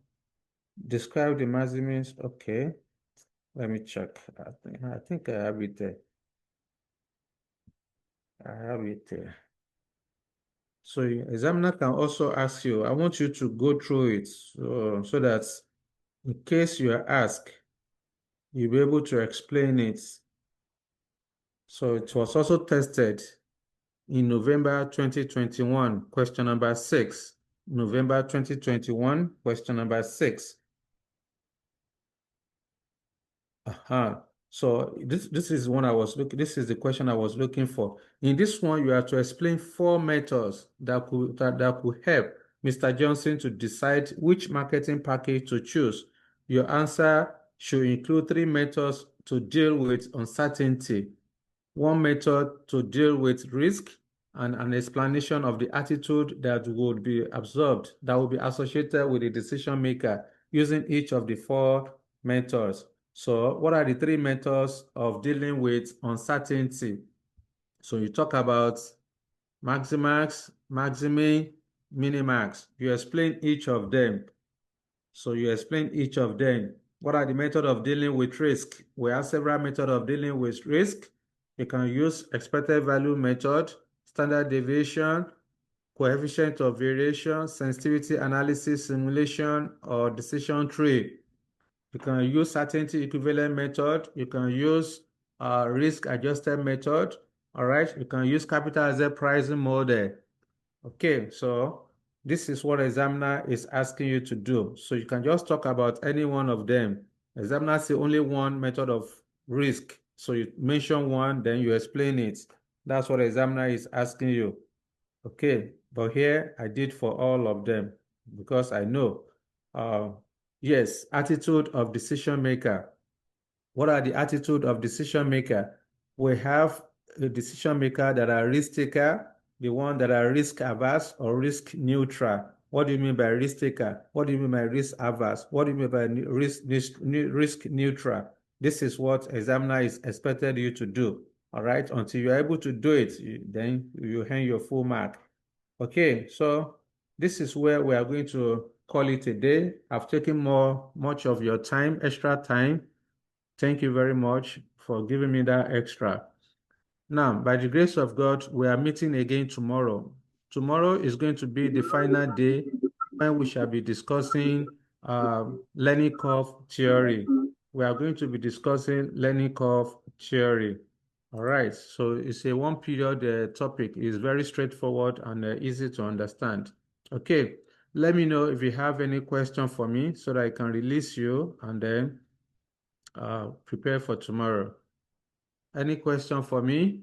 describe the measurements. Okay, let me check. I think I have it there. I have it there. So examiner can also ask you, I want you to go through it so that in case you are asked, you'll be able to explain it. So it was also tested in November 2021, question number 6. November 2021, question number 6. So this is one I was looking. This is the question I was looking for. In this one, you have to explain 4 methods that could help Mr. Johnson to decide which marketing package to choose. Your answer should include 3 methods to deal with uncertainty, 1 method to deal with risk, and an explanation of the attitude that would be absorbed, that will be associated with the decision maker using each of the 4 methods. So what are the 3 methods of dealing with uncertainty? So you talk about maximax, maximi, minimax. You explain each of them. So you explain each of them. What are the methods of dealing with risk? We have several methods of dealing with risk. You can use expected value method, standard deviation, coefficient of variation, sensitivity analysis, simulation, or decision tree. You can use certainty equivalent method. You can use risk adjusted method. All right. You can use capital Z pricing model. Okay. So this is what examiner is asking you to do. So you can just talk about any one of them. Examiner say only one method of risk. So you mention one, then you explain it. That's what examiner is asking you. Okay. But here I did for all of them because I know. Yes, attitude of decision maker. What are the attitude of decision maker? We have a decision maker that are risk taker, the one that are risk averse or risk neutral. What do you mean by risk taker? What do you mean by risk averse? What do you mean by risk neutral? This is what examiner is expected you to do. All right, until you're able to do it, then you earn your full mark. Okay, so this is where we are going to call it a day. I've taken much of your time, extra time. Thank you very much for giving me that extra. Now, by the grace of God, we are meeting again tomorrow. Tomorrow is going to be the final day when we shall be discussing learning curve theory. We are going to be discussing learning curve theory. All right, so it's a one period topic. It's very straightforward and easy to understand. Okay, let me know if you have any question for me so that I can release you and then prepare for tomorrow. Any question for me?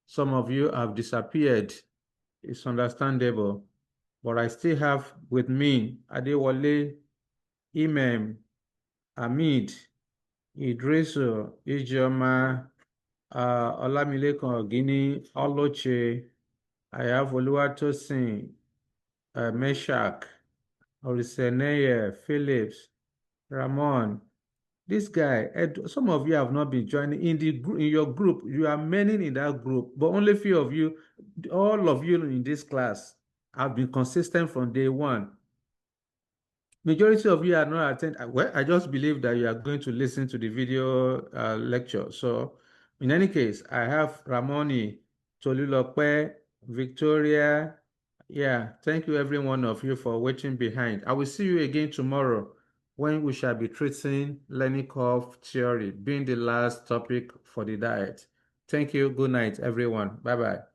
Some of you have disappeared. It's understandable. But I still have with me Adewale, Imam, Hamid, Idrisu, Ijoma, Olamilekan Ogini, Oloche. I have Oluwatosin, Meshach, Oriseneye, Phillips, Ramon. This guy, some of you have not been joining in your group. You are many in that group, but only few of you, all of you in this class have been consistent from day one. Majority of you are not attending. Well, I just believe that you are going to listen to the video lecture. So in any case, I have Ramoni, Tolulope, Victoria. Yeah, thank you every one of you for waiting behind. I will see you again tomorrow when we shall be treating learning curve theory, being the last topic for the diet. Thank you. Good night, everyone. Bye-bye.